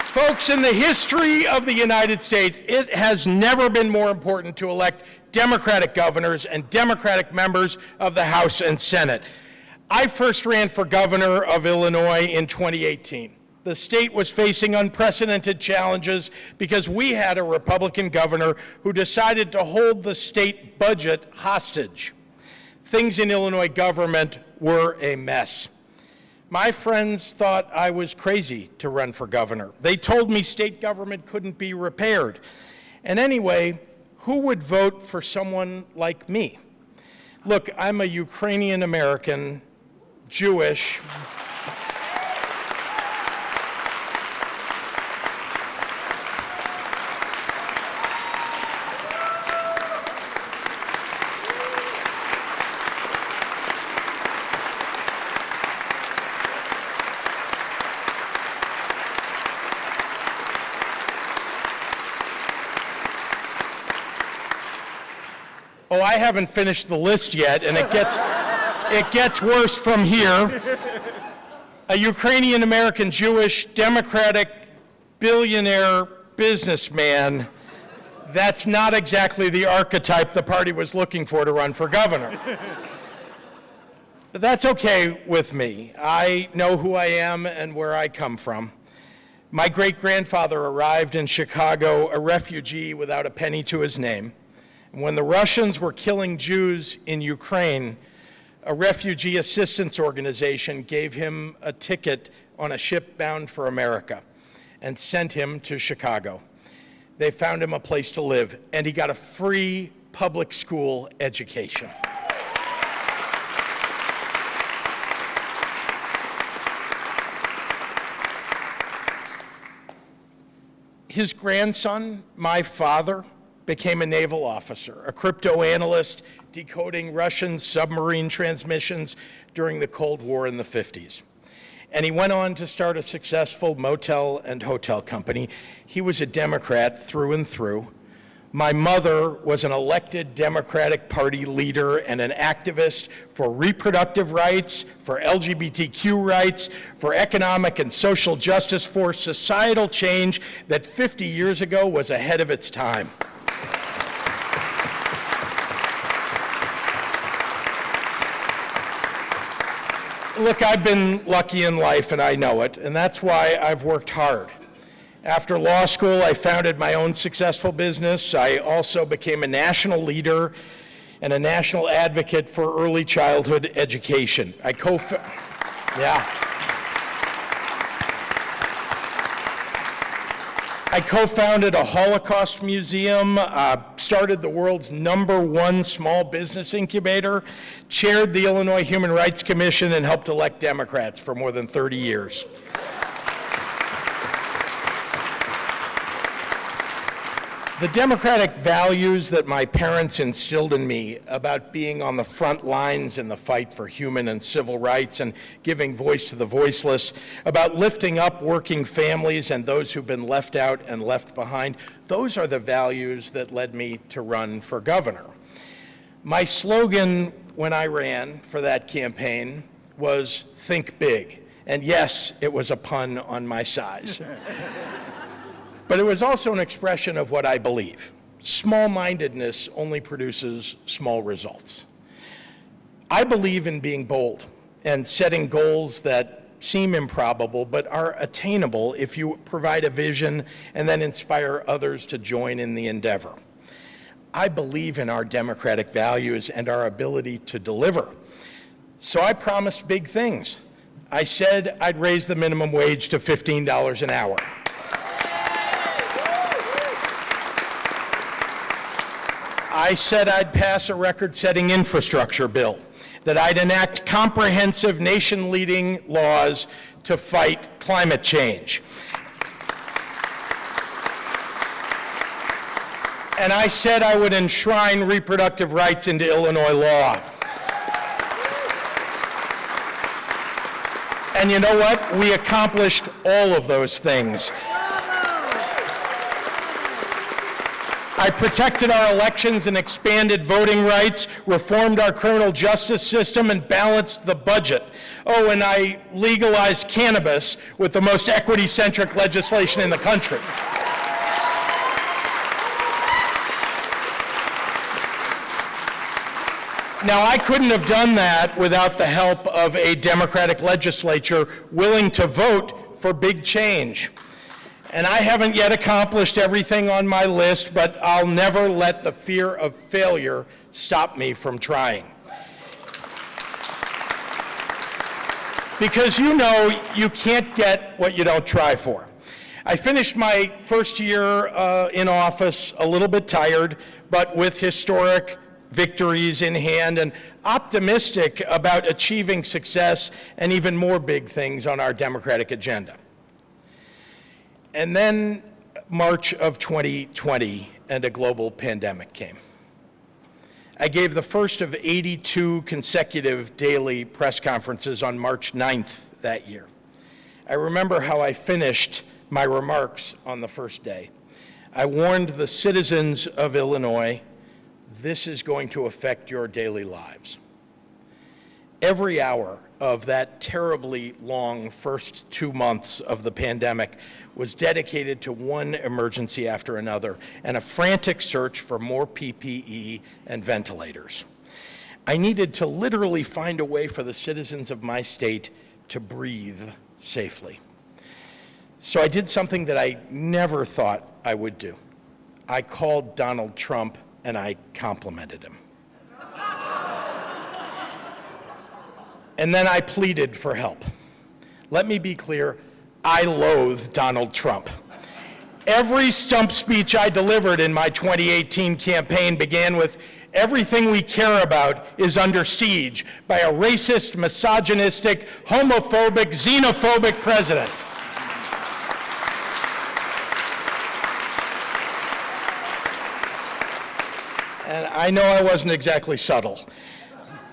Folks, in the history of the United States, it has never been more important to elect Democratic governors and Democratic members of the House and Senate. I first ran for governor of Illinois in 2018. The state was facing unprecedented challenges because we had a Republican governor who decided to hold the state budget hostage. Things in Illinois government were a mess. My friends thought I was crazy to run for governor. They told me state government couldn't be repaired. And anyway, who would vote for someone like me? Look, I'm a Ukrainian American, Jewish. Oh, I haven't finished the list yet, and it gets worse from here. A Ukrainian American Jewish Democratic billionaire businessman. That's not exactly the archetype the party was looking for to run for governor. But that's okay with me. I know who I am and where I come from. My great-grandfather arrived in Chicago a refugee without a penny to his name. When the Russians were killing Jews in Ukraine, a refugee assistance organization gave him a ticket on a ship bound for America and sent him to Chicago. They found him a place to live, and he got a free public school education. His grandson, my father, became a naval officer, a crypto analyst decoding Russian submarine transmissions during the Cold War in the 50s. And he went on to start a successful motel and hotel company. He was a Democrat through and through. My mother was an elected Democratic Party leader and an activist for reproductive rights, for LGBTQ rights, for economic and social justice, for societal change that 50 years ago was ahead of its time. Look, I've been lucky in life, and I know it, and that's why I've worked hard. After law school, I founded my own successful business. I also became a national leader and a national advocate for early childhood education. I co-founded a Holocaust museum, started the world's #1 small business incubator, chaired the Illinois Human Rights Commission, and helped elect Democrats for more than 30 years. The democratic values that my parents instilled in me about being on the front lines in the fight for human and civil rights and giving voice to the voiceless, about lifting up working families and those who've been left out and left behind, those are the values that led me to run for governor. My slogan when I ran for that campaign was "Think Big." And yes, it was a pun on my size. But it was also an expression of what I believe. Small-mindedness only produces small results. I believe in being bold and setting goals that seem improbable but are attainable if you provide a vision and then inspire others to join in the endeavor. I believe in our democratic values and our ability to deliver. So I promised big things. I said I'd raise the minimum wage to $15 an hour. I said I'd pass a record-setting infrastructure bill, that I'd enact comprehensive nation-leading laws to fight climate change. And I said I would enshrine reproductive rights into Illinois law. And you know what? We accomplished all of those things. I protected our elections and expanded voting rights, reformed our criminal justice system, and balanced the budget. Oh, and I legalized cannabis with the most equity-centric legislation in the country. Now, I couldn't have done that without the help of a Democratic legislature willing to vote for big change. And I haven't yet accomplished everything on my list, but I'll never let the fear of failure stop me from trying. Because you know you can't get what you don't try for. I finished my first year in office a little bit tired, but with historic victories in hand and optimistic about achieving success and even more big things on our Democratic agenda. And then March of 2020 and a global pandemic came. I gave the first of 82 consecutive daily press conferences on March 9th that year. I remember how I finished my remarks on the first day. I warned the citizens of Illinois, this is going to affect your daily lives. Every hour of that terribly long first 2 months of the pandemic was dedicated to one emergency after another and a frantic search for more PPE and ventilators. I needed to literally find a way for the citizens of my state to breathe safely. So I did something that I never thought I would do. I called Donald Trump and I complimented him. And then I pleaded for help. Let me be clear, I loathe Donald Trump. Every stump speech I delivered in my 2018 campaign began with, everything we care about is under siege by a racist, misogynistic, homophobic, xenophobic president. And I know I wasn't exactly subtle.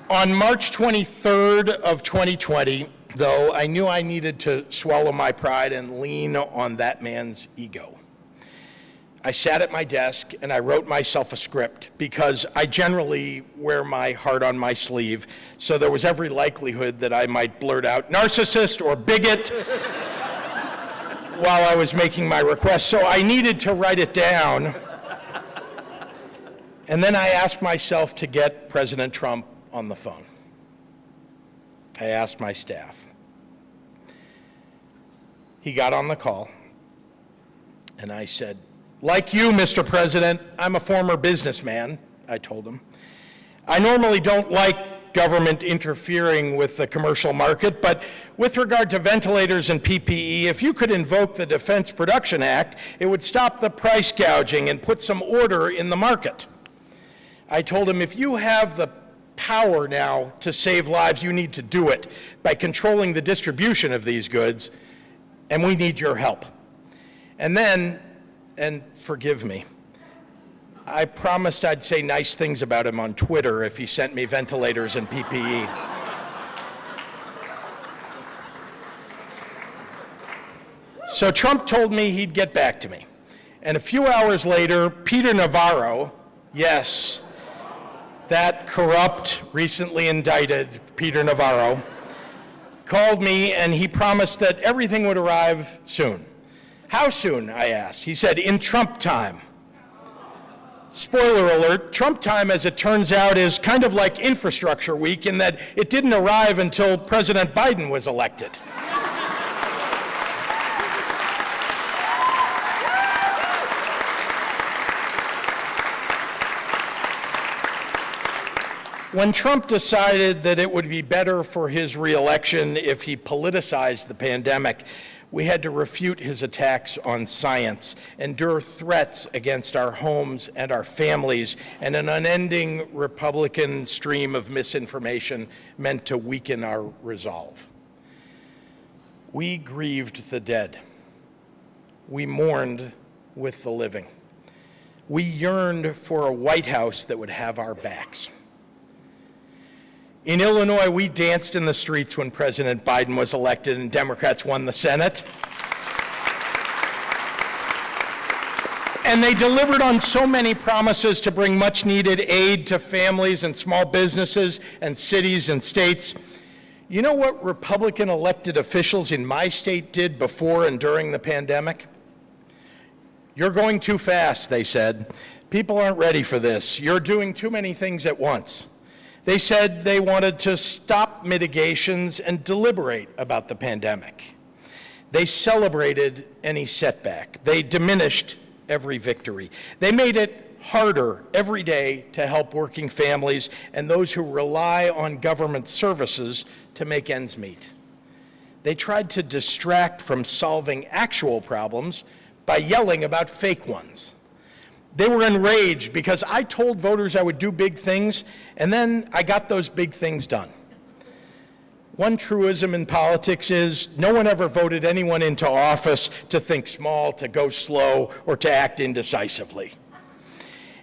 On March 23rd of 2020, though, I knew I needed to swallow my pride and lean on that man's ego. I sat at my desk and I wrote myself a script because I generally wear my heart on my sleeve, so there was every likelihood that I might blurt out narcissist or bigot while I was making my request. So I needed to write it down. And then I asked myself to get President Trump on the phone. I asked my staff. He got on the call, and I said, like you, Mr. President, I'm a former businessman, I told him. I normally don't like government interfering with the commercial market, but with regard to ventilators and PPE, if you could invoke the Defense Production Act, it would stop the price gouging and put some order in the market. I told him, if you have the power now to save lives, you need to do it by controlling the distribution of these goods, and we need your help. And then, and forgive me, I promised I'd say nice things about him on Twitter if he sent me ventilators and PPE. So Trump told me he'd get back to me. And a few hours later, Peter Navarro, yes, that corrupt, recently indicted Peter Navarro, called me and he promised that everything would arrive soon. How soon, I asked. He said, in Trump time. Spoiler alert, Trump time, as it turns out, is kind of like Infrastructure Week in that it didn't arrive until President Biden was elected. When Trump decided that it would be better for his reelection if he politicized the pandemic, we had to refute his attacks on science, endure threats against our homes and our families, and an unending Republican stream of misinformation meant to weaken our resolve. We grieved the dead. We mourned with the living. We yearned for a White House that would have our backs. In Illinois, we danced in the streets when President Biden was elected and Democrats won the Senate. And they delivered on so many promises to bring much-needed aid to families and small businesses and cities and states. You know what Republican elected officials in my state did before and during the pandemic? You're going too fast, they said. People aren't ready for this. You're doing too many things at once. They said they wanted to stop mitigations and deliberate about the pandemic. They celebrated any setback. They diminished every victory. They made it harder every day to help working families and those who rely on government services to make ends meet. They tried to distract from solving actual problems by yelling about fake ones. They were enraged because I told voters I would do big things, and then I got those big things done. One truism in politics is no one ever voted anyone into office to think small, to go slow, or to act indecisively.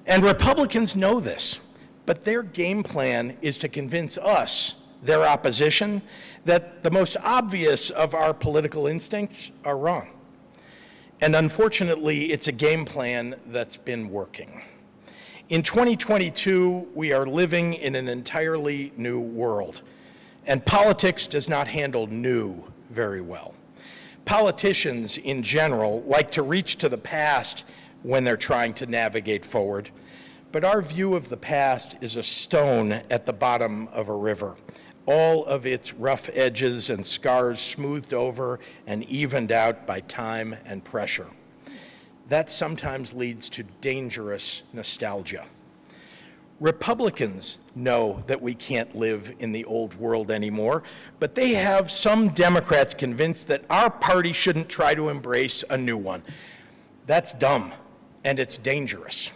And Republicans know this, but their game plan is to convince us, their opposition, that the most obvious of our political instincts are wrong. And unfortunately, it's a game plan that's been working. In 2022, we are living in an entirely new world, and politics does not handle new very well. Politicians in general like to reach to the past when they're trying to navigate forward, but our view of the past is a stone at the bottom of a river, all of its rough edges and scars smoothed over and evened out by time and pressure. That sometimes leads to dangerous nostalgia. Republicans know that we can't live in the old world anymore, but they have some Democrats convinced that our party shouldn't try to embrace a new one. That's dumb, and it's dangerous.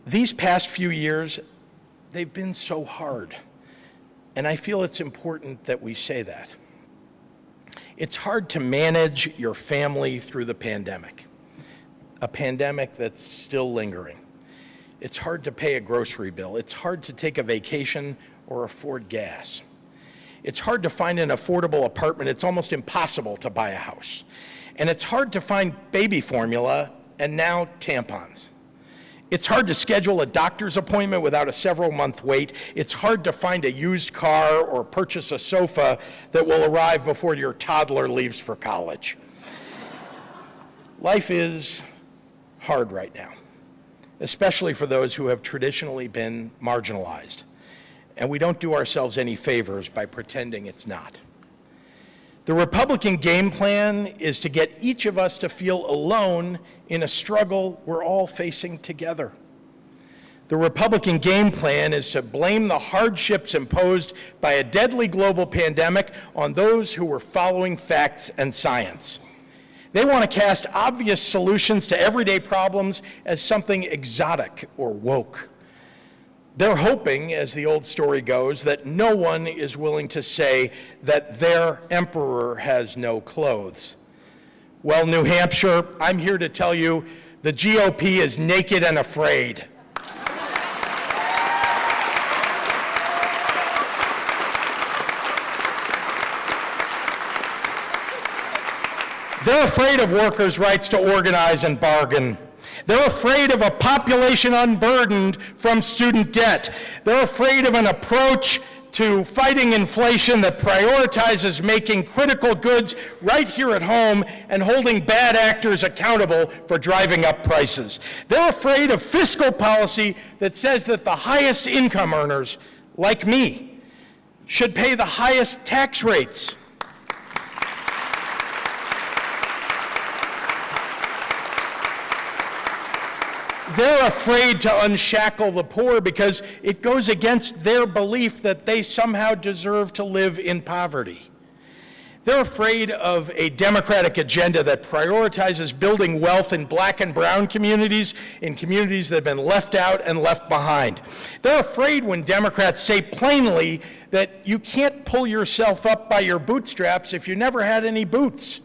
These past few years, they've been so hard. And I feel it's important that we say that. It's hard to manage your family through the pandemic, a pandemic that's still lingering. It's hard to pay a grocery bill. It's hard to take a vacation or afford gas. It's hard to find an affordable apartment. It's almost impossible to buy a house. And it's hard to find baby formula and now tampons. It's hard to schedule a doctor's appointment without a several-month wait. It's hard to find a used car or purchase a sofa that will arrive before your toddler leaves for college. Life is hard right now, especially for those who have traditionally been marginalized. And we don't do ourselves any favors by pretending it's not. The Republican game plan is to get each of us to feel alone in a struggle we're all facing together. The Republican game plan is to blame the hardships imposed by a deadly global pandemic on those who were following facts and science. They want to cast obvious solutions to everyday problems as something exotic or woke. They're hoping, as the old story goes, that no one is willing to say that their emperor has no clothes. Well, New Hampshire, I'm here to tell you The GOP is naked and afraid. They're afraid of workers' rights to organize and bargain. They're afraid of a population unburdened from student debt. They're afraid of an approach to fighting inflation that prioritizes making critical goods right here at home and holding bad actors accountable for driving up prices. They're afraid of fiscal policy that says that the highest income earners, like me, should pay the highest tax rates. They're afraid to unshackle the poor because it goes against their belief that they somehow deserve to live in poverty. They're afraid of a Democratic agenda that prioritizes building wealth in black and brown communities, in communities that have been left out and left behind. They're afraid when Democrats say plainly that you can't pull yourself up by your bootstraps if you never had any boots.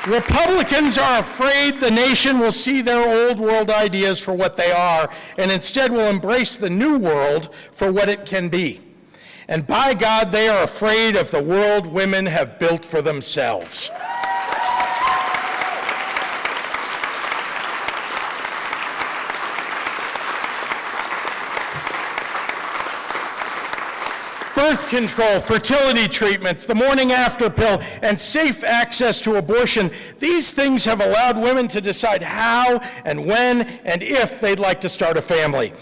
Republicans are afraid the nation will see their old world ideas for what they are and instead will embrace the new world for what it can be. And by God, they are afraid of the world women have built for themselves. Birth control, fertility treatments, the morning after pill, and safe access to abortion. These things have allowed women to decide how and when and if they'd like to start a family.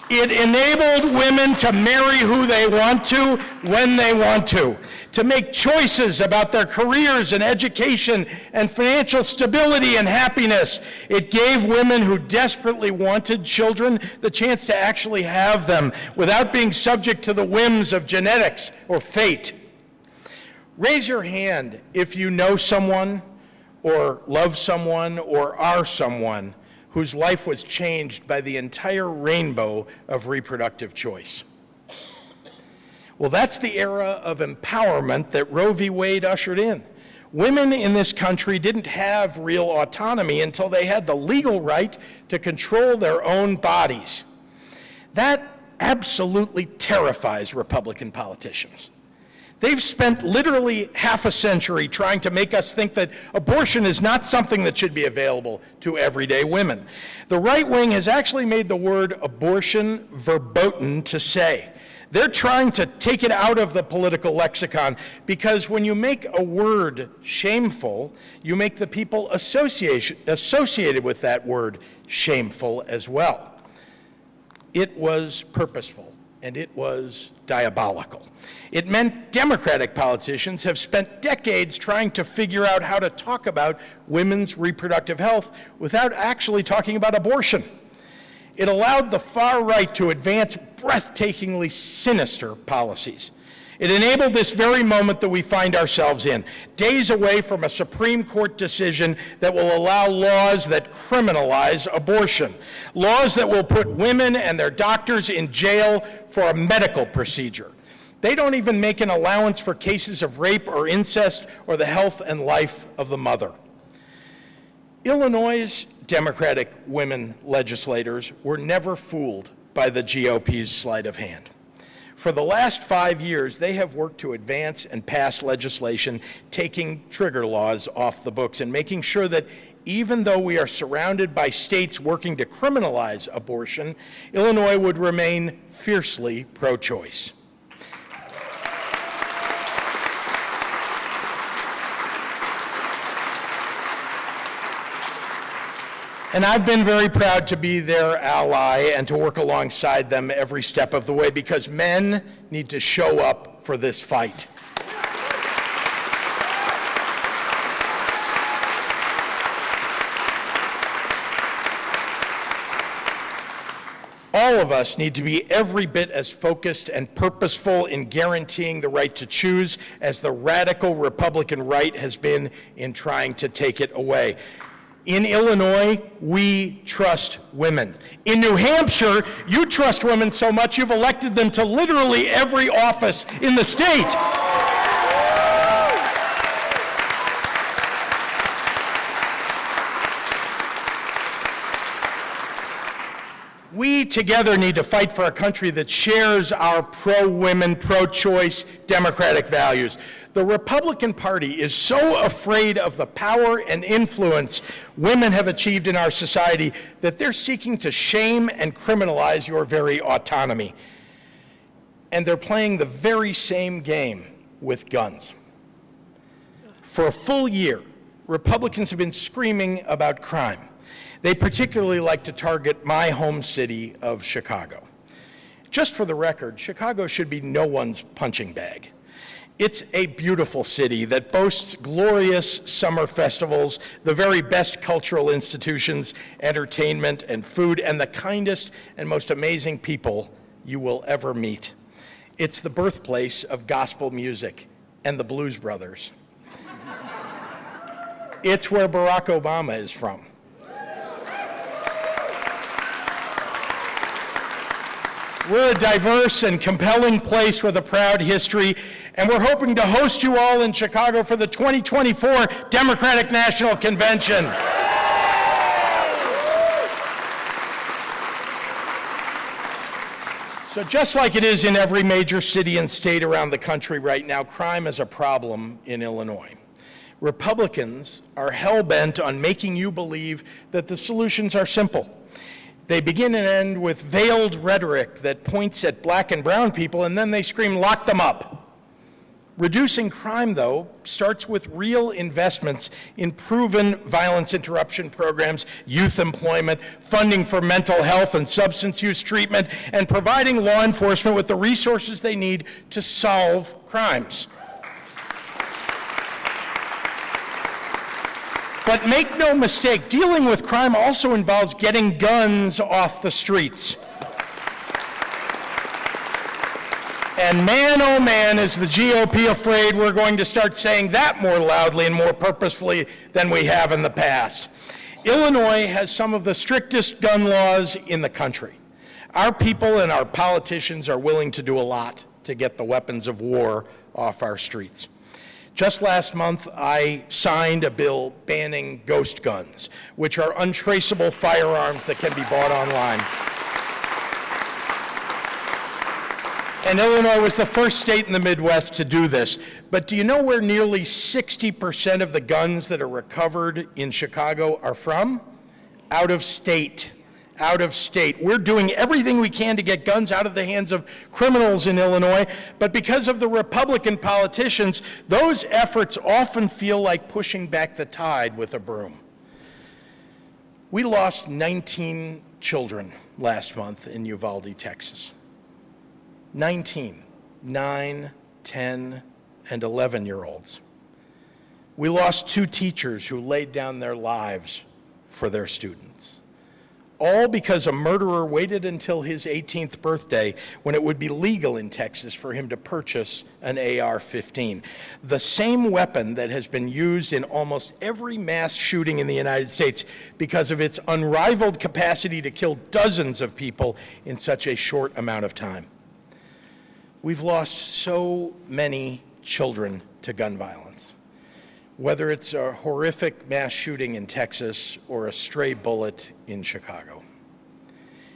It enabled women to marry who they want to, when they want to make choices about their careers and education and financial stability and happiness. It gave women who desperately wanted children the chance to actually have them without being subject to the whims of genetics or fate. Raise your hand if you know someone or love someone or are someone whose life was changed by the entire rainbow of reproductive choice. Well, that's the era of empowerment that Roe v. Wade ushered in. Women in this country didn't have real autonomy until they had the legal right to control their own bodies. That absolutely terrifies Republican politicians. They've spent literally half a century trying to make us think that abortion is not something that should be available to everyday women. The right wing has actually made the word abortion verboten to say. They're trying to take it out of the political lexicon because when you make a word shameful, you make the people associated with that word shameful as well. It was purposeful and it was diabolical. It meant Democratic politicians have spent decades trying to figure out how to talk about women's reproductive health without actually talking about abortion. It allowed the far right to advance breathtakingly sinister policies. It enabled this very moment that we find ourselves in, days away from a Supreme Court decision that will allow laws that criminalize abortion, laws that will put women and their doctors in jail for a medical procedure. They don't even make an allowance for cases of rape or incest or the health and life of the mother. Illinois' Democratic women legislators were never fooled by the GOP's sleight of hand. For the last 5 years, they have worked to advance and pass legislation taking trigger laws off the books and making sure that even though we are surrounded by states working to criminalize abortion, Illinois would remain fiercely pro-choice. And I've been very proud to be their ally and to work alongside them every step of the way because men need to show up for this fight. All of us need to be every bit as focused and purposeful in guaranteeing the right to choose as the radical Republican right has been in trying to take it away. In Illinois, we trust women. In New Hampshire, you trust women so much you've elected them to literally every office in the state. We together need to fight for a country that shares our pro-women, pro-choice democratic values. The Republican Party is so afraid of the power and influence women have achieved in our society that they're seeking to shame and criminalize your very autonomy. And they're playing the very same game with guns. For a full year, Republicans have been screaming about crime. They particularly like to target my home city of Chicago. Just for the record, Chicago should be no one's punching bag. It's a beautiful city that boasts glorious summer festivals, the very best cultural institutions, entertainment, and food, and the kindest and most amazing people you will ever meet. It's the birthplace of gospel music and the Blues Brothers. It's where Barack Obama is from. We're a diverse and compelling place with a proud history, and we're hoping to host you all in Chicago for the 2024 Democratic National Convention. So just like it is in every major city and state around the country right now, crime is a problem in Illinois. Republicans are hell-bent on making you believe that the solutions are simple. They begin and end with veiled rhetoric that points at black and brown people, and then they scream, "Lock them up." Reducing crime, though, starts with real investments in proven violence interruption programs, youth employment, funding for mental health and substance use treatment, and providing law enforcement with the resources they need to solve crimes. But make no mistake, dealing with crime also involves getting guns off the streets. And man, oh man, is the GOP afraid we're going to start saying that more loudly and more purposefully than we have in the past. Illinois has some of the strictest gun laws in the country. Our people and our politicians are willing to do a lot to get the weapons of war off our streets. Just last month, I signed a bill banning ghost guns, which are untraceable firearms that can be bought online. And Illinois was the first state in the Midwest to do this. But do you know where nearly 60% of the guns that are recovered in Chicago are from? Out of state. Out of state. We're doing everything we can to get guns out of the hands of criminals in Illinois, but because of the Republican politicians, those efforts often feel like pushing back the tide with a broom. We lost 19 children last month in Uvalde, Texas. 19, 9, 10, and 11-year-olds. We lost 2 teachers who laid down their lives for their students. All because a murderer waited until his 18th birthday when it would be legal in Texas for him to purchase an AR-15. The same weapon that has been used in almost every mass shooting in the United States because of its unrivaled capacity to kill dozens of people in such a short amount of time. We've lost so many children to gun violence. Whether it's a horrific mass shooting in Texas or a stray bullet in Chicago.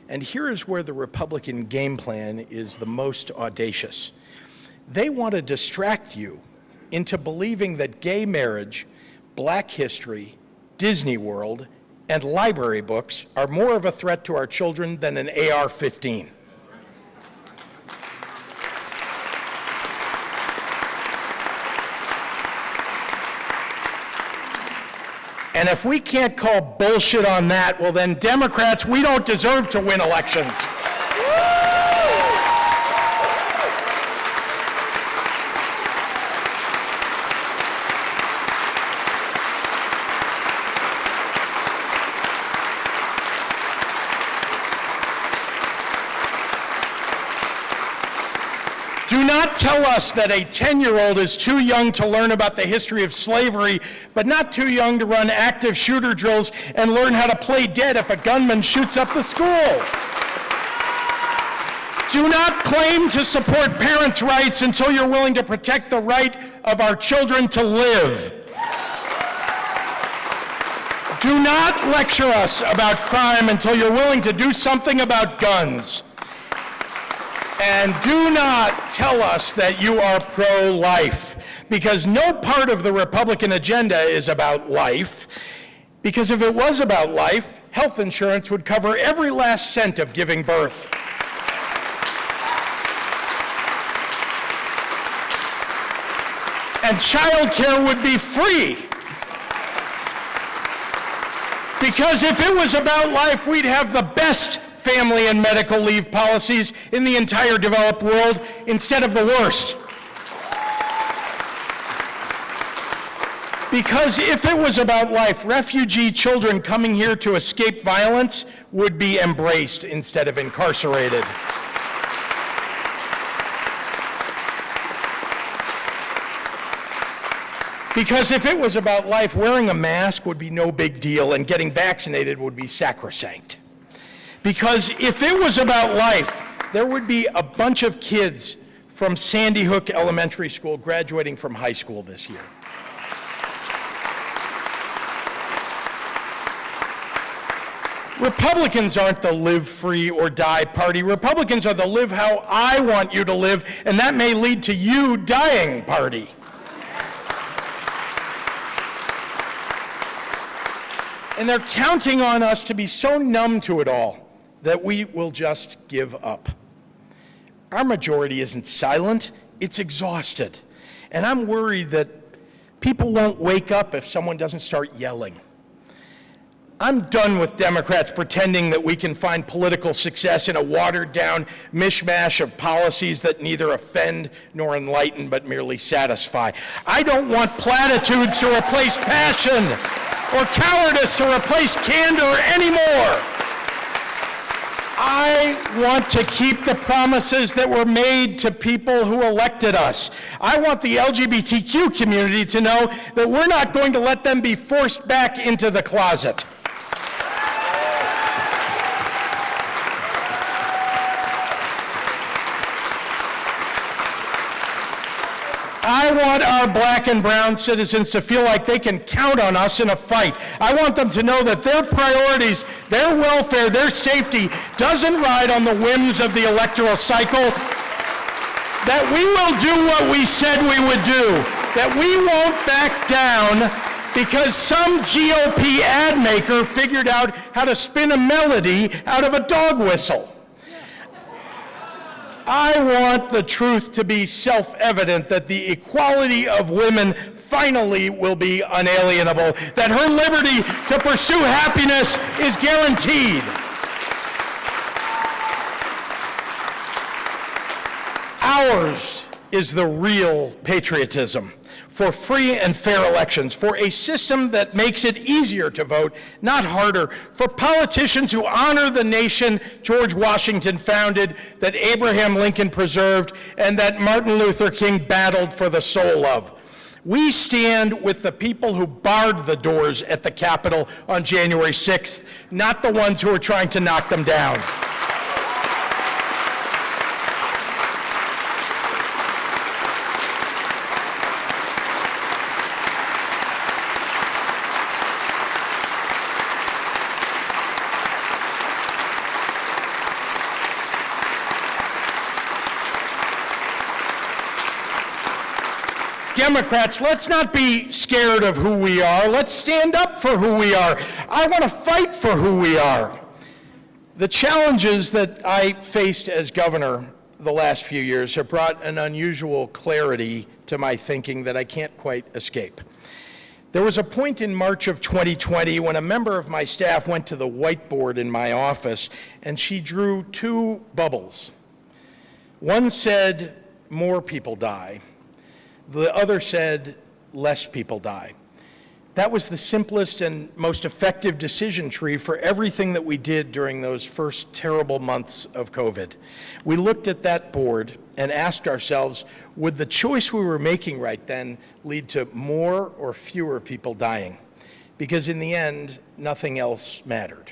And here is where the Republican game plan is the most audacious. They want to distract you into believing that gay marriage, black history, Disney World, and library books are more of a threat to our children than an AR-15. And if we can't call bullshit on that, well then Democrats, we don't deserve to win elections. Do not tell us that a 10-year-old is too young to learn about the history of slavery, but not too young to run active shooter drills and learn how to play dead if a gunman shoots up the school. Do not claim to support parents' rights until you're willing to protect the right of our children to live. Do not lecture us about crime until you're willing to do something about guns. And do not tell us that you are pro-life, because no part of the Republican agenda is about life. Because if it was about life, health insurance would cover every last cent of giving birth. And child care would be free. Because if it was about life, we'd have the best family and medical leave policies in the entire developed world instead of the worst. Because if it was about life, refugee children coming here to escape violence would be embraced instead of incarcerated. Because if it was about life, wearing a mask would be no big deal and getting vaccinated would be sacrosanct. Because if it was about life, there would be a bunch of kids from Sandy Hook Elementary School graduating from high school this year. Republicans aren't the live free or die party. Republicans are the live how I want you to live, and that may lead to you dying party. And they're counting on us to be so numb to it all that we will just give up. Our majority isn't silent, it's exhausted. And I'm worried that people won't wake up if someone doesn't start yelling. I'm done with Democrats pretending that we can find political success in a watered-down mishmash of policies that neither offend nor enlighten but merely satisfy. I don't want platitudes to replace passion or cowardice to replace candor anymore. I want to keep the promises that were made to people who elected us. I want the LGBTQ community to know that we're not going to let them be forced back into the closet. I want our black and brown citizens to feel like they can count on us in a fight. I want them to know that their priorities, their welfare, their safety doesn't ride on the whims of the electoral cycle, that we will do what we said we would do, that we won't back down because some GOP ad maker figured out how to spin a melody out of a dog whistle. I want the truth to be self-evident that the equality of women finally will be unalienable, that her liberty to pursue happiness is guaranteed. Ours is the real patriotism. For free and fair elections, for a system that makes it easier to vote, not harder, for politicians who honor the nation George Washington founded, that Abraham Lincoln preserved, and that Martin Luther King battled for the soul of. We stand with the people who barred the doors at the Capitol on January 6th, not the ones who are trying to knock them down. Democrats, let's not be scared of who we are. Let's stand up for who we are. I want to fight for who we are. The challenges that I faced as governor the last few years have brought an unusual clarity to my thinking that I can't quite escape. There was a point in March of 2020 when a member of my staff went to the whiteboard in my office and she drew two bubbles. One said, more people die. The other said, less people die. That was the simplest and most effective decision tree for everything that we did during those first terrible months of COVID. We looked at that board and asked ourselves, would the choice we were making right then lead to more or fewer people dying? Because in the end, nothing else mattered.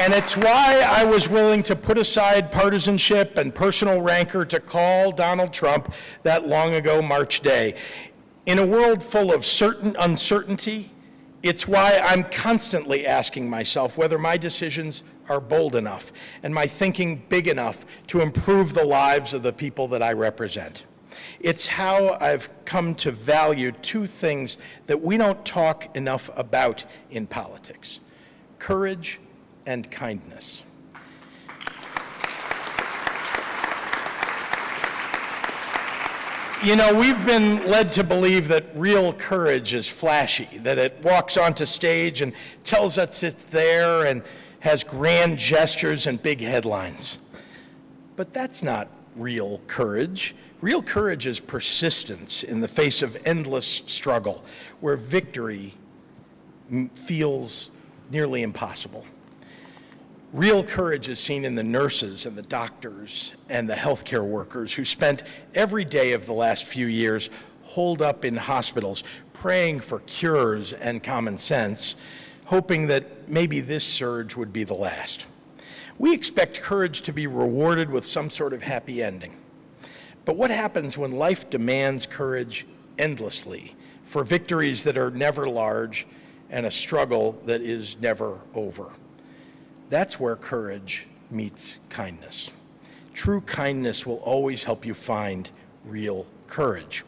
And it's why I was willing to put aside partisanship and personal rancor to call Donald Trump that long ago March day. In a world full of uncertainty, it's why I'm constantly asking myself whether my decisions are bold enough and my thinking big enough to improve the lives of the people that I represent. It's how I've come to value two things that we don't talk enough about in politics: courage and kindness. You know, we've been led to believe that real courage is flashy, that it walks onto stage and tells us it's there and has grand gestures and big headlines. But that's not real courage. Real courage is persistence in the face of endless struggle, where victory feels nearly impossible. Real courage is seen in the nurses and the doctors and the healthcare workers who spent every day of the last few years holed up in hospitals, praying for cures and common sense, hoping that maybe this surge would be the last. We expect courage to be rewarded with some sort of happy ending. But what happens when life demands courage endlessly for victories that are never large and a struggle that is never over? That's where courage meets kindness. True kindness will always help you find real courage.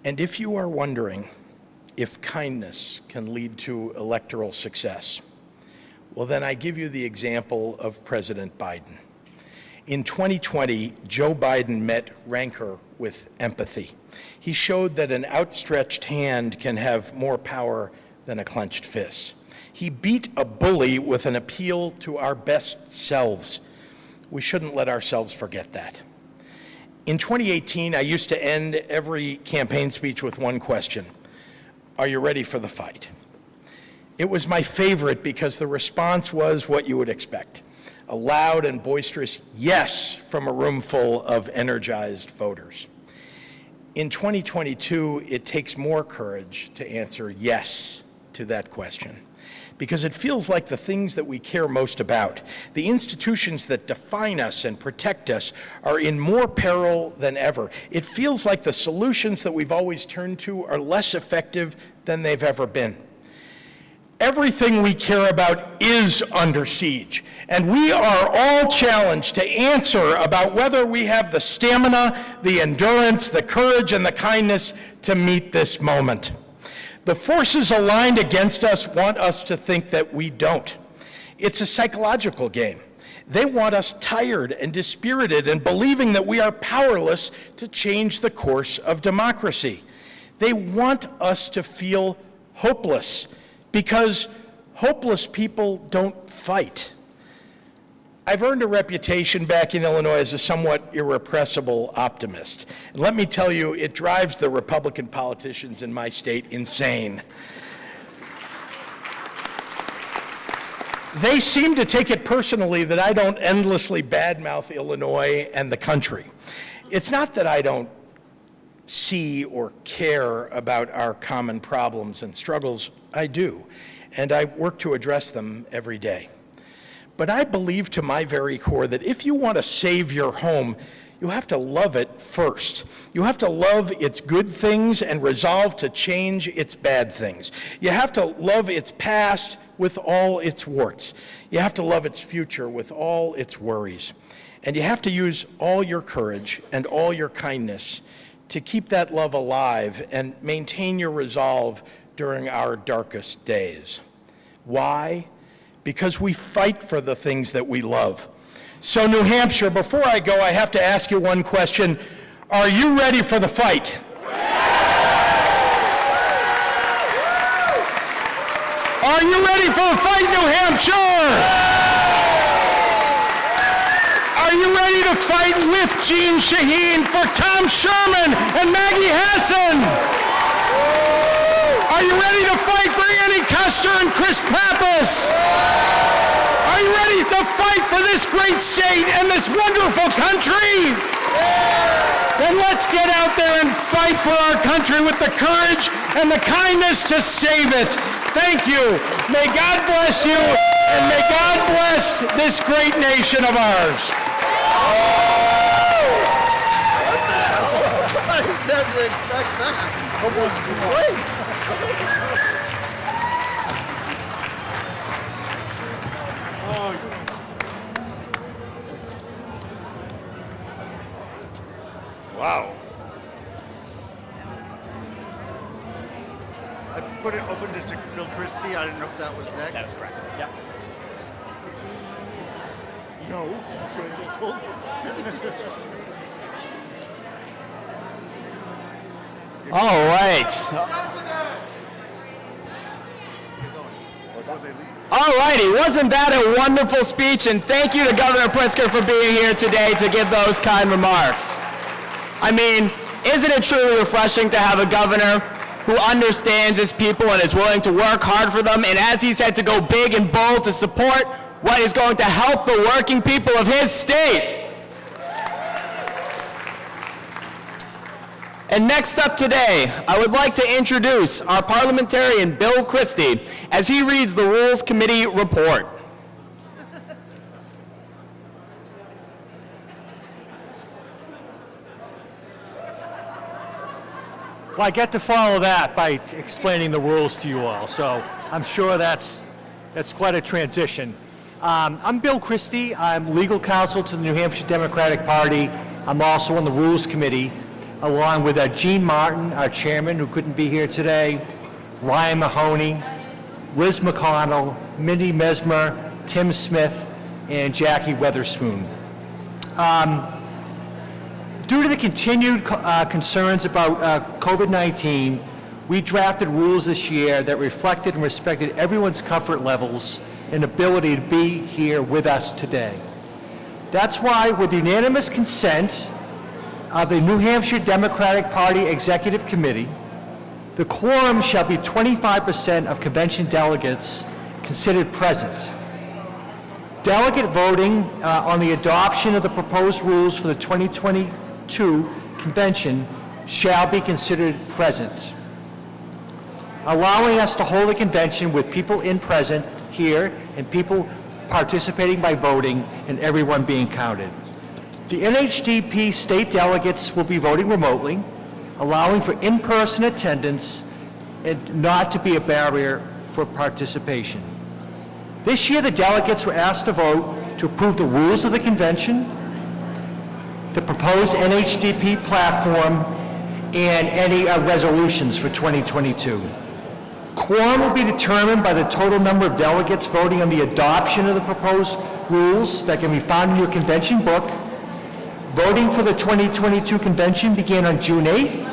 And if you are wondering if kindness can lead to electoral success, well, then I give you the example of President Biden. In 2020, Joe Biden met rancor with empathy. He showed that an outstretched hand can have more power than a clenched fist. He beat a bully with an appeal to our best selves. We shouldn't let ourselves forget that. In 2018, I used to end every campaign speech with one question: are you ready for the fight? It was my favorite because the response was what you would expect: a loud and boisterous yes from a room full of energized voters. In 2022, it takes more courage to answer yes to that question, because it feels like the things that we care most about, the institutions that define us and protect us, are in more peril than ever. It feels like the solutions that we've always turned to are less effective than they've ever been. Everything we care about is under siege, and we are all challenged to answer about whether we have the stamina, the endurance, the courage, and the kindness to meet this moment. The forces aligned against us want us to think that we don't. It's a psychological game. They want us tired and dispirited and believing that we are powerless to change the course of democracy. They want us to feel hopeless, because hopeless people don't fight. I've earned a reputation back in Illinois as a somewhat irrepressible optimist. And let me tell you, it drives the Republican politicians in my state insane. They seem to take it personally that I don't endlessly badmouth Illinois and the country. It's not that I don't see or care about our common problems and struggles. I do, and I work to address them every day. But I believe to my very core that if you want to save your home, you have to love it first. You have to love its good things and resolve to change its bad things. You have to love its past with all its warts. You have to love its future with all its worries. And you have to use all your courage and all your kindness to keep that love alive and maintain your resolve during our darkest days. Why? Because we fight for the things that we love. So New Hampshire, before I go, I have to ask you one question. Are you ready for the fight? Are you ready for the fight, New Hampshire? Are you ready to fight with Jean Shaheen for Tom Sherman and Maggie Hassan? Are you ready to fight for Annie Custer and Chris Pappas? Are you ready to fight for this great state and this wonderful country? Then let's get out there and fight for our country with the courage and the kindness to save it. Thank you. May God bless you. And may God bless this great nation of ours.
Wow. I opened it to Bill Christie. I didn't know if that was next.
That's correct. Yep.
No.
All right. All righty, wasn't that a wonderful speech? And thank you to Governor Pritzker for being here today to give those kind remarks. I mean, isn't it truly refreshing to have a governor who understands his people and is willing to work hard for them, and as he said, to go big and bold to support what is going to help the working people of his state. And next up today, I would like to introduce our parliamentarian, Bill Christie, as he reads the Rules Committee report.
Well, I get to follow that by explaining the rules to you all, so I'm sure that's quite a transition. I'm Bill Christie. I'm legal counsel to the New Hampshire Democratic Party. I'm also on the Rules Committee, along with Gene Martin, our chairman, who couldn't be here today, Ryan Mahoney, Liz McConnell, Mindy Mesmer, Tim Smith, and Jackie Weatherspoon. Due to the continued concerns about COVID-19, we drafted rules this year that reflected and respected everyone's comfort levels and ability to be here with us today. That's why, with unanimous consent of the New Hampshire Democratic Party Executive Committee, the quorum shall be 25% of convention delegates considered present. Delegate voting on the adoption of the proposed rules for the 2022 convention shall be considered present, allowing us to hold a convention with people in present here and people participating by voting and everyone being counted. The NHDP state delegates will be voting remotely, allowing for in-person attendance and not to be a barrier for participation. This year, the delegates were asked to vote to approve the rules of the convention, the proposed NHDP platform, and any resolutions for 2022. Quorum will be determined by the total number of delegates voting on the adoption of the proposed rules that can be found in your convention book. Voting for the 2022 convention began on June 8th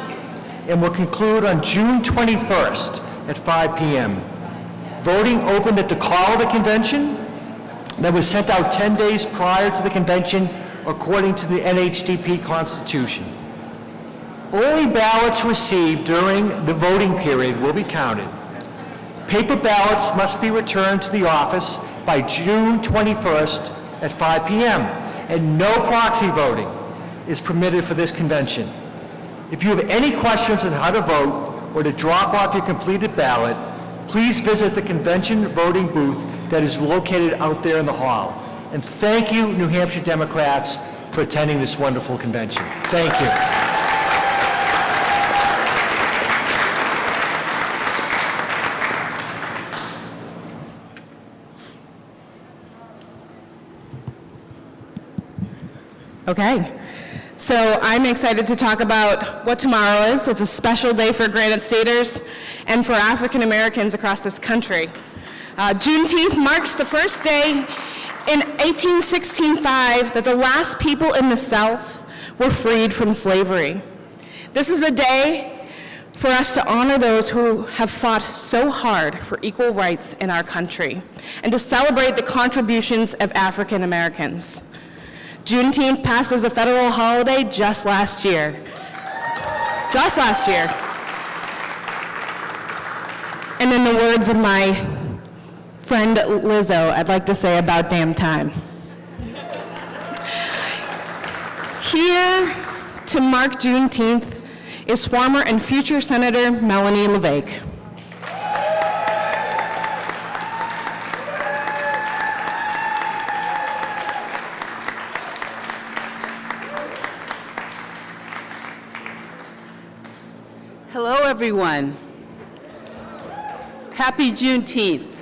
and will conclude on June 21st at 5 p.m. Voting opened at the call of the convention that was sent out 10 days prior to the convention according to the NHDP Constitution. Only ballots received during the voting period will be counted. Paper ballots must be returned to the office by June 21st at 5 p.m. and no proxy voting is permitted for this convention. If you have any questions on how to vote or to drop off your completed ballot, please visit the convention voting booth that is located out there in the hall. And thank you, New Hampshire Democrats, for attending this wonderful convention. Thank you.
Okay, so I'm excited to talk about what tomorrow is. It's a special day for Granite Staters and for African Americans across this country. Juneteenth marks the first day in 1865 that the last people in the South were freed from slavery. This is a day for us to honor those who have fought so hard for equal rights in our country and to celebrate the contributions of African Americans. Juneteenth passed as a federal holiday just last year. Just last year. And in the words of my friend Lizzo, I'd like to say about damn time. Here to mark Juneteenth is former and future Senator Melanie LeVake.
Hello, everyone. Happy Juneteenth.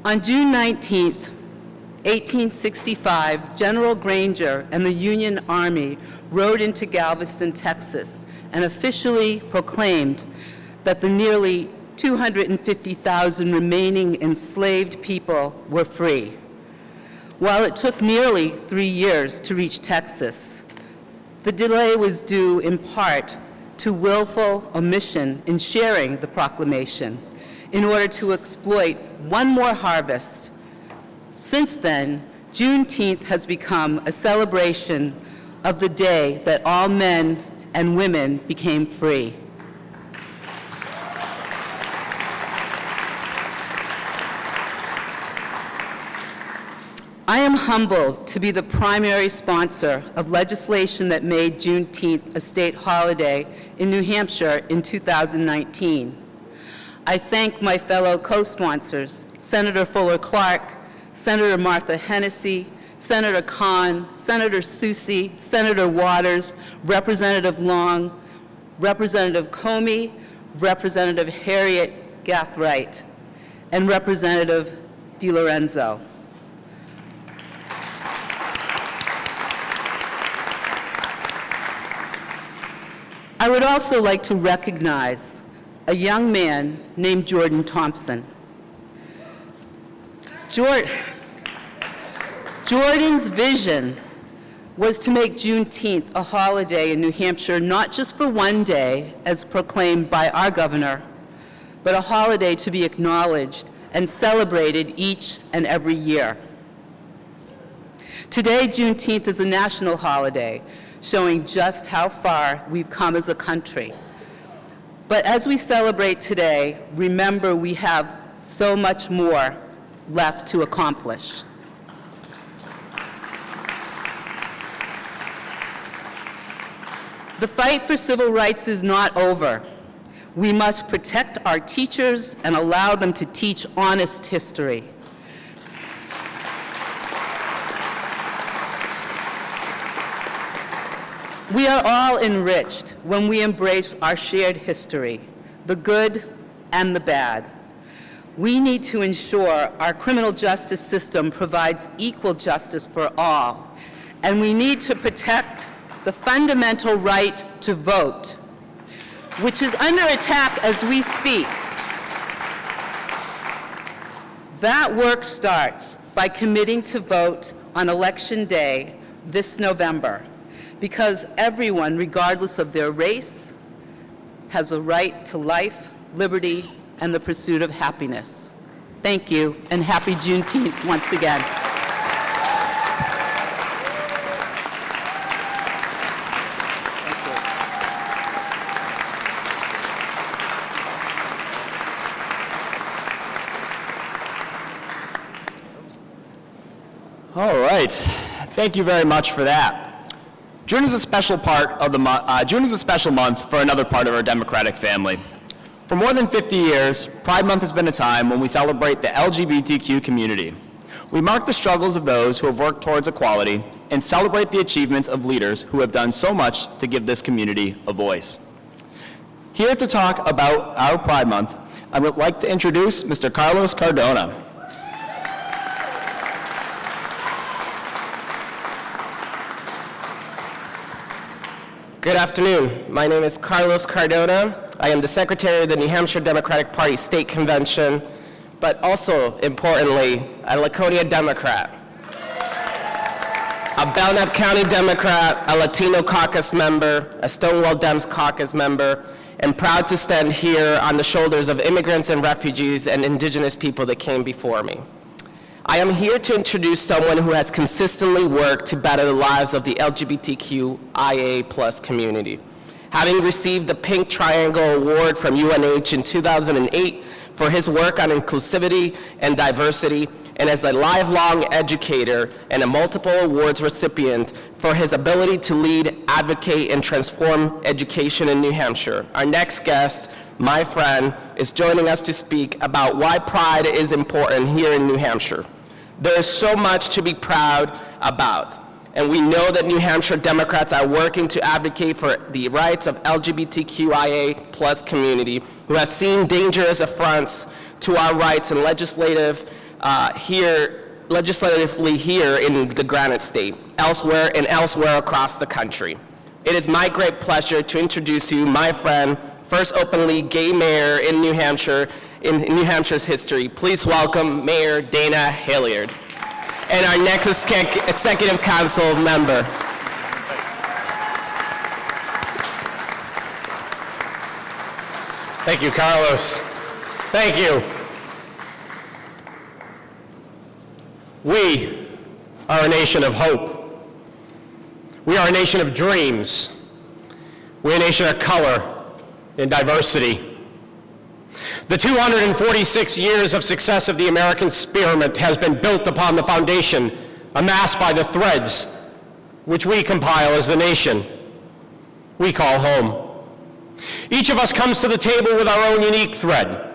On June 19th, 1865, General Granger and the Union Army rode into Galveston, Texas, and officially proclaimed that the nearly 250,000 remaining enslaved people were free. While it took nearly 3 years to reach Texas, the delay was due in part to willful omission in sharing the proclamation in order to exploit one more harvest. Since then, Juneteenth has become a celebration of the day that all men and women became free. I am humbled to be the primary sponsor of legislation that made Juneteenth a state holiday in New Hampshire in 2019. I thank my fellow co-sponsors, Senator Fuller Clark, Senator Martha Hennessy, Senator Kahn, Senator Soucy, Senator Waters, Representative Long, Representative Comey, Representative Harriet Gathright, and Representative DiLorenzo. I would also like to recognize a young man named Jordan Thompson. Jordan's vision was to make Juneteenth a holiday in New Hampshire, not just for one day, as proclaimed by our governor, but a holiday to be acknowledged and celebrated each and every year. Today, Juneteenth is a national holiday, showing just how far we've come as a country. But as we celebrate today, remember we have so much more left to accomplish. The fight for civil rights is not over. We must protect our teachers and allow them to teach honest history. We are all enriched when we embrace our shared history, the good and the bad. We need to ensure our criminal justice system provides equal justice for all, and we need to protect the fundamental right to vote, which is under attack as we speak. That work starts by committing to vote on Election Day this November, because everyone, regardless of their race, has a right to life, liberty, and the pursuit of happiness. Thank you, and happy Juneteenth once again.
All right, thank you very much for that. June is a special part of the June is a special month for another part of our Democratic family. For more than 50 years, Pride Month has been a time when we celebrate the LGBTQ community. We mark the struggles of those who have worked towards equality and celebrate the achievements of leaders who have done so much to give this community a voice. Here to talk about our Pride Month, I would like to introduce Mr. Carlos Cardona.
Good afternoon. My name is Carlos Cardona. I am the Secretary of the New Hampshire Democratic Party State Convention, but also, importantly, a Laconia Democrat, a Belknap County Democrat, a Latino caucus member, a Stonewall Dems caucus member, and proud to stand here on the shoulders of immigrants and refugees and indigenous people that came before me. I am here to introduce someone who has consistently worked to better the lives of the LGBTQIA+ community. Having received the Pink Triangle Award from UNH in 2008 for his work on inclusivity and diversity, and as a lifelong educator and a multiple awards recipient for his ability to lead, advocate, and transform education in New Hampshire. Our next guest, my friend, is joining us to speak about why pride is important here in New Hampshire. There is so much to be proud about, and we know that New Hampshire Democrats are working to advocate for the rights of LGBTQIA plus community who have seen dangerous affronts to our rights and legislatively here in the Granite State, elsewhere across the country. It is my great pleasure to introduce you my friend, first openly gay mayor in New Hampshire, in New Hampshire's history. Please welcome Mayor Dana Hilliard and our next Executive Council member.
Thank you, Carlos. Thank you. We are a nation of hope. We are a nation of dreams. We're a nation of color and diversity. The 246 years of success of the American experiment has been built upon the foundation amassed by the threads which we compile as the nation we call home. Each of us comes to the table with our own unique thread.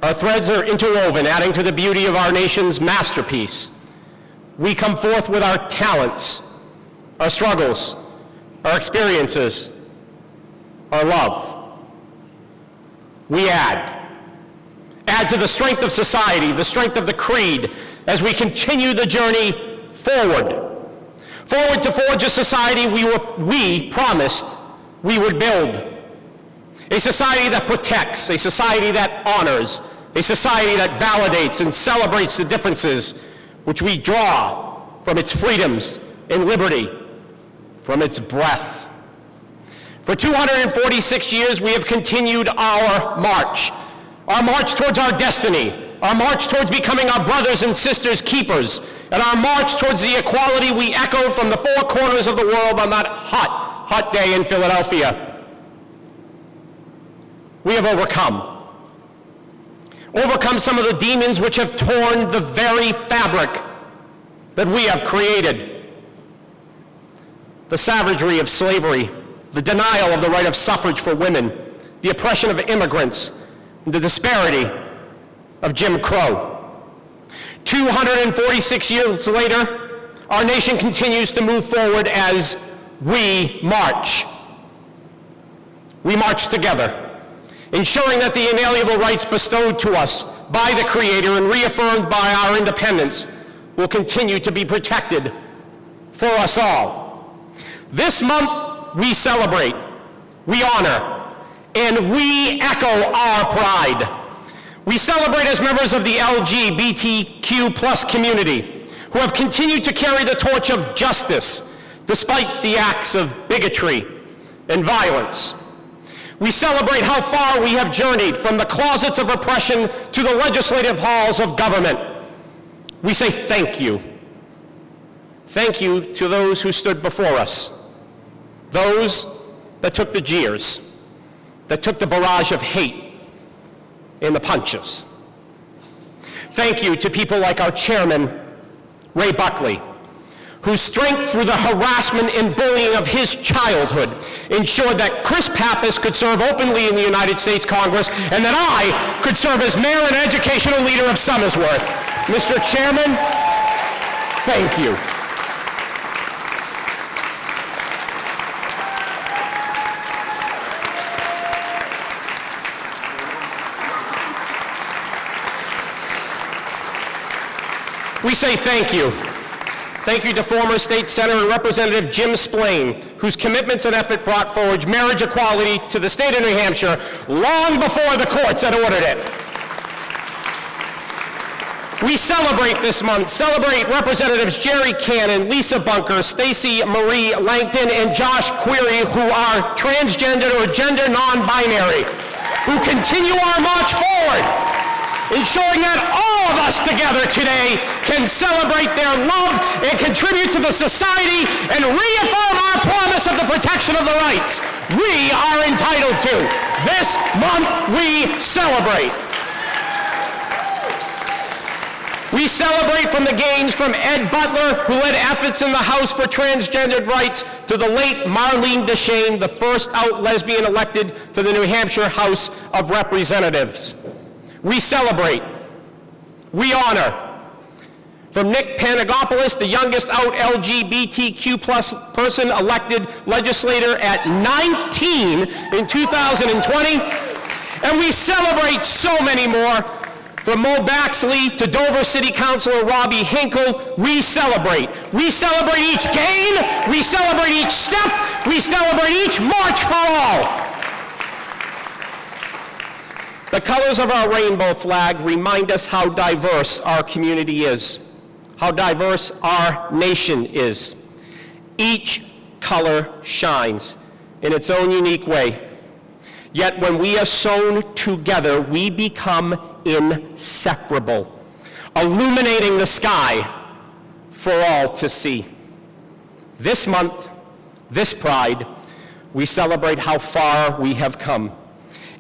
Our threads are interwoven, adding to the beauty of our nation's masterpiece. We come forth with our talents, our struggles, our experiences, our love. We add to the strength of society, the strength of the creed, as we continue the journey forward. Forward to forge a society we promised we would build. A society that protects, a society that honors, a society that validates and celebrates the differences which we draw from its freedoms and liberty, from its breath. For 246 years, we have continued our march towards our destiny, our march towards becoming our brothers and sisters' keepers, and our march towards the equality we echoed from the four corners of the world on that hot day in Philadelphia. We have overcome some of the demons which have torn the very fabric that we have created. The savagery of slavery, the denial of the right of suffrage for women, the oppression of immigrants, the disparity of Jim Crow. 246 years later, our nation continues to move forward as we march. We march together, ensuring that the inalienable rights bestowed to us by the Creator and reaffirmed by our independence will continue to be protected for us all. This month, we celebrate, we honor, and we echo our pride. We celebrate as members of the LGBTQ plus community who have continued to carry the torch of justice despite the acts of bigotry and violence. We celebrate how far we have journeyed from the closets of oppression to the legislative halls of government. We say thank you. Thank you to those who stood before us, those that took the jeers, that took the barrage of hate and the punches. Thank you to people like our chairman, Ray Buckley, whose strength through the harassment and bullying of his childhood ensured that Chris Pappas could serve openly in the United States Congress and that I could serve as mayor and educational leader of Summersworth. Mr. Chairman, thank you. We say thank you. Thank you to former State Senator and Representative Jim Splain, whose commitments and effort brought forward marriage equality to the state of New Hampshire long before the courts had ordered it. We celebrate this month, celebrate Representatives Jerry Cannon, Lisa Bunker, Stacey Marie Langton, and Josh Query, who are transgender or gender non-binary, who continue our march forward, ensuring that all of us together today can celebrate their love and contribute to the society and reaffirm our promise of the protection of the rights we are entitled to. This month we celebrate. We celebrate from the gains from Ed Butler, who led efforts in the House for transgendered rights, to the late Marlene DeShane, the first out lesbian elected to the New Hampshire House of Representatives. We celebrate, we honor, From Nick Panagopoulos, the youngest out LGBTQ plus person elected legislator at 19 in 2020. And we celebrate so many more. From Mo Baxley to Dover City Councilor Robbie Hinkle, we celebrate. We celebrate each gain, we celebrate each step, we celebrate each march for all. The colors of our rainbow flag remind us how diverse our community is, how diverse our nation is. Each color shines in its own unique way. Yet when we are sewn together, we become inseparable, illuminating the sky for all to see. This month, this Pride, we celebrate how far we have come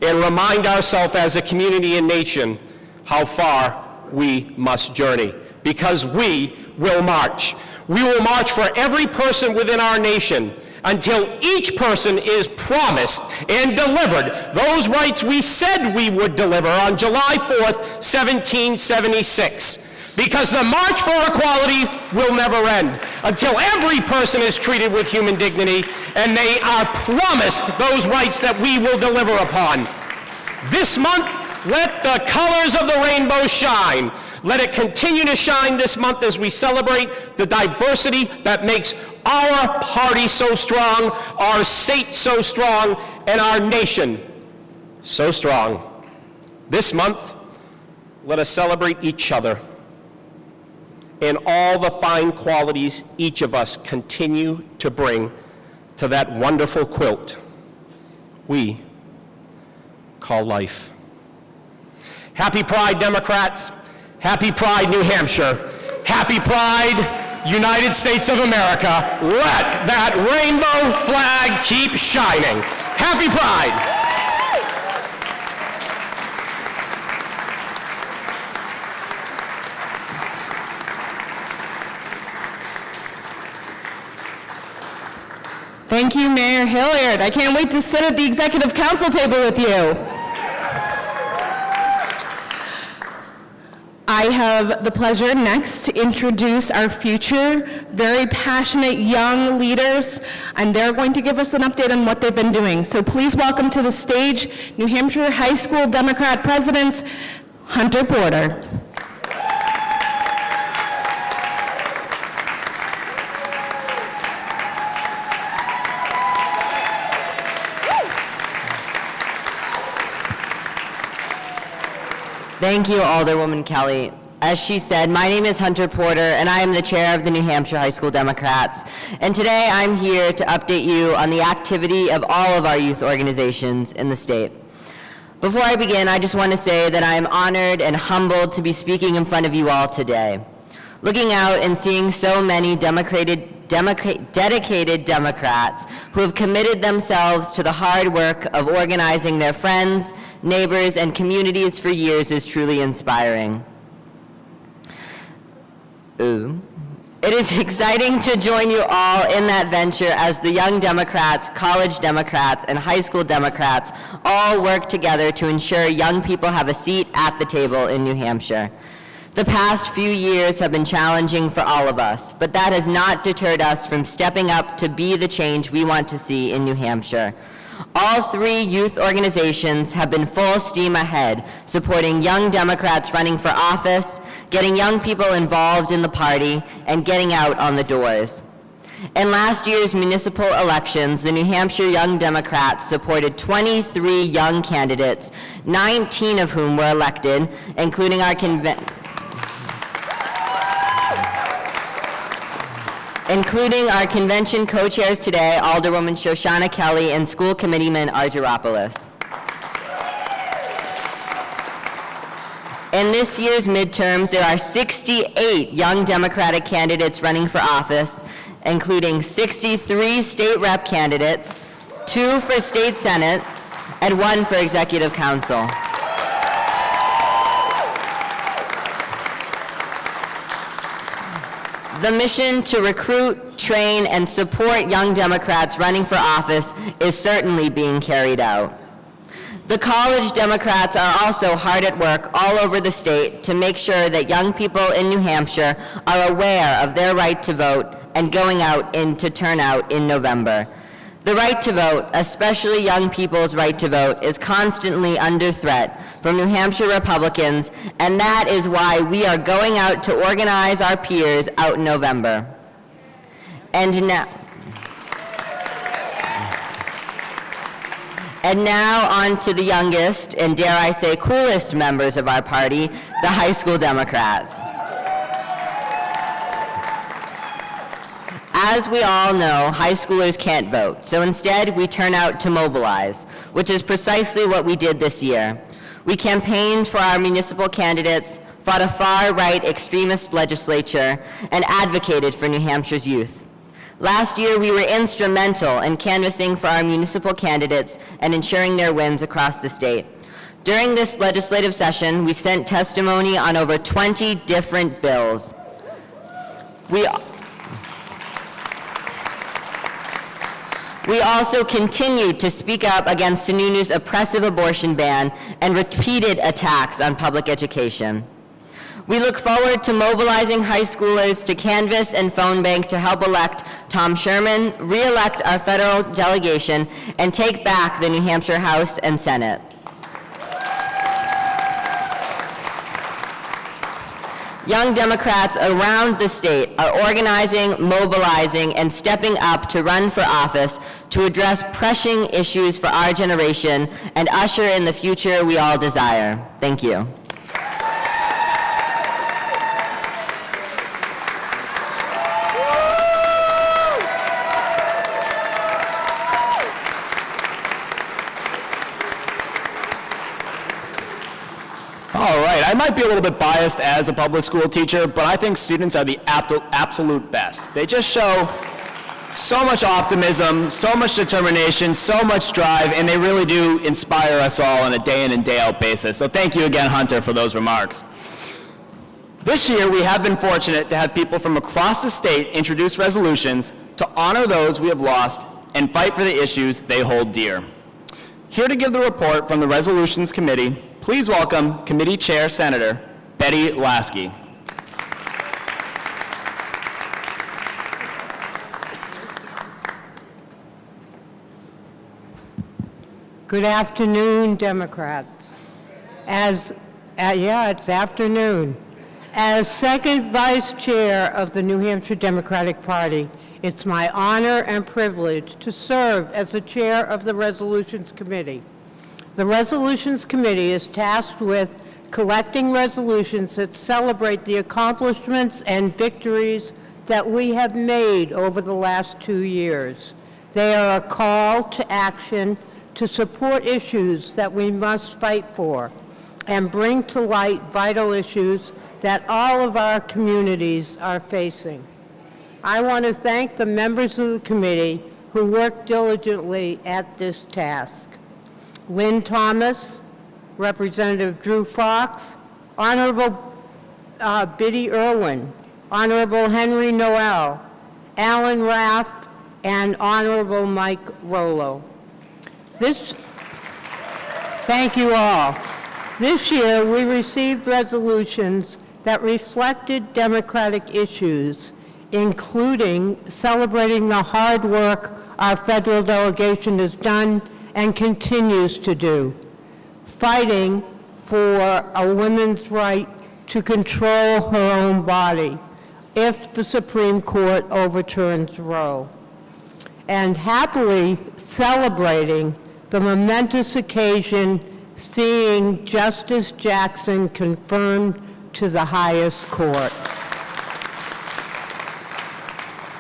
and remind ourselves as a community and nation how far we must journey, because we will march. We will march for every person within our nation until each person is promised and delivered those rights we said we would deliver on July 4th, 1776. Because the march for equality will never end until every person is treated with human dignity and they are promised those rights that we will deliver upon. This month, let the colors of the rainbow shine. Let it continue to shine this month as we celebrate the diversity that makes our party so strong, our state so strong, and our nation so strong. This month, let us celebrate each other and all the fine qualities each of us continue to bring to that wonderful quilt we call life. Happy Pride, Democrats. Happy Pride, New Hampshire. Happy Pride, United States of America. Let that rainbow flag keep shining. Happy Pride.
Thank you, Mayor Hilliard. I can't wait to sit at the Executive Council table with you. I have the pleasure next to introduce our future, very passionate young leaders, and they're going to give us an update on what they've been doing. So please welcome to the stage New Hampshire High School Democrat Presidents, Hunter Porter.
Thank you, Alderwoman Kelly. As she said, my name is Hunter Porter, and I am the chair of the New Hampshire High School Democrats. And today I'm here to update you on the activity of all of our youth organizations in the state. Before I begin, I just want to say that I am honored and humbled to be speaking in front of you all today. Looking out and seeing so many dedicated Democrats who have committed themselves to the hard work of organizing their friends, neighbors, and communities for years is truly inspiring. It is exciting to join you all in that venture as the young Democrats, college Democrats, and high school Democrats all work together to ensure young people have a seat at the table in New Hampshire. The past few years have been challenging for all of us, but that has not deterred us from stepping up to be the change we want to see in New Hampshire. All three youth organizations have been full steam ahead, supporting young Democrats running for office, getting young people involved in the party, and getting out on the doors. In last year's municipal elections, the New Hampshire Young Democrats supported 23 young candidates, 19 of whom were elected, including our convention co-chairs today, Alderwoman Shashana Kelly and School Committeeman Argyropoulos. In this year's midterms, there are 68 young Democratic candidates running for office, including 63 state rep candidates, 2 for state senate, and 1 for executive council. The mission to recruit, train, and support young Democrats running for office is certainly being carried out. The college Democrats are also hard at work all over the state to make sure that young people in New Hampshire are aware of their right to vote and going out to turn out in November. The right to vote, especially young people's right to vote, is constantly under threat from New Hampshire Republicans, and that is why we are going out to organize our peers out in November. And now on to the youngest, and dare I say coolest members of our party, the high school Democrats. As we all know, high schoolers can't vote, so instead we turn out to mobilize, which is precisely what we did this year. We campaigned for our municipal candidates, fought a far-right extremist legislature, and advocated for New Hampshire's youth. Last year, we were instrumental in canvassing for our municipal candidates and ensuring their wins across the state. During this legislative session, we sent testimony on over 20 different bills. We also continued to speak up against Sununu's oppressive abortion ban and repeated attacks on public education. We look forward to mobilizing high schoolers to canvass and phone bank to help elect Tom Sherman, re-elect our federal delegation, and take back the New Hampshire House and Senate. Young Democrats around the state are organizing, mobilizing, and stepping up to run for office to address pressing issues for our generation and usher in the future we all desire. Thank you.
All right, I might be a little bit biased as a public school teacher, but I think students are the absolute best. They just show so much optimism, so much determination, so much drive, and they really do inspire us all on a day in and day out basis. So thank you again, Hunter, for those remarks. This year, we have been fortunate to have people from across the state introduce resolutions to honor those we have lost and fight for the issues they hold dear. Here to give the report from the Resolutions Committee, please welcome Committee Chair Senator Betty Lasky.
Good afternoon, Democrats. It's afternoon. As second vice chair of the New Hampshire Democratic Party, it's my honor and privilege to serve as the chair of the Resolutions Committee. The Resolutions Committee is tasked with collecting resolutions that celebrate the accomplishments and victories that we have made over the last 2 years. They are a call to action to support issues that we must fight for and bring to light vital issues that all of our communities are facing. I want to thank the members of the committee who worked diligently at this task. Lynn Thomas, Representative Drew Fox, Honorable Biddy Irwin, Honorable Henry Noel, Alan Raff, and Honorable Mike Rollo. Thank you all. This year, we received resolutions that reflected Democratic issues, including celebrating the hard work our federal delegation has done and continues to do, fighting for a woman's right to control her own body if the Supreme Court overturns Roe, and happily celebrating the momentous occasion seeing Justice Jackson confirmed to the highest court.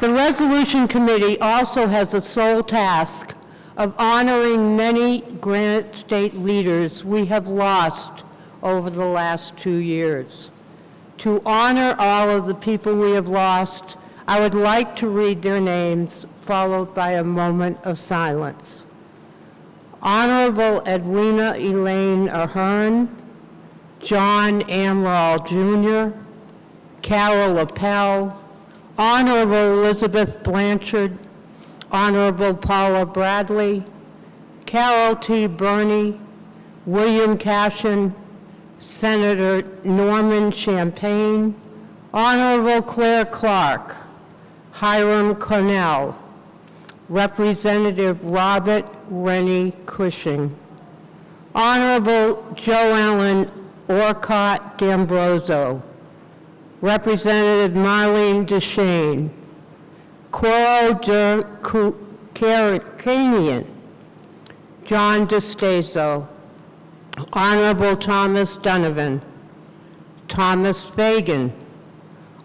The Resolution Committee also has the sole task of honoring many Granite State leaders we have lost over the last 2 years. To honor all of the people we have lost, I would like to read their names, followed by a moment of silence. Honorable Edwina Elaine Ahern, John Amaral Jr., Carol Appel, Honorable Elizabeth Blanchard, Honorable Paula Bradley, Carol T. Burney, William Cashin, Senator Norman Champagne, Honorable Claire Clark, Hiram Cornell, Representative Robert Rennie Cushing, Honorable Joe Allen Orcott D'Ambroso, Representative Marlene DeShane, Coro Carcanian, John DeStazo, Honorable Thomas Donovan, Thomas Fagan,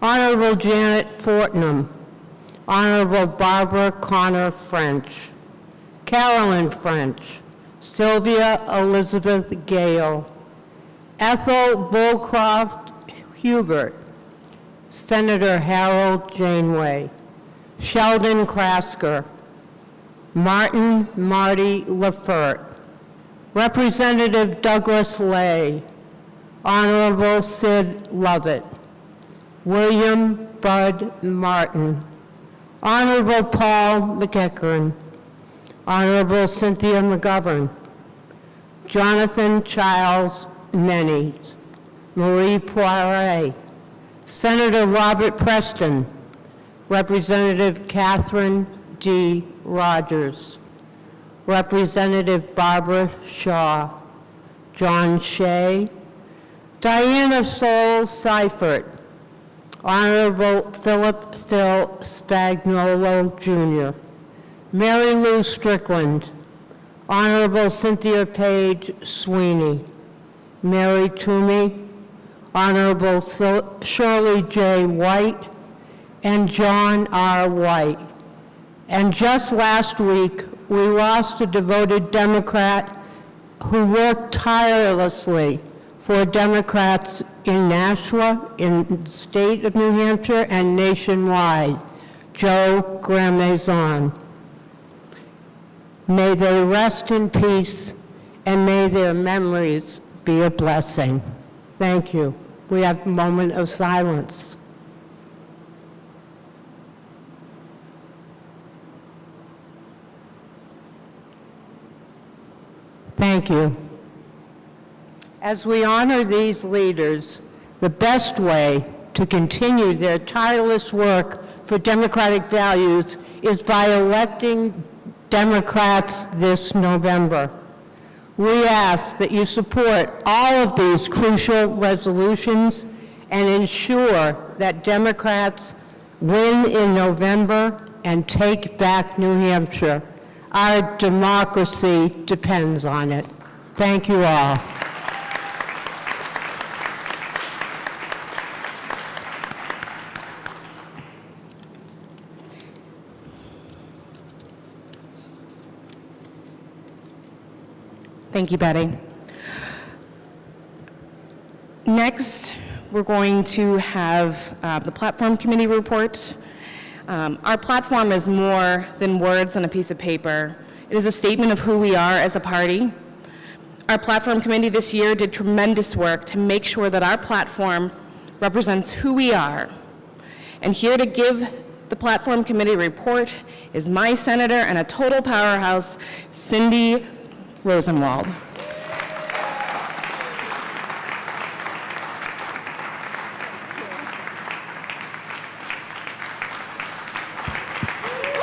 Honorable Janet Fortnum, Honorable Barbara Connor French, Carolyn French, Sylvia Elizabeth Gale, Ethel Bullcroft Hubert, Senator Harold Janeway, Sheldon Krasker, Martin Marty Lafert, Representative Douglas Lay, Honorable Sid Lovett, William Bud Martin, Honorable Paul McEachern, Honorable Cynthia McGovern, Jonathan Charles Menny, Marie Poirier, Senator Robert Preston, Representative Catherine D. Rogers, Representative Barbara Shaw, John Shea, Diana Sol Seifert, Honorable Philip Phil Spagnolo Jr., Mary Lou Strickland, Honorable Cynthia Page Sweeney, Mary Toomey, Honorable Shirley J. White, and John R. White. And just last week, we lost a devoted Democrat who worked tirelessly for Democrats in Nashua, in the state of New Hampshire, and nationwide, Joe Gramazon. May they rest in peace, and may their memories be a blessing. Thank you. We have a moment of silence. Thank you. As we honor these leaders, the best way to continue their tireless work for democratic values is by electing Democrats this November. We ask that you support all of these crucial resolutions and ensure that Democrats win in November and take back New Hampshire. Our democracy depends on it. Thank you all.
Thank you, Betty. Next, we're going to have the platform committee report. Our platform is more than words on a piece of paper. It is a statement of who we are as a party. Our platform committee this year did tremendous work to make sure that our platform represents who we are. And here to give the platform committee report is my senator and a total powerhouse, Cindy Rosenwald.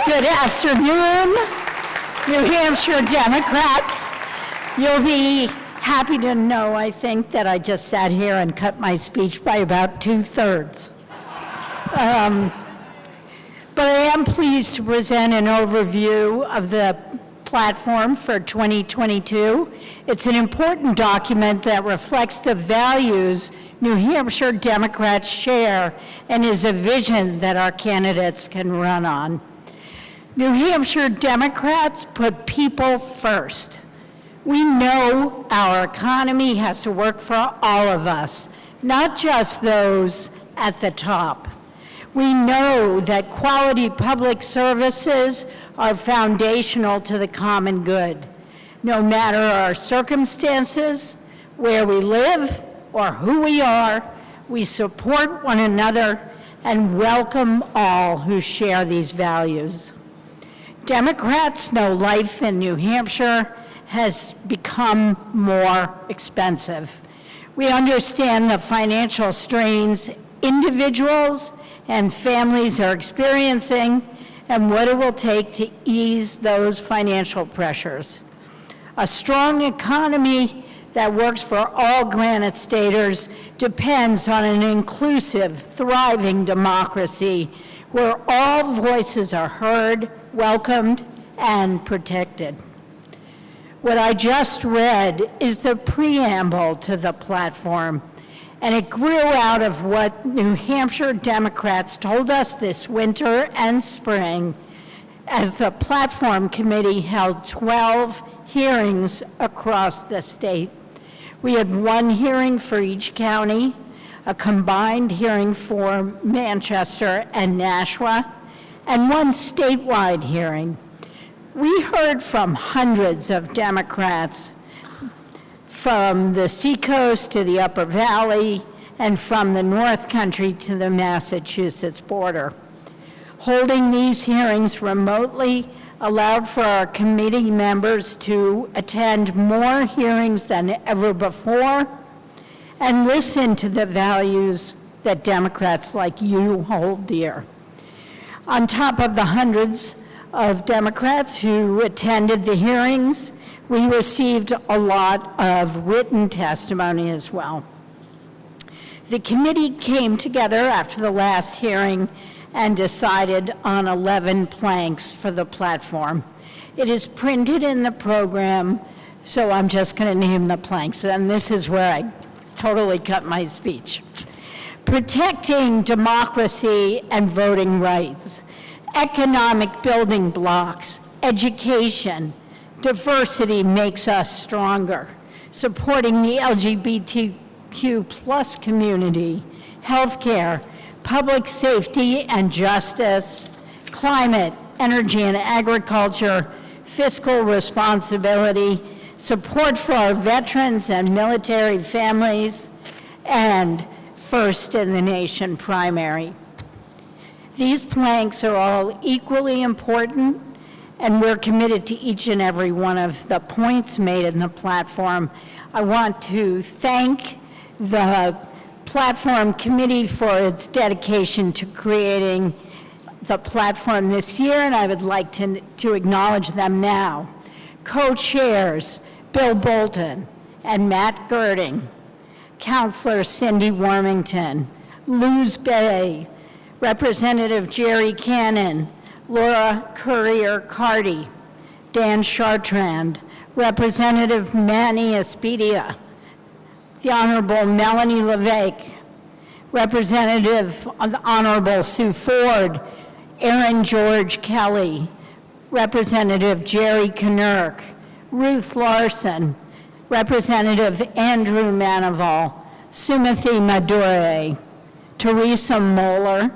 Good afternoon, New Hampshire Democrats. You'll be happy to know, I think, that I just sat here and cut my speech by about 2/3. But I am pleased to present an overview of the platform for 2022. It's an important document that reflects the values New Hampshire Democrats share and is a vision that our candidates can run on. New Hampshire Democrats put people first. We know our economy has to work for all of us, not just those at the top. We know that quality public services are foundational to the common good. No matter our circumstances, where we live, or who we are, we support one another and welcome all who share these values. Democrats know life in New Hampshire has become more expensive. We understand the financial strains individuals and families are experiencing and what it will take to ease those financial pressures. A strong economy that works for all Granite Staters depends on an inclusive, thriving democracy where all voices are heard, welcomed, and protected. What I just read is the preamble to the platform, and it grew out of what New Hampshire Democrats told us this winter and spring as the platform committee held 12 hearings across the state. We had one hearing for each county, a combined hearing for Manchester and Nashua, and one statewide hearing. We heard from hundreds of Democrats from the Seacoast to the Upper Valley and from the North Country to the Massachusetts border. Holding these hearings remotely allowed for our committee members to attend more hearings than ever before and listen to the values that Democrats like you hold dear. On top of the hundreds of Democrats who attended the hearings, we received a lot of written testimony as well. The committee came together after the last hearing and decided on 11 planks for the platform. It is printed in the program, so I'm just going to name the planks, and this is where I totally cut my speech. Protecting democracy and voting rights, economic building blocks, education, diversity makes us stronger, supporting the LGBTQ plus community, healthcare, public safety and justice, climate, energy and agriculture, fiscal responsibility, support for our veterans and military families, and first in the nation primary. These planks are all equally important, and we're committed to each and every one of the points made in the platform. I want to thank the Platform Committee for its dedication to creating the platform this year, and I would like to acknowledge them now. Co-chairs Bill Bolton and Matt Girding, Councilor Cindy Wormington, Luz Bay, Representative Jerry Cannon, Laura Courier-Carty, Dan Chartrand, Representative Manny Espedia, the Honorable Melanie LeVesque, Representative Honorable Sue Ford, Aaron George Kelly, Representative Jerry Knurk, Ruth Larson, Representative Andrew Manival, Sumathi Madure, Teresa Moeller,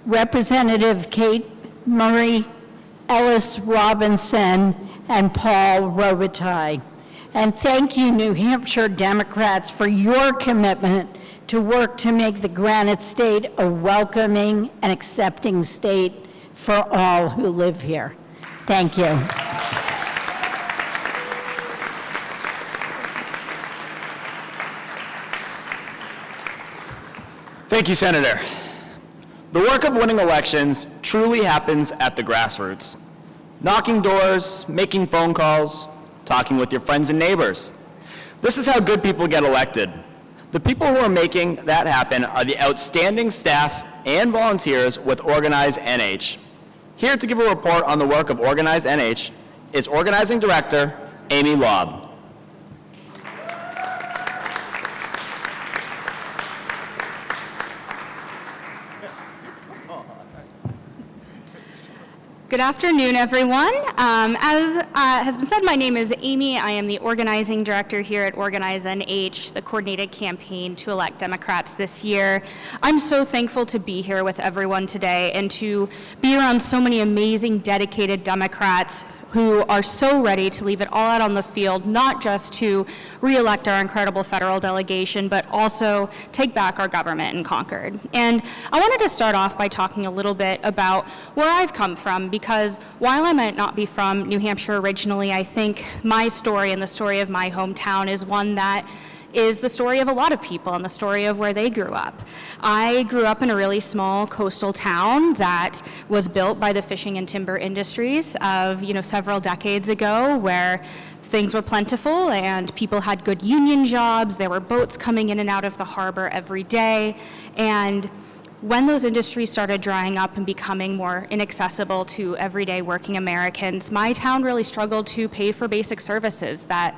Representative Kate Murray, Ellis Robinson, and Paul Robitaille. And thank you, New Hampshire Democrats, for your commitment to work to make the Granite State a welcoming and accepting state for all who live here. Thank you.
Thank you, Senator. The work of winning elections truly happens at the grassroots. Knocking doors, making phone calls, talking with your friends and neighbors. This is how good people get elected. The people who are making that happen are the outstanding staff and volunteers with Organize NH. Here to give a report on the work of Organize NH is Organizing Director Amy Lobb.
Good afternoon, everyone. As has been said, my name is Amy. I am the organizing director here at Organize NH, the coordinated campaign to elect Democrats this year. I'm so thankful to be here with everyone today and to be around so many amazing, dedicated Democrats who are so ready to leave it all out on the field, not just to re-elect our incredible federal delegation, but also take back our government in Concord. And I wanted to start off by talking a little bit about where I've come from, because while I might not be from New Hampshire originally, I think my story and the story of my hometown is one that is the story of a lot of people and the story of where they grew up. I grew up in a really small coastal town that was built by the fishing and timber industries of, several decades ago, where things were plentiful and people had good union jobs. There were boats coming in and out of the harbor every day. And when those industries started drying up and becoming more inaccessible to everyday working Americans, my town really struggled to pay for basic services that,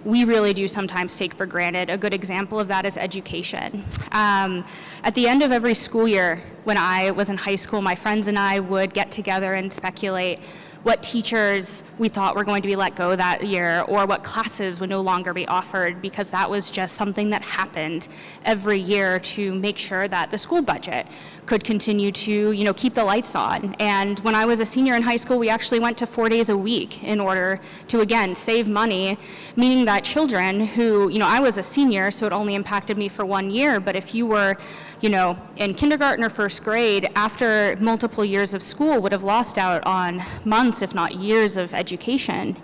we really do sometimes take for granted. A good example of that is education. At the end of every school year, when I was in high school, my friends and I would get together and speculate what teachers we thought were going to be let go that year, or what classes would no longer be offered, because that was just something that happened every year to make sure that the school budget could continue to, keep the lights on. And when I was a senior in high school, we actually went to 4 days a week in order to, again, save money, meaning that children who, I was a senior, so it only impacted me for 1 year, but if you were, in kindergarten or first grade, after multiple years of school, would have lost out on months, if not years, of education.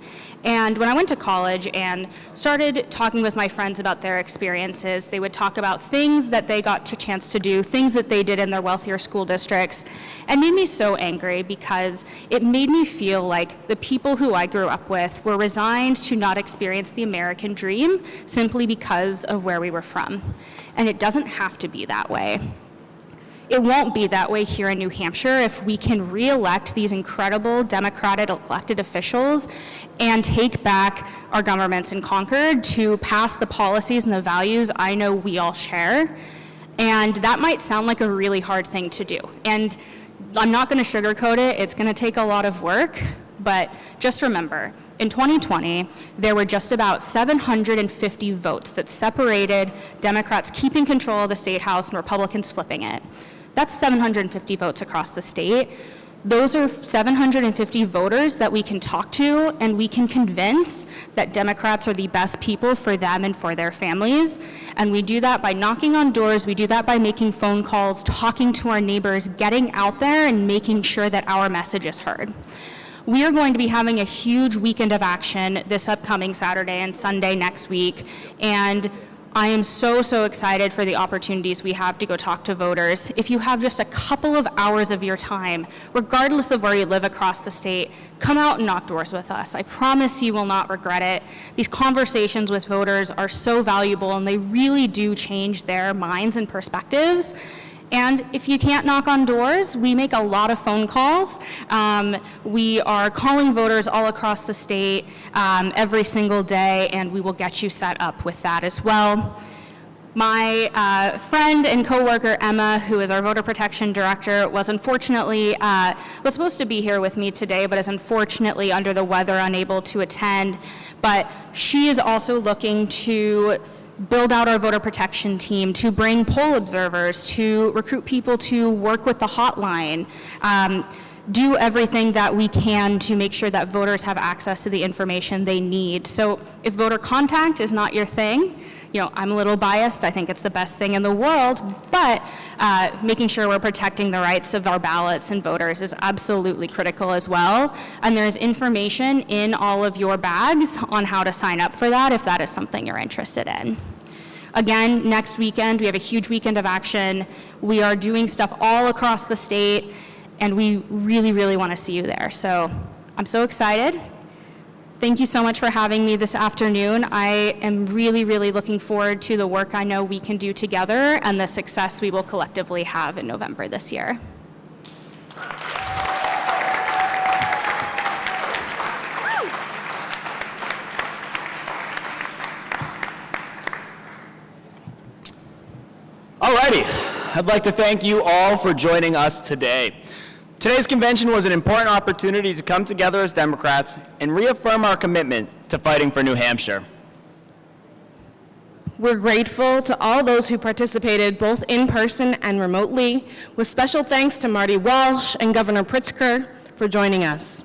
And when I went to college and started talking with my friends about their experiences, they would talk about things that they got a chance to do, things that they did in their wealthier school districts, and made me so angry, because it made me feel like the people who I grew up with were resigned to not experience the American dream simply because of where we were from. And it doesn't have to be that way. It won't be that way here in New Hampshire if we can re-elect these incredible Democratic elected officials and take back our governments in Concord to pass the policies and the values I know we all share. And that might sound like a really hard thing to do. And I'm not going to sugarcoat it. It's going to take a lot of work. But just remember, in 2020, there were just about 750 votes that separated Democrats keeping control of the state house and Republicans flipping it. That's 750 votes across the state. Those are 750 voters that we can talk to, and we can convince that Democrats are the best people for them and for their families. And we do that by knocking on doors, we do that by making phone calls, talking to our neighbors, getting out there and making sure that our message is heard. We are going to be having a huge weekend of action this upcoming Saturday and Sunday next week, and I am so excited for the opportunities we have to go talk to voters. If you have just a couple of hours of your time, regardless of where you live across the state, come out and knock doors with us. I promise you will not regret it. These conversations with voters are so valuable, and they really do change their minds and perspectives. And if you can't knock on doors, we make a lot of phone calls. We are calling voters all across the state every single day, and we will get you set up with that as well. My friend and coworker Emma, who is our voter protection director, was supposed to be here with me today, but is unfortunately under the weather, unable to attend. But she is also looking to build out our voter protection team, to bring poll observers, to recruit people to work with the hotline, do everything that we can to make sure that voters have access to the information they need. So if voter contact is not your thing, I'm a little biased. I think it's the best thing in the world, but making sure we're protecting the rights of our ballots and voters is absolutely critical as well. And there's information in all of your bags on how to sign up for that if that is something you're interested in. Again, next weekend, we have a huge weekend of action. We are doing stuff all across the state, and we really want to see you there. So I'm so excited. Thank you so much for having me this afternoon. I am really looking forward to the work I know we can do together and the success we will collectively have in November this year.
Alrighty, I'd like to thank you all for joining us today. Today's convention was an important opportunity to come together as Democrats and reaffirm our commitment to fighting for New Hampshire.
We're grateful to all those who participated both in person and remotely, with special thanks to Marty Walsh and Governor Pritzker for joining us.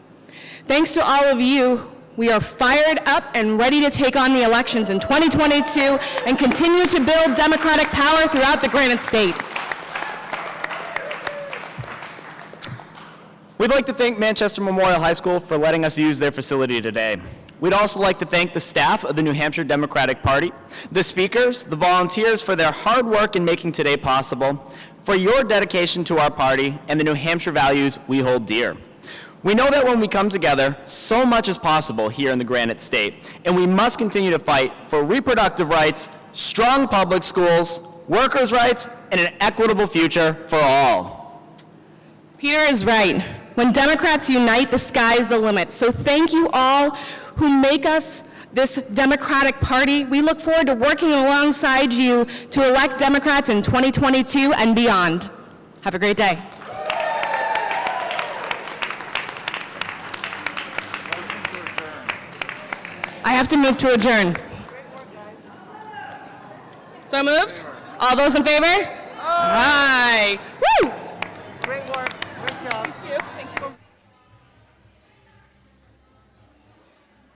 Thanks to all of you, we are fired up and ready to take on the elections in 2022 and continue to build Democratic power throughout the Granite State.
We'd like to thank Manchester Memorial High School for letting us use their facility today. We'd also like to thank the staff of the New Hampshire Democratic Party, the speakers, the volunteers for their hard work in making today possible, for your dedication to our party and the New Hampshire values we hold dear. We know that when we come together, so much is possible here in the Granite State, and we must continue to fight for reproductive rights, strong public schools, workers' rights, and an equitable future for all.
Peter is right. When Democrats unite, the sky's the limit. So thank you all who make us this Democratic Party. We look forward to working alongside you to elect Democrats in 2022 and beyond. Have a great day. I have to move to adjourn. So moved? All those in favor? Aye.